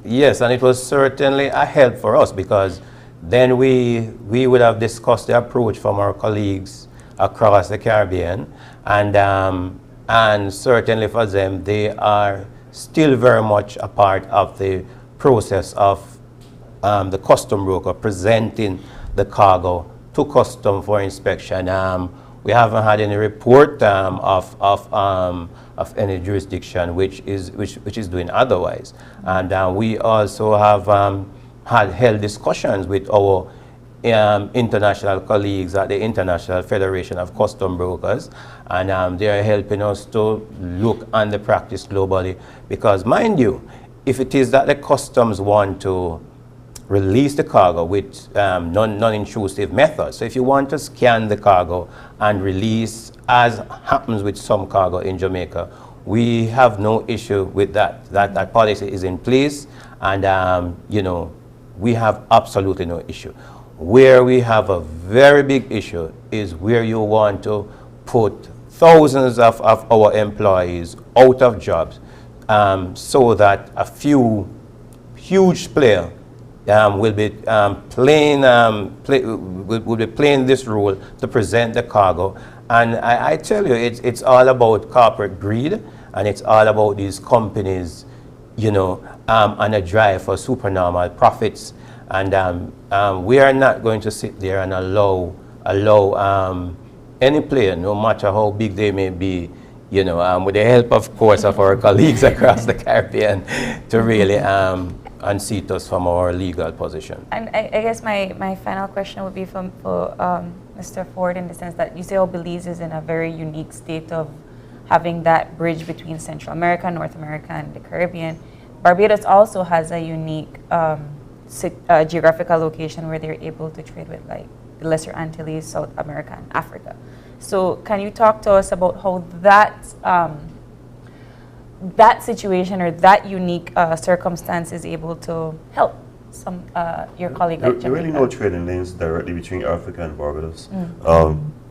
Yes, and it was certainly a help for us because then we would have discussed the approach from our colleagues across the Caribbean, and certainly for them, they are still very much a part of the process of the custom broker presenting the cargo to custom for inspection. We haven't had any report of any jurisdiction which is doing otherwise, and we also have held discussions with our international colleagues at the International Federation of Custom Brokers, and they are helping us to look on the practice globally, because mind you, if it is that the customs want to release the cargo with non-intrusive methods, so if you want to scan the cargo and release, as happens with some cargo in Jamaica, we have no issue with that. That policy is in place, and you know, we have absolutely no issue. Where we have a very big issue is where you want to put thousands of our employees out of jobs, so that a few huge players will be playing this role to present the cargo. And I tell you, it's all about corporate greed, and it's all about these companies, you know, on a drive for supernormal profits. And we are not going to sit there and allow any player, no matter how big they may be, you know, with the help, of course, of our colleagues across the Caribbean, to really unseat us from our legal position. And I guess my final question would be for Mr. Ford, in the sense that you say Belize is in a very unique state of having that bridge between Central America, North America, and the Caribbean. Barbados also has a unique geographical location where they're able to trade with, like, the Lesser Antilles, South America, and Africa. So can you talk to us about how that situation or that unique circumstance is able to help your colleague like Jamaica? There are really no trading lanes directly between Africa and Barbados.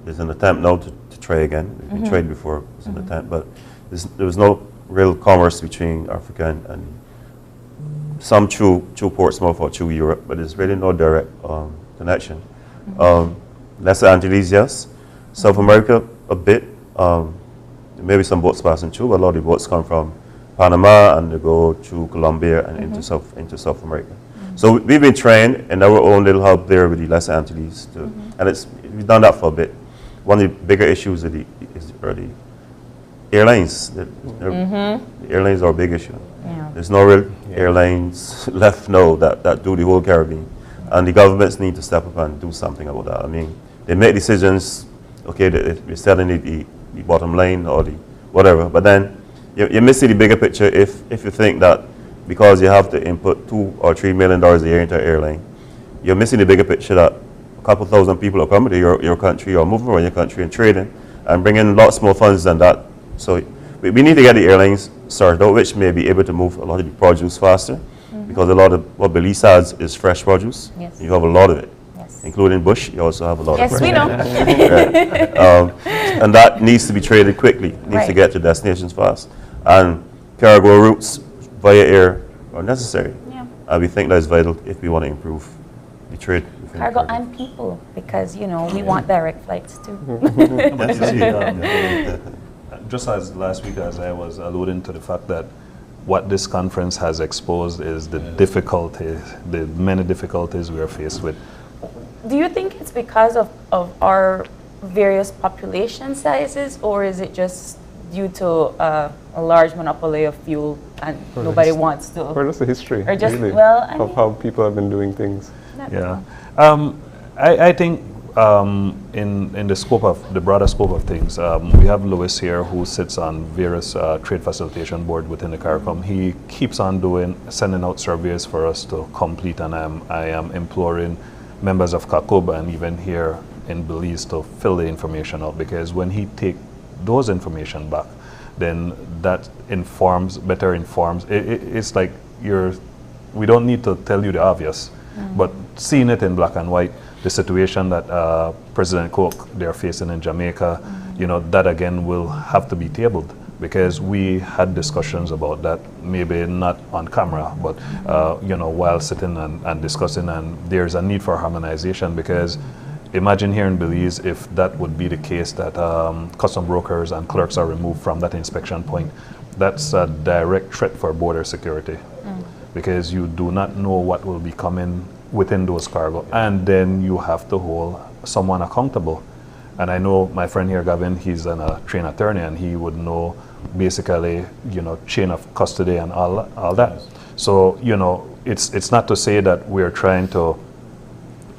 There's an attempt now to trade again. We tried before, it was an attempt, but there was no real commerce between Africa and some through Portsmouth or through Europe, but there's really no direct connection. Lesser Antilles, yes. South America, a bit. Maybe some boats passing through, but a lot of the boats come from Panama and they go through Colombia and into South America. So we've been trained in our own little hub there with the Lesser Antilles, and we've done that for a bit. One of the bigger issues are the airlines. The airlines are a big issue. Yeah. There's no real airlines left now that do the whole Caribbean, and the governments need to step up and do something about that. I mean, they make decisions, okay, they're selling the bottom line or the whatever, but then you're missing the bigger picture if you think that because you have to input $2 or $3 million a year into an airline, you're missing the bigger picture that a couple thousand people are coming to your country or moving around your country and trading and bringing lots more funds than that. So we need to get the airlines sorted out, which may be able to move a lot of the produce faster, because a lot of what Belize has is fresh produce. Yes. You have a lot of it. Including bush, you also have a lot of fresh. Yes, we know. And that needs to be traded quickly, needs to get to destinations fast. And cargo routes via air are necessary. Yeah. And we think that is vital if we want to improve the trade. Cargo and people, because, you know, we want direct flights too. Just as last week, as I was alluding to the fact that what this conference has exposed is the difficulties, the many difficulties we are faced with. Do you think it's because of our various population sizes, or is it just due to a large monopoly of fuel and nobody wants to? Or just a history, or just, really, well, of how people have been doing things. Yeah. I think in the scope of the broader scope of things, we have Louis here who sits on various trade facilitation board within the CARICOM. He keeps on sending out surveys for us to complete, and I am imploring members of CACUB and even here in Belize to fill the information out, because when he take those information back, then that better informs. It's like we don't need to tell you the obvious, but seeing it in black and white, the situation that President Cook they're facing in Jamaica, that again will have to be tabled, because we had discussions about that, maybe not on camera, but while sitting and discussing, and there's a need for harmonization, because imagine here in Belize if that would be the case, that custom brokers and clerks are removed from that inspection point. That's a direct threat for border security, because you do not know what will be coming within those cargo, and then you have to hold someone accountable. And I know my friend here, Gavin, he's a trained attorney, and he would know basically, chain of custody and all that. So, it's not to say that we're trying to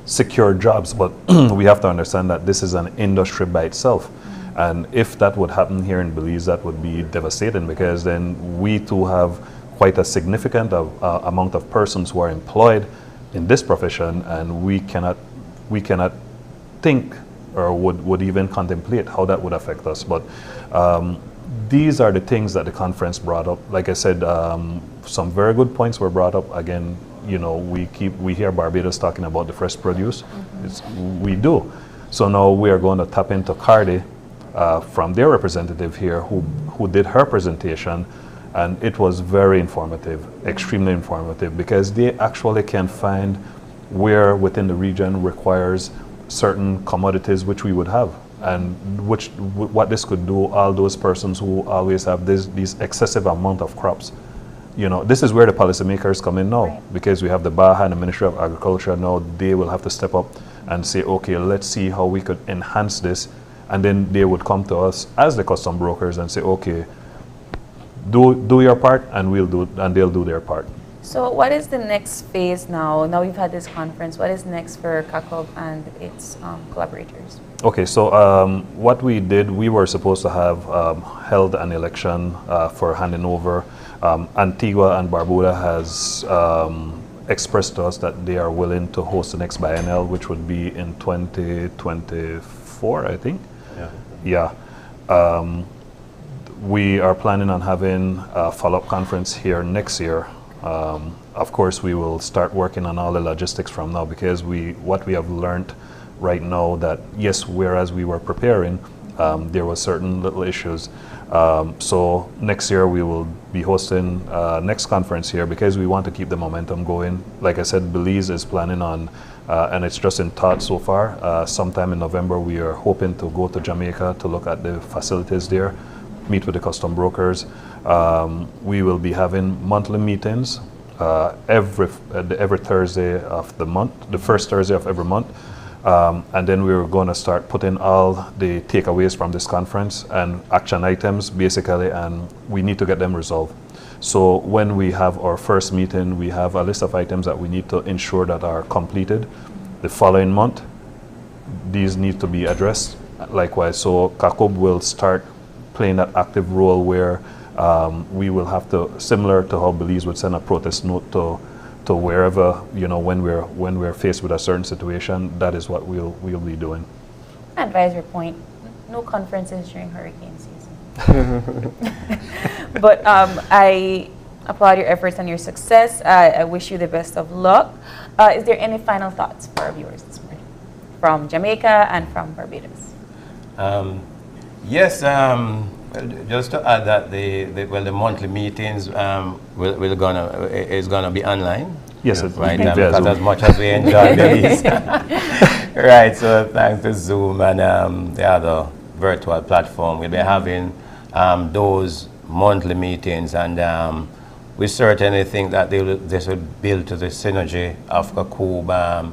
secure jobs, but we have to understand that this is an industry by itself. And if that would happen here in Belize, that would be devastating, because then we too have quite a significant amount of persons who are employed in this profession, and we cannot think or would even contemplate how that would affect us. But these are the things that the conference brought up. Like I said, some very good points were brought up. Again, we hear Barbados talking about the fresh produce. We do. So now we are going to tap into Cardi from their representative here who did her presentation, and it was very informative, extremely informative, because they actually can find where within the region requires certain commodities which we would have, and what this could do, all those persons who always have these excessive amount of crops. This is where the policymakers come in now, because we have the BAHA and the Ministry of Agriculture now. They will have to step up and say, okay, let's see how we could enhance this, and then they would come to us as the custom brokers and say, okay, do your part, and they'll do their part. So what is the next phase now? Now we've had this conference. What is next for CACUB and its collaborators? Okay, so what we did, we were supposed to have held an election for handing over. Antigua and Barbuda has expressed to us that they are willing to host the next biennial, which would be in 2024, I think. Yeah. We are planning on having a follow-up conference here next year. Of course, we will start working on all the logistics from now, because what we have learned right now, that yes, whereas we were preparing, there were certain little issues. So next year we will be hosting next conference here, because we want to keep the momentum going. Like I said, Belize is planning on, and it's just in thought so far, sometime in November we are hoping to go to Jamaica to look at the facilities there, meet with the custom brokers. We will be having monthly meetings every Thursday of the month, the first Thursday of every month. And then we're going to start putting all the takeaways from this conference and action items, basically, and we need to get them resolved. So when we have our first meeting, we have a list of items that we need to ensure that are completed. The following month, these need to be addressed likewise. So CACUB will start playing that active role where we will have to, similar to how Belize would send a protest note to wherever, when we're faced with a certain situation. That is what we'll be doing. Advisory point: no conferences during hurricane season. But I applaud your efforts and your success. I wish you the best of luck. Is there any final thoughts for our viewers this morning from Jamaica and from Barbados? Yes. Just to add that the monthly meetings is gonna be online. Yes, right. Because as much as we enjoy these, right. So thanks to Zoom and the other virtual platform, we'll be having those monthly meetings, and we certainly think that this would build to the synergy of CACUB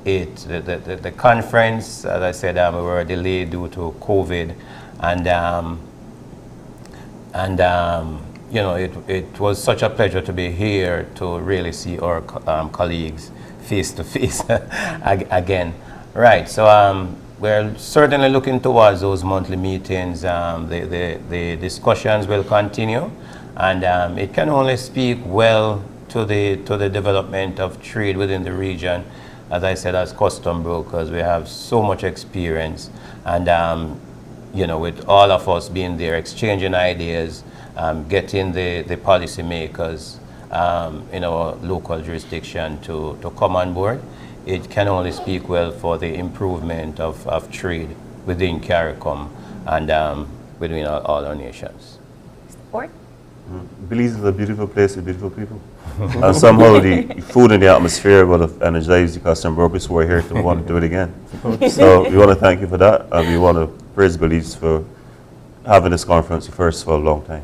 The conference, as I said, we were delayed due to COVID, and you know, it was such a pleasure to be here to really see our colleagues face to face again. Right, so we're certainly looking towards those monthly meetings. The discussions will continue, and it can only speak well to the development of trade within the region. As I said, as custom brokers, we have so much experience, and you know, with all of us being there, exchanging ideas, getting the policymakers in our local jurisdiction to come on board, it can only speak well for the improvement of trade within CARICOM and between all our nations. Support? Belize is a beautiful place with beautiful people. And somehow the food and the atmosphere will have energized the custom brokers who are here to want to do it again. So we want to thank you for that, and we want to praise Belize for having this conference first for a long time.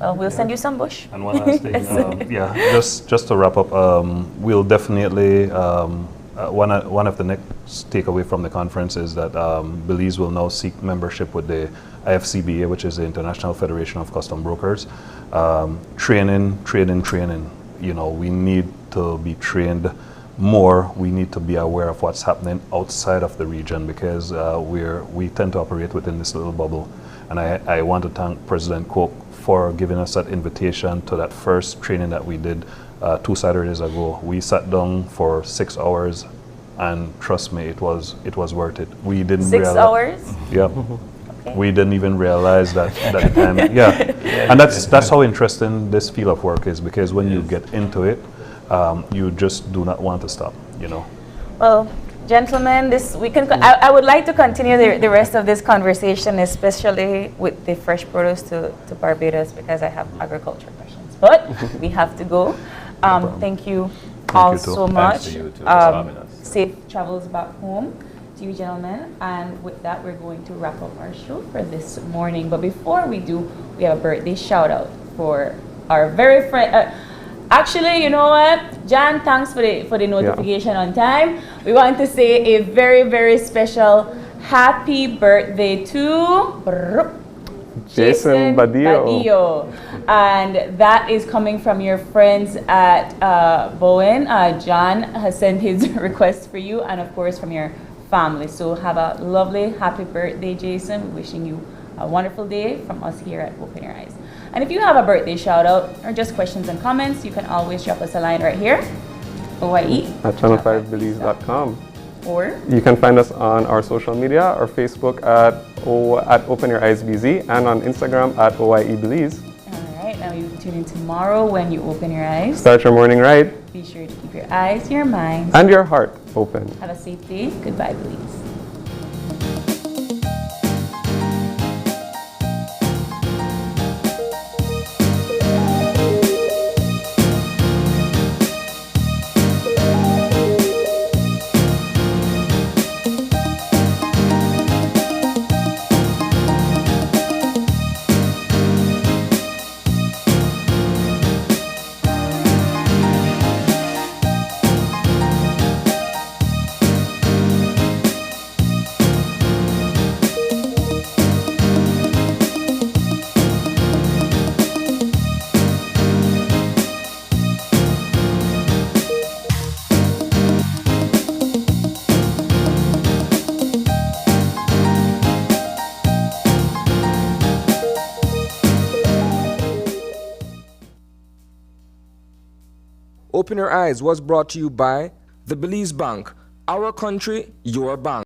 Well, we'll send you some bush. And one last thing, yeah, just to wrap up, we'll definitely, one of the next takeaway from the conference is that Belize will now seek membership with the IFCBA, which is the International Federation of Custom Brokers. Training. You know, we need to be trained more. We need to be aware of what's happening outside of the region, because we tend to operate within this little bubble. And I want to thank President Koch for giving us that invitation to that first training that we did 2 Saturdays ago. We sat down for 6 hours, and trust me, it was worth it. We didn't 6 hours? Yeah. Okay. We didn't even realize that time. Yeah. And that's how interesting this field of work is, because when you get into it, you just do not want to stop, you know. Well, gentlemen, I would like to continue the rest of this conversation, especially with the fresh produce to Barbados, because I have agriculture questions. But we have to go. Thank you all so much. Thanks to you too for having us. Safe travels back home to you, gentlemen. And with that, we're going to wrap up our show for this morning. But before we do, we have a birthday shout out for our very friend. Actually, you know what, Jan, thanks for the notification on time. We want to say a very, very special happy birthday to Jason Badillo. And that is coming from your friends at Bowen. John has sent his request for you, and of course from your family. So have a lovely, happy birthday, Jason. Wishing you a wonderful day from us here at Open Your Eyes. And if you have a birthday shout out or just questions and comments, you can always drop us a line right here, OYE at channel5belize.com. Or you can find us on our social media, or Facebook at Open Your Eyes BZ, and on Instagram at OYE Belize. All right, now you tune in tomorrow when you open your eyes. Start your morning right. Be sure to keep your eyes, your minds, and your heart open. Have a safe day. Goodbye, Belize. Open Your Eyes was brought to you by the Belize Bank. Our country, your bank.